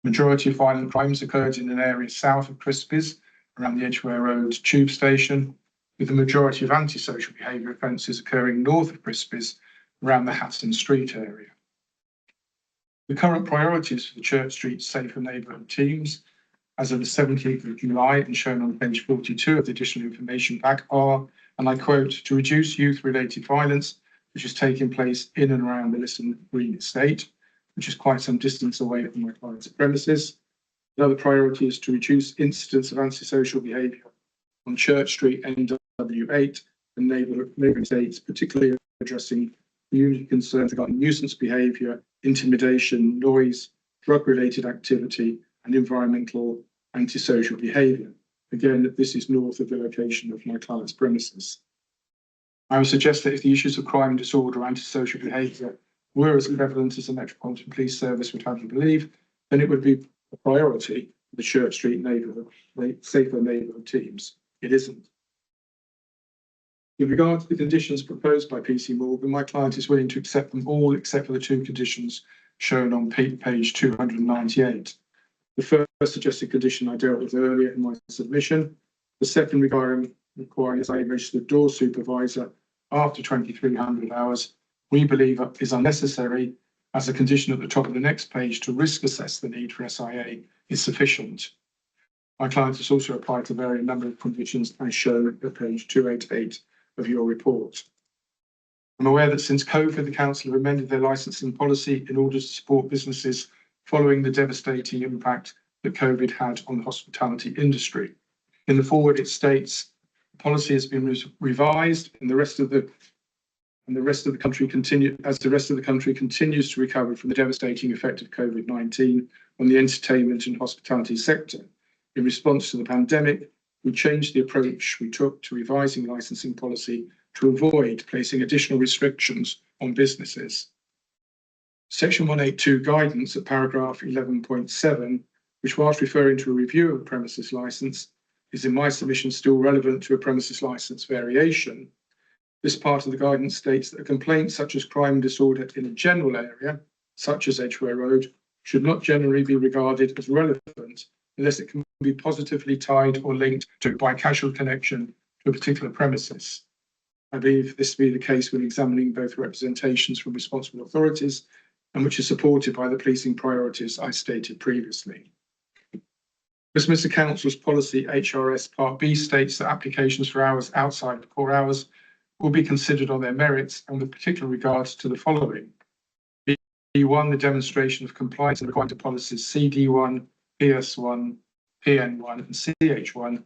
Majority of violent crimes occurred in an area south of Crispies, around the Edgware Road tube station, with the majority of antisocial behaviour offences occurring north of Crispies, around the Hatton Street area. The current priorities for the Church Street Safer Neighbourhood teams, as of the 17th of July and shown on page 42 of the additional information pack, are, and I quote, to reduce youth-related violence, which is taking place in and around the Lisson Green Estate, which is quite some distance away from my client's premises. The other priority is to reduce incidents of antisocial behaviour on Church Street, NW8, and neighbouring estates, particularly addressing community concerns regarding nuisance behaviour, intimidation, noise, drug-related activity, and environmental antisocial behaviour. Again, this is north of the location of my client's premises. I would suggest that if the issues of crime, disorder, or antisocial behaviour were as prevalent as the Metropolitan Police Service would have you believe, then it would be a priority for the Church Street neighbourhood, safer neighbourhood teams. It isn't. With regard to the conditions proposed by PC Morgan, my client is willing to accept them all except for the 2 conditions shown on page 298. The first suggested condition I dealt with earlier in my submission. The second requiring a registered door supervisor after 2300 hours, we believe is unnecessary, as the condition at the top of the next page to risk assess the need for SIA is sufficient. My client has also applied to vary a number of conditions as shown at page 288 of your report. I'm aware that since COVID, the council have amended their licensing policy in order to support businesses following the devastating impact that COVID had on the hospitality industry. In the forward, it states the policy has been revised and the rest of the country continues to recover from the devastating effect of COVID-19 on the entertainment and hospitality sector. In response to the pandemic, we changed the approach we took to revising licensing policy to avoid placing additional restrictions on businesses. Section 182 guidance at paragraph 11.7, which whilst referring to a review of a premises licence, is in my submission still relevant to a premises licence variation. This part of the guidance states that a complaint such as crime and disorder in a general area, such as Edgware Road, should not generally be regarded as relevant unless it can be positively tied or linked to by casual connection to a particular premises. I believe this to be the case when examining both representations from responsible authorities and which is supported by the policing priorities I stated previously. Westminster Council's policy HRS Part B states that applications for hours outside of core hours will be considered on their merits and with particular regards to the following. B1, the demonstration of compliance and requirement to policies CD1, PS1, PN1 and CH1,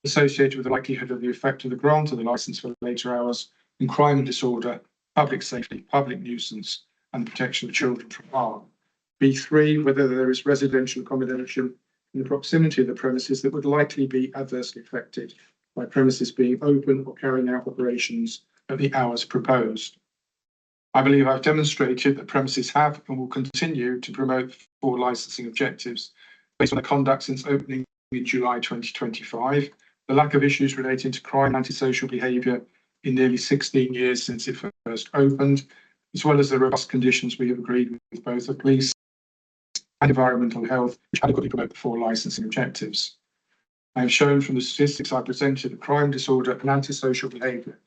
associated with the likelihood of the effect of the grant of the licence for later hours in crime and disorder, public safety, public nuisance, and the protection of children from harm. B3, whether there is residential accommodation in the proximity of the premises that would likely be adversely affected by premises being open or carrying out operations at the hours proposed. I believe I've demonstrated that premises have and will continue to promote 4 licensing objectives based on their conduct since opening in July 2025, the lack of issues relating to crime and antisocial behaviour in nearly 16 years since it first opened, as well as the robust conditions we have agreed with both the police and environmental health, which adequately promote the 4 licensing objectives. I have shown from the statistics I presented that crime, disorder and antisocial behaviour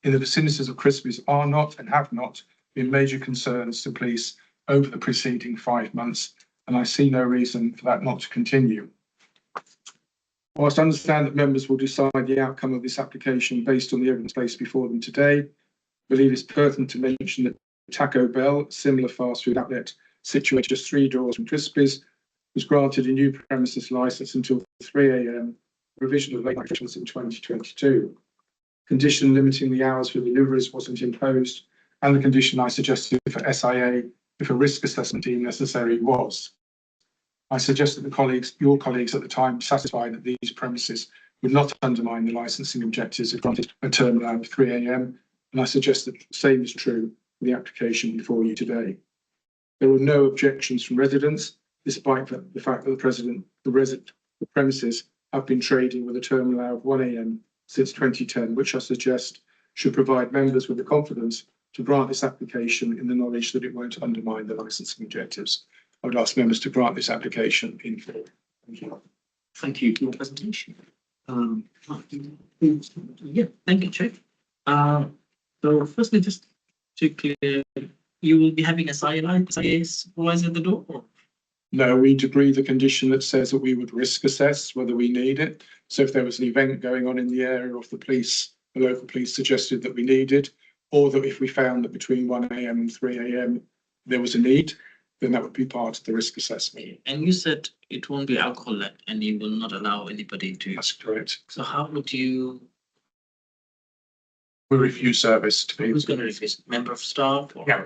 in the vicinities of Crispies are not and have not been major concerns to police over the preceding 5 months, and I see no reason for that not to continue. Whilst I understand that members will decide the outcome of this application based on the evidence placed before them today, I believe it's pertinent to mention that Taco Bell, a similar fast food outlet situated just 3 doors from Crispies, was granted a new premises licence until 3 a.m, revision of late night operations in 2022. Condition limiting the hours for deliveries wasn't imposed, and the condition I suggested for SIA, if a risk assessment deemed necessary, was. I suggested that your colleagues at the time satisfied that these premises would not undermine the licensing objectives if granted a terminal hour of 3 a.m, and I suggest that the same is true for the application before you today. There were no objections from residents, despite the fact that the premises have been trading with a terminal hour of 1 a.m. since 2010, which I suggest should provide members with the confidence to grant this application in the knowledge that it won't undermine the licensing objectives. I would ask members to grant this application in full. Thank you. Thank you for your presentation. Yeah, thank you, Chair. So firstly, just to clear, you will be having a SIA supervisor at the door? Or? No, we agree the condition that says that we would risk assess whether we need it. So if there was an event going on in the area, or if the local police suggested that we needed, or that if we found that between 1 a.m. and 3 a.m. there was a need, then that would be part of the risk assessment. And you said it won't be alcohol and you will not allow anybody to. That's correct. So how would you? We refuse service to people. Who's going to refuse? Member of staff? Or? Yeah.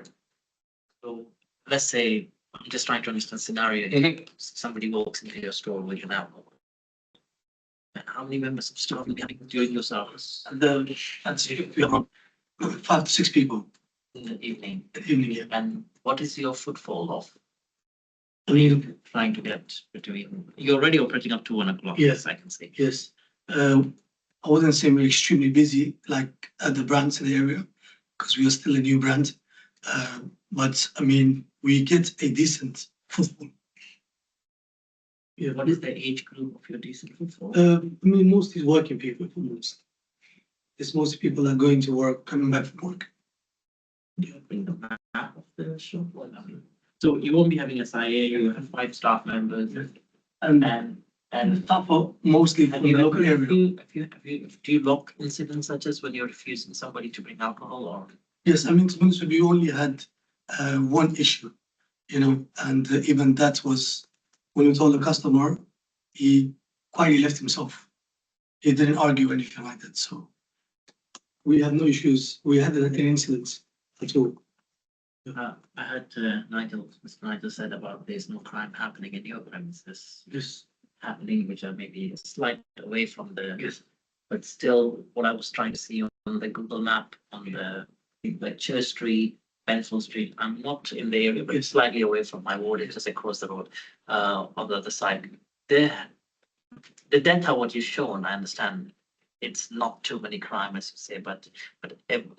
So let's say, I'm just trying to understand scenario. Somebody walks into your store with an alcohol. And how many members of staff will be having during your service? That's 5 to 6 people. In the evening. Yeah. And what is your footfall of? I mean, Trying to get between, you're already operating up to 1 o'clock. Yes. I can see. yes. I wouldn't say we're extremely busy like at the brands in the area because we are still a new brand. But I mean, we get a decent footfall. Yeah. What is the age group of your decent footfall? I mean, mostly working people. It's mostly people that are going to work, coming back from work. Do you bring the map of the shop? So you won't be having a SIA, you have 5 staff members and Staff are mostly from the local area. Do you lock incidents such as when you're refusing somebody to bring alcohol or? Yes, I mean, to be honest with you, we only had 1 issue, and even that was when we told the customer, he quietly left himself. He didn't argue or anything like that, so we had no issues. We had an incident at all. I heard Mr. Nigel said about there's no crime happening in your premises. Yes. Happening, which are maybe a slight away from the. Yes. But still, what I was trying to see on the Google map on the like Church Street, Benfield Street, I'm not in the area, but slightly away from my ward, it's just across the road, on the other side. The data what you've shown, I understand it's not too many crime, as you say, but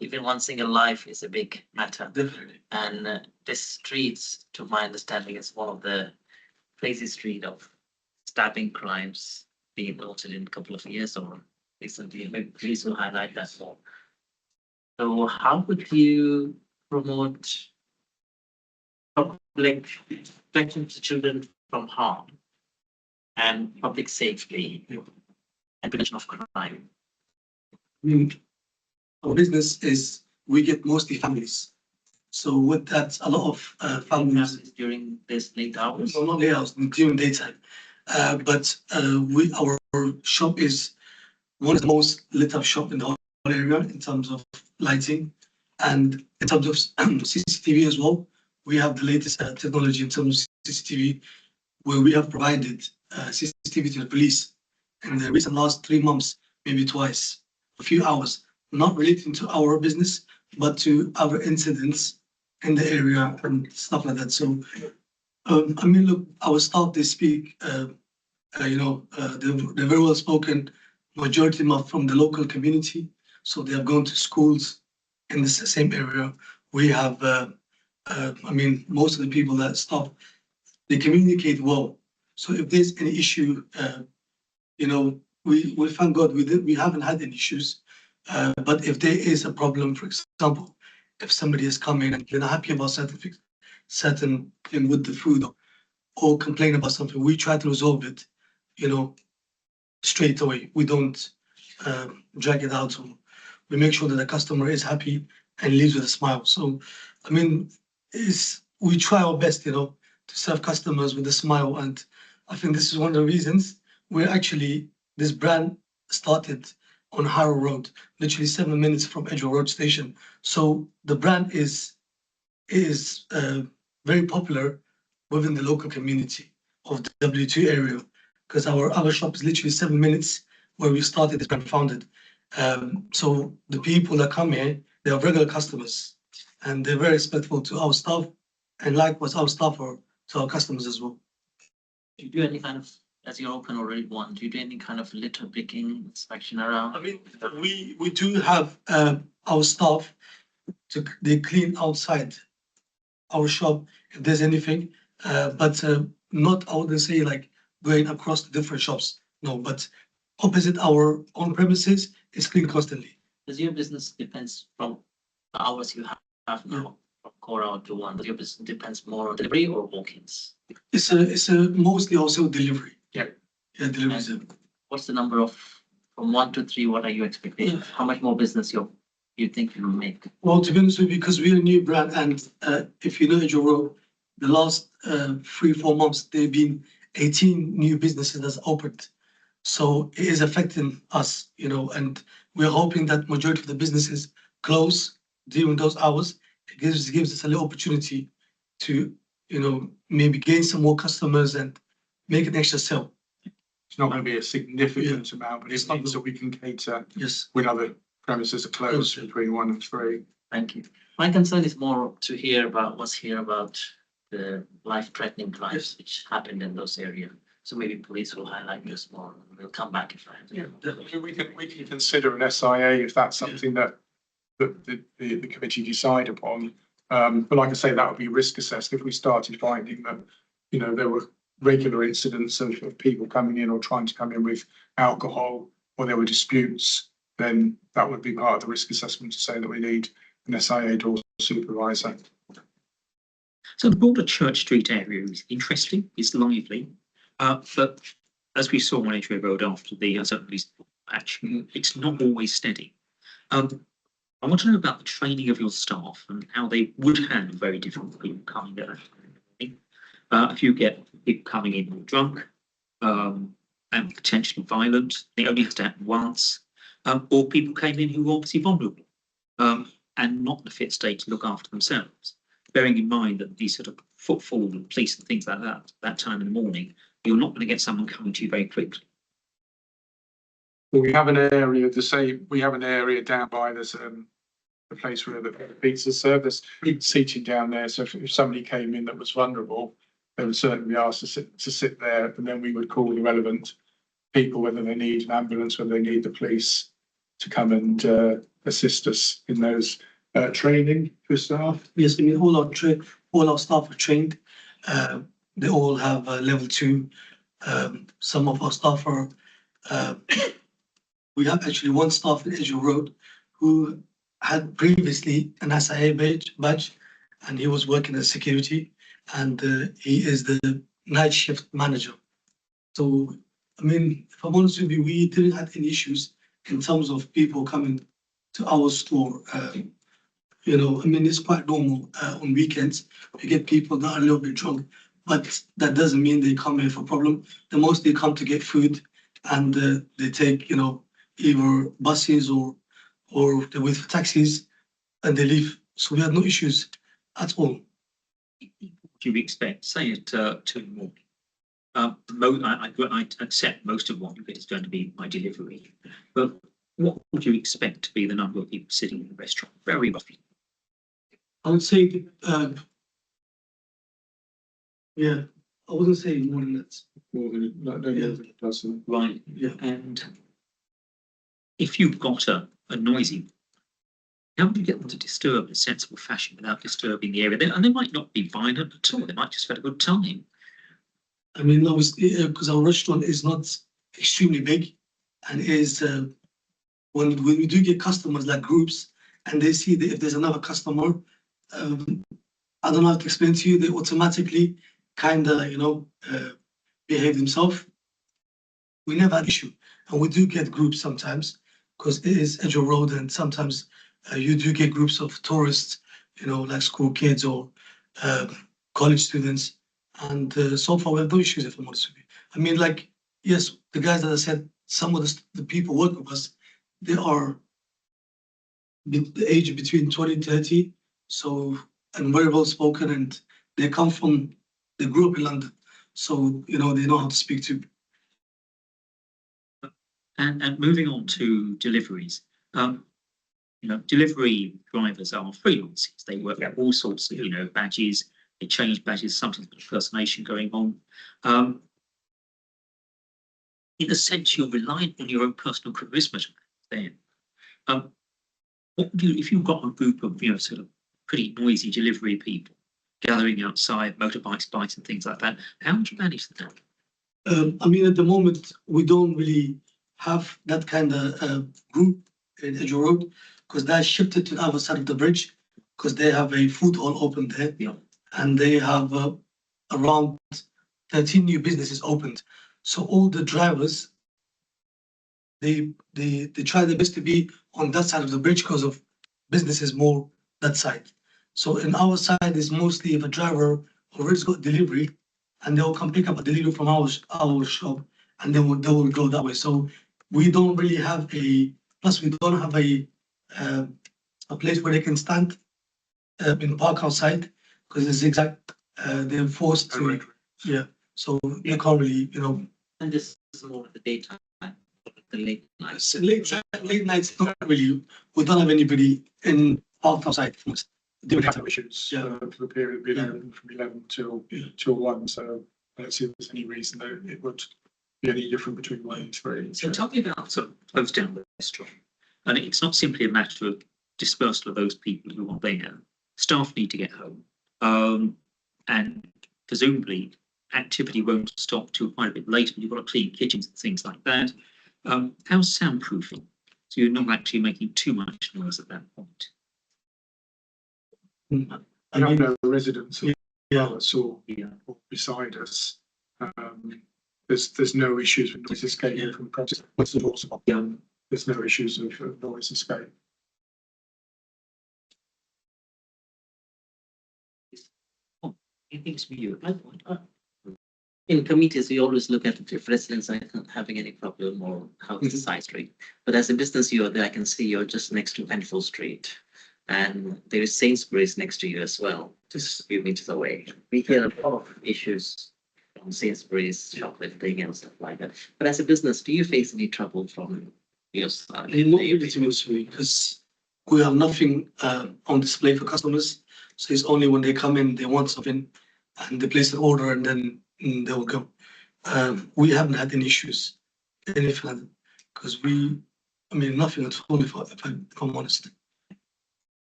even one single life is a big matter. Definitely. And this streets, to my understanding, is one of the crazy street of stabbing crimes being noted in a couple of years or recently. Maybe police will highlight that more. So how would you promote public protection to children from harm and public safety and prevention of crime? I mean, our business is we get mostly families. So with that, a lot of families during this late hours. No, not late hours, during daytime. But our shop is one of the most lit up shop in the whole area in terms of lighting and in terms of CCTV as well. We have the latest technology in terms of CCTV, where we have provided CCTV to the police in the recent last 3 months, maybe twice, a few hours, not relating to our business, but to other incidents in the area and stuff like that. So, I mean, look, our staff, they speak, they're very well spoken. Majority of them are from the local community, so they have gone to schools in the same area. We have, most of the people that staff, they communicate well. So if there's any issue, we thank God we haven't had any issues. But if there is a problem, for example, if somebody is coming and they're not happy about certain thing with the food or complain about something, we try to resolve it, straight away. We don't drag it out. We make sure that the customer is happy and leaves with a smile. So, I mean, we try our best, to serve customers with a smile. And I think this is one of the reasons where actually this brand started on Harrow Road, literally 7 minutes from Edgware Road Station. So the brand is very popular within the local community of the W2 area, because our other shop is literally 7 minutes where we started this brand founded. So the people that come here, they are regular customers and they're very respectful to our staff, and likewise our staff are to our customers as well. Do you do any kind of, as you're open already one, do you do any kind of litter picking inspection around? I mean, we do have our staff they clean outside our shop if there's anything, but not, I wouldn't say like going across the different shops. No, but opposite our own premises is clean constantly. Does your business depends from the hours you have now, from core hour to one? Does your business depends more on delivery or walk-ins? It's a mostly also delivery. Yeah. Yeah, delivery. What's the number of, from 1 to 3, what are your expectations? How much more business you think you will make? Well, to be honest with you, because we're a new brand, and if you know Edgware Road, the last 3-4 months, there have been 18 new businesses that's opened. So it is affecting us, and we're hoping that majority of the businesses close during those hours. It gives us a little opportunity to, maybe gain some more customers and make an extra sale. It's not going to be a significant amount, but it means that we can cater when other premises are closed between 1 and 3. Thank you. My concern is more to hear about the life-threatening drives which happened in those areas. So maybe police will highlight this more. We'll come back if I have to. Yeah, we can consider an SIA if that's something that the committee decide upon. But like I say, that would be risk assessed. If we started finding that, there were regular incidents of people coming in or trying to come in with alcohol, or there were disputes, then that would be part of the risk assessment to say that we need an SIA door supervisor. So the broader Church Street area is interesting, it's lively, but as we saw on Edgware Road after the Sutton Police action, it's not always steady. I want to know about the training of your staff and how they would handle very different people coming in. If you get people coming in drunk and potentially violent, they only have to act once, or people came in who were obviously vulnerable and not in a fit state to look after themselves. Bearing in mind that these sort of footfall and police and things like that time in the morning, you're not going to get someone coming to you very quickly. Well, we have an area we have an area down by there's a place where the pizza served. There's seating down there. So if somebody came in that was vulnerable, they would certainly be asked to sit there, and then we would call the relevant people, whether they need an ambulance, whether they need the police to come and assist us in those training for staff. Yes, I mean, all our staff are trained. They all have level 2. Some of our staff are. We have actually one staff in Edgware Road who had previously an SIA badge, and he was working as security, and he is the night shift manager. So, I mean, if I'm honest with you, we didn't have any issues in terms of people coming to our store. I mean, it's quite normal on weekends. We get people that are a little bit drunk, but that doesn't mean they come here for a problem. They mostly come to get food, and they take, either buses or they wait for taxis and they leave. So we had no issues at all. Do you expect, say at 2 in the morning? I accept most of what you get is going to be by delivery, but what would you expect to be the number of people sitting in the restaurant? Very roughly. I would say, yeah, I wouldn't say more than that. More than, no more than a person. Right. Yeah. And if you've got a noisy, how would you get them to disturb in a sensible fashion without disturbing the area? And they might not be violent at all. They might just have had a good time. I mean, obviously, because our restaurant is not extremely big and is, when we do get customers like groups and they see that if there's another customer, I don't know how to explain to you, they automatically kind of, behave themselves. We never had issue. And we do get groups sometimes because it is Edgware Road and sometimes you do get groups of tourists, like school kids or college students. And so far we have no issues, if I'm honest with you. I mean, like, yes, the guys that I said, some of the people work with us, they are the age between 20 and 30, so, and very well spoken, and they come from, they grew up in London, so, they know how to speak to. And moving on to deliveries, delivery drivers are freelancers. They work out all sorts of, badges. They change badges. Sometimes there's impersonation going on. In a sense, you're reliant on your own personal charisma. Then, what would you, if you've got a group of sort of pretty noisy delivery people gathering outside, motorbikes, bikes, and things like that? How would you manage that? I mean, at the moment, we don't really have that kind of group in Edgware Road because that shifted to the other side of the bridge because they have a food hall open there. Yeah. And they have around 13 new businesses opened. So all the drivers, they try their best to be on that side of the bridge because of businesses more that side. So in our side is mostly if a driver already got delivery and they'll come pick up a delivery from our shop and they will go that way. So we don't really have plus we don't have a place where they can stand in the park outside because it's exact, they're forced to, yeah. So they can't really, And this is more of the daytime, the late nights. Late nights, not really. We don't have anybody in park outside. They would have issues for the period from 11 till 1. So I don't see there's any reason that it would be any different between 1 and 3. So tell me about sort of close down the restaurant. And it's not simply a matter of dispersal of those people who are there. Staff need to get home. And presumably activity won't stop till quite a bit later. You've got to clean kitchens and things like that. How's soundproofing? So you're not actually making too much noise at that point. I don't know the residents of Palace or beside us. There's no issues with noise escaping from premises. There's no issues of noise escape. In committees, we always look at if residents are not having any problem or how is the side street. But as a business, you're there, I can see you're just next to Penfold Street. And there is Sainsbury's next to you as well, just a few meters away. We hear a lot of issues from Sainsbury's, shoplifting and stuff like that. But as a business, do you face any trouble from your side? Not really, to be honest with you, because we have nothing on display for customers. So it's only when they come in, they want something and they place an order and then they will go. We haven't had any issues, anything like that, because nothing at all, if I'm honest.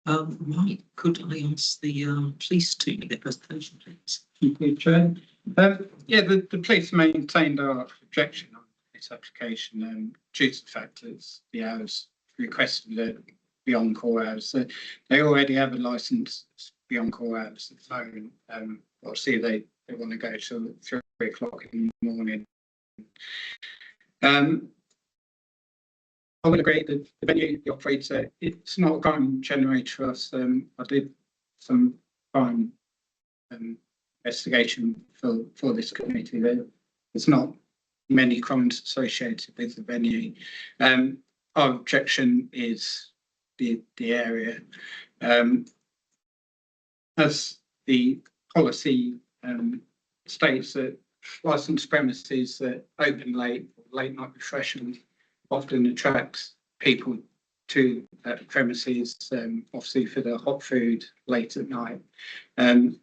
Right, could I ask the police to make their presentation, please? Thank you, Chair. The police maintained our objection on this application due to the fact that the hours requested it beyond core hours. So they already have a license beyond core hours at the moment. Obviously, they want to go till 3 o'clock in the morning. I would agree that the venue, the operator, it's not a crime generator for us. I did some crime investigation for this committee. It's not many crimes associated with the venue. Our objection is the area. As the policy states that licensed premises that open late night refreshment often attracts people to premises, obviously for the hot food late at night. And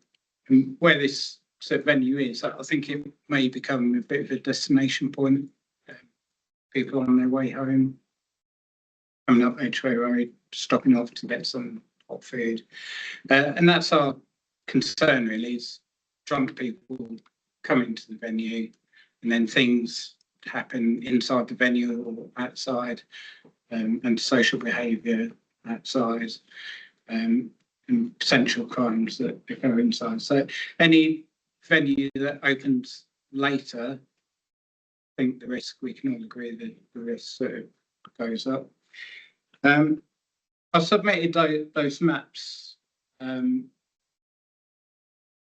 where this sort of venue is, I think it may become a bit of a destination point. People on their way home, coming up Edgware Road, stopping off to get some hot food. And that's our concern really, is drunk people coming to the venue and then things happen inside the venue or outside, and social behaviour outside, and potential crimes that occur inside. So any venue that opens later, I think the risk, we can all agree that the risk sort of goes up. I submitted those maps.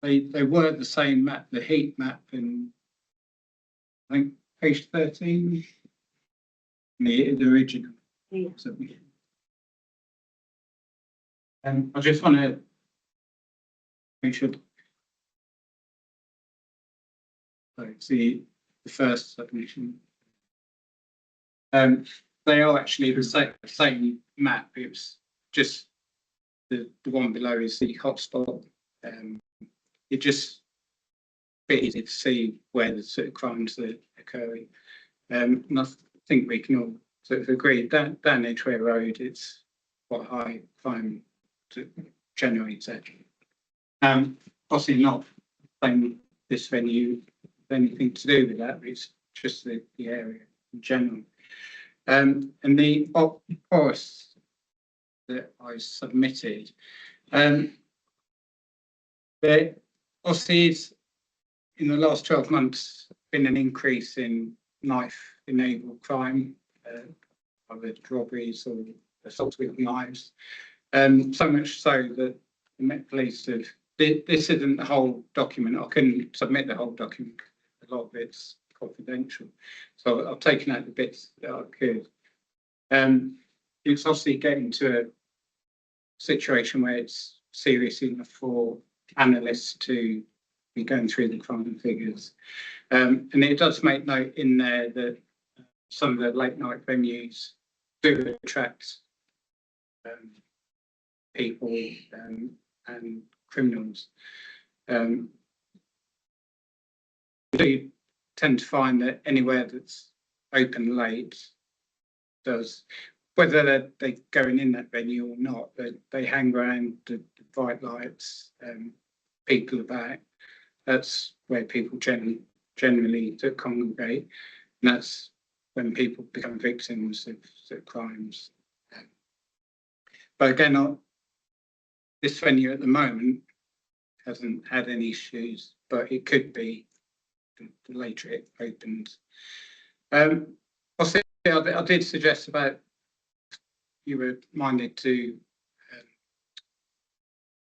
They were the same map, the heat map, in I think page 13, the original. Yeah. I just want to make sure. See the first submission. They are actually the same map. It was just the one below is the hotspot. It just a bit easy to see where the sort of crimes are occurring. And I think we can all sort of agree down Edgware Road, it's quite high crime to generate that. Obviously not saying this venue has anything to do with that, but it's just the area in general. And the forest that I submitted, there obviously is, in the last 12 months, been an increase in knife-enabled crime, either robberies or assaults with knives. So much so that the Met Police have, this isn't the whole document, I couldn't submit the whole document, a lot of it's confidential. So I've taken out the bits that I could. It's obviously getting to a situation where it's serious enough for analysts to be going through the crime figures. And it does make note in there that some of the late night venues do attract people and criminals. We do tend to find that anywhere that's open late does, whether they're going in that venue or not, they hang around the bright lights, people about. That's where people generally congregate, and that's when people become victims of crimes. But again, this venue at the moment hasn't had any issues, but it could be the later it opens. Also, I did suggest about you were minded to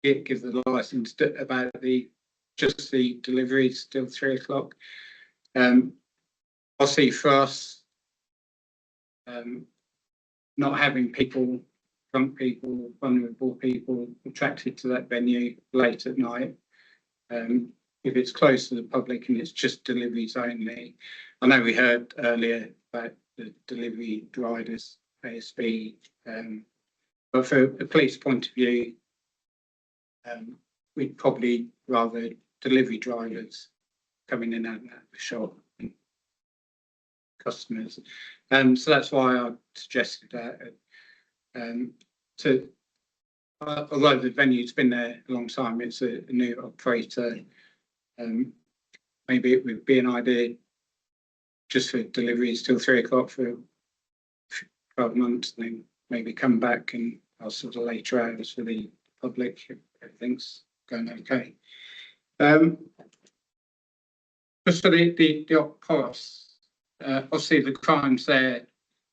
give the license about just the deliveries till 3 o'clock. Obviously for us, not having people, drunk people, vulnerable people attracted to that venue late at night. If it's close to the public and it's just deliveries only. I know we heard earlier about the delivery drivers, ASB, but for a police point of view, we'd probably rather delivery drivers coming in and out of the shop, and customers. So that's why I suggested that. Although the venue's been there a long time, it's a new operator. Maybe it would be an idea just for deliveries till 3 o'clock for 12 months, and then maybe come back and I'll sort of later hours for the public if everything's going okay. Just for the op costs, obviously the crimes there,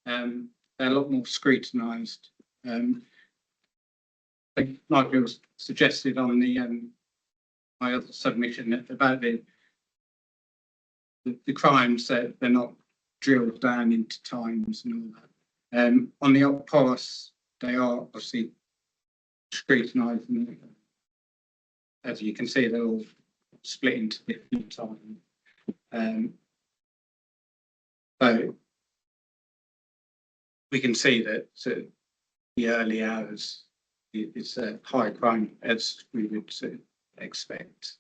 they're a lot more scrutinised. I think Nigel suggested on the my other submission about the the crimes, they're not drilled down into times and all that. On the old pass, they are obviously scrutinised, and as you can see, they're all split into different times. So we can see that the early hours is a high crime, as we would expect.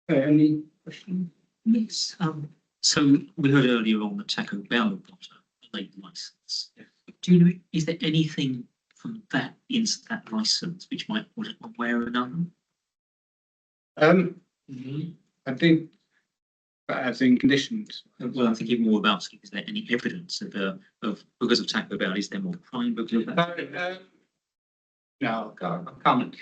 Any questions? Yes. So we heard earlier on that Taco Bell got a late license. Do you know, is there anything from that that license which might put it one way or another? I think, but as in conditions. Well, I'm thinking more about, is there any evidence of because of Taco Bell, is there more crime because of that? No, I can't.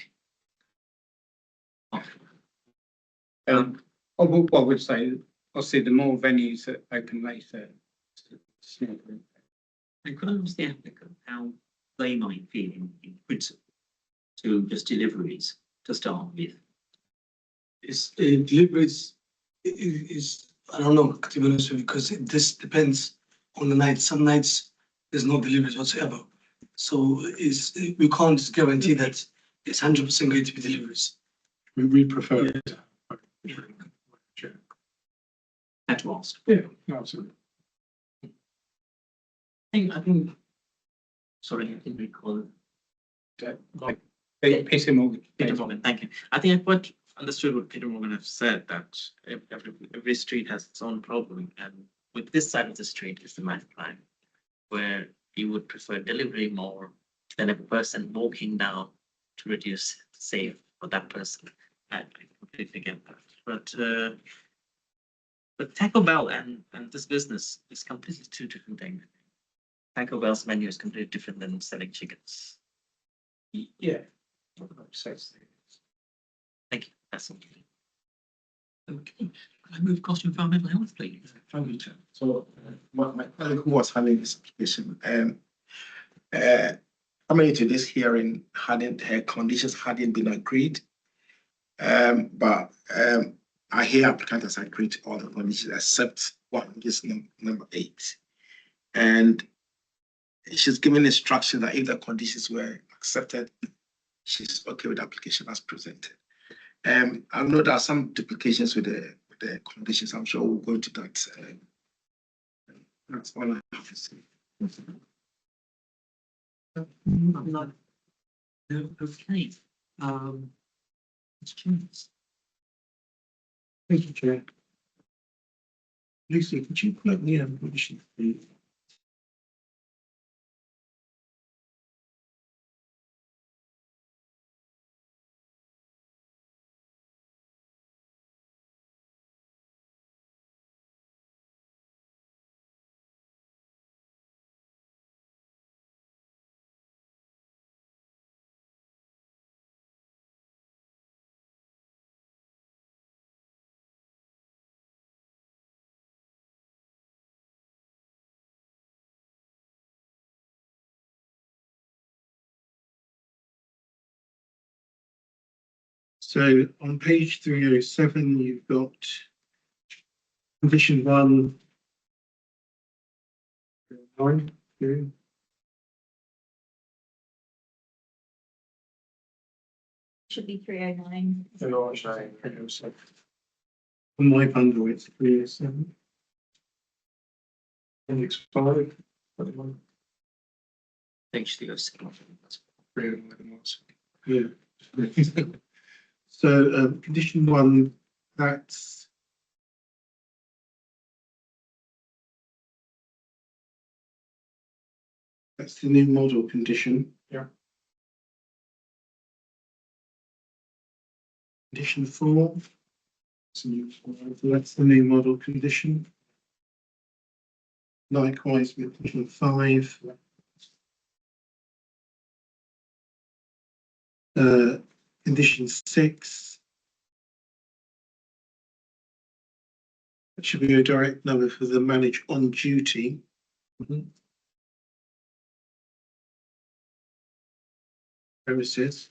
What I would say, obviously, the more venues that open later, and could I ask the applicant how they might feel in principle to just deliveries to start with? It's deliveries is I don't know, to be honest with you, because this depends on the night. Some nights there's no deliveries whatsoever. So we can't just guarantee that it's 100% going to be deliveries. We prefer it. Had to ask. Yeah, absolutely. I think. Sorry, I didn't recall. Peter Morgan. Peter Morgan, thank you. I think I quite understood what Peter Morgan have said, that every street has its own problem, and with this side of the street is the math plan, where you would prefer delivery more than a person walking down to reduce save for that person. I completely get that. But Taco Bell and this business is completely two different things. Taco Bell's menu is completely different than selling chickens. Yeah. Thank you. That's all. Okay, can I move across to environmental health, please? So my colleague who was handling this application, coming to this hearing, her conditions hadn't been agreed. But I hear applicant has agreed to all the conditions except one, which is number 8. And she's given instruction that if the conditions were accepted, she's okay with the application as presented. I know there are some duplications with the conditions. I'm sure we'll go into that. That's all I have to say. No, okay. Questions? Thank you, Chair. Lucy, could you pull up the condition, please? So on page 307, you've got condition 1. 9, Should be 309. on my bundle, it's 307. Index 5. Page 307. 311 was. Yeah. So condition 1, that's the new model condition. Yeah. Condition 4. That's the new model condition. Likewise with condition 5. Condition 6. That should be a direct number for the manage on duty. premises.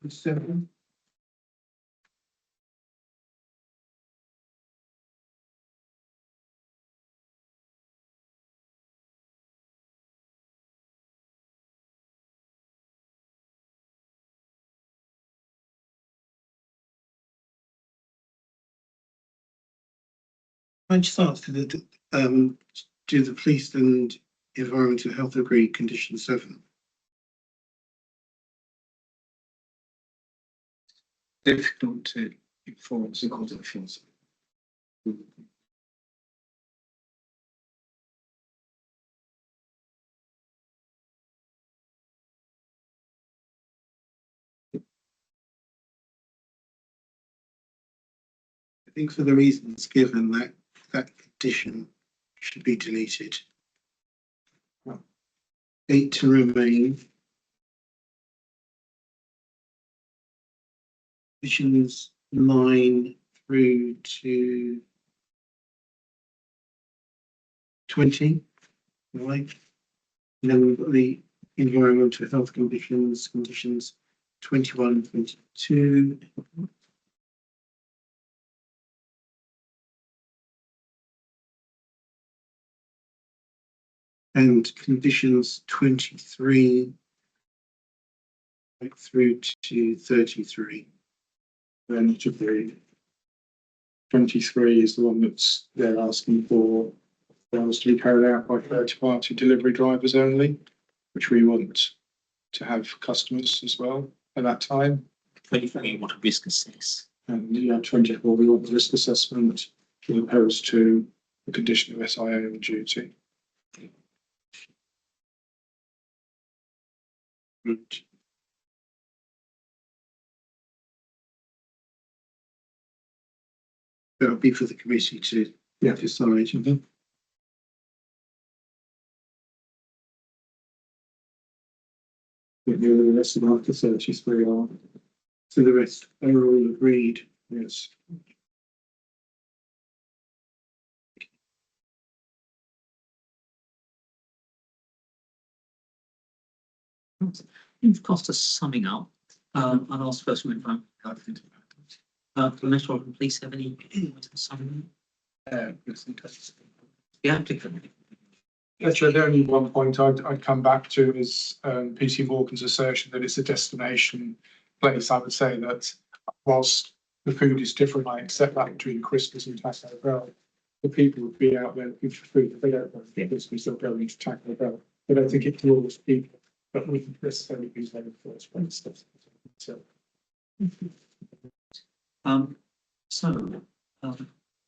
Seven. I just asked, do the police and environmental health agree condition 7? Difficult to enforce. I think for the reasons given, that condition should be deleted. 8 to remain. Conditions 9 through to 20, right? And then we've got the environmental health conditions 21, 22. And conditions 23 right through to 33. Then to be 23 is the one that's they're asking for sales to be carried out by third-party delivery drivers only, which we want to have customers as well at that time. 24, you want to risk assess. And 24, we want the risk assessment as opposed to the condition of SIA and duty. Right. That'll be for the committee to decide. The rest of after 33 are. So the rest are all agreed. Yes. You've cost us summing up. I'll ask first one if I'm. The Metro Police have any summing? The applicant. Actually, the only one point I'd come back to is PC Morgan's assertion that it's a destination place. I would say that whilst the food is different, I accept that between Christmas and Taco Bell. The people would be out there looking for food. If they don't go to Christmas, they'll go into Taco Bell. But I think it draws people, but wouldn't necessarily be there in the first place. So.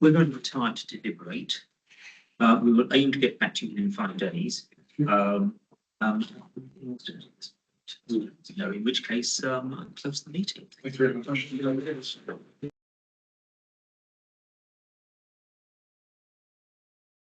We're going to retire to deliberate. We will aim to get back to you in 5 days. In which case, I'll close the meeting. Thank you very much.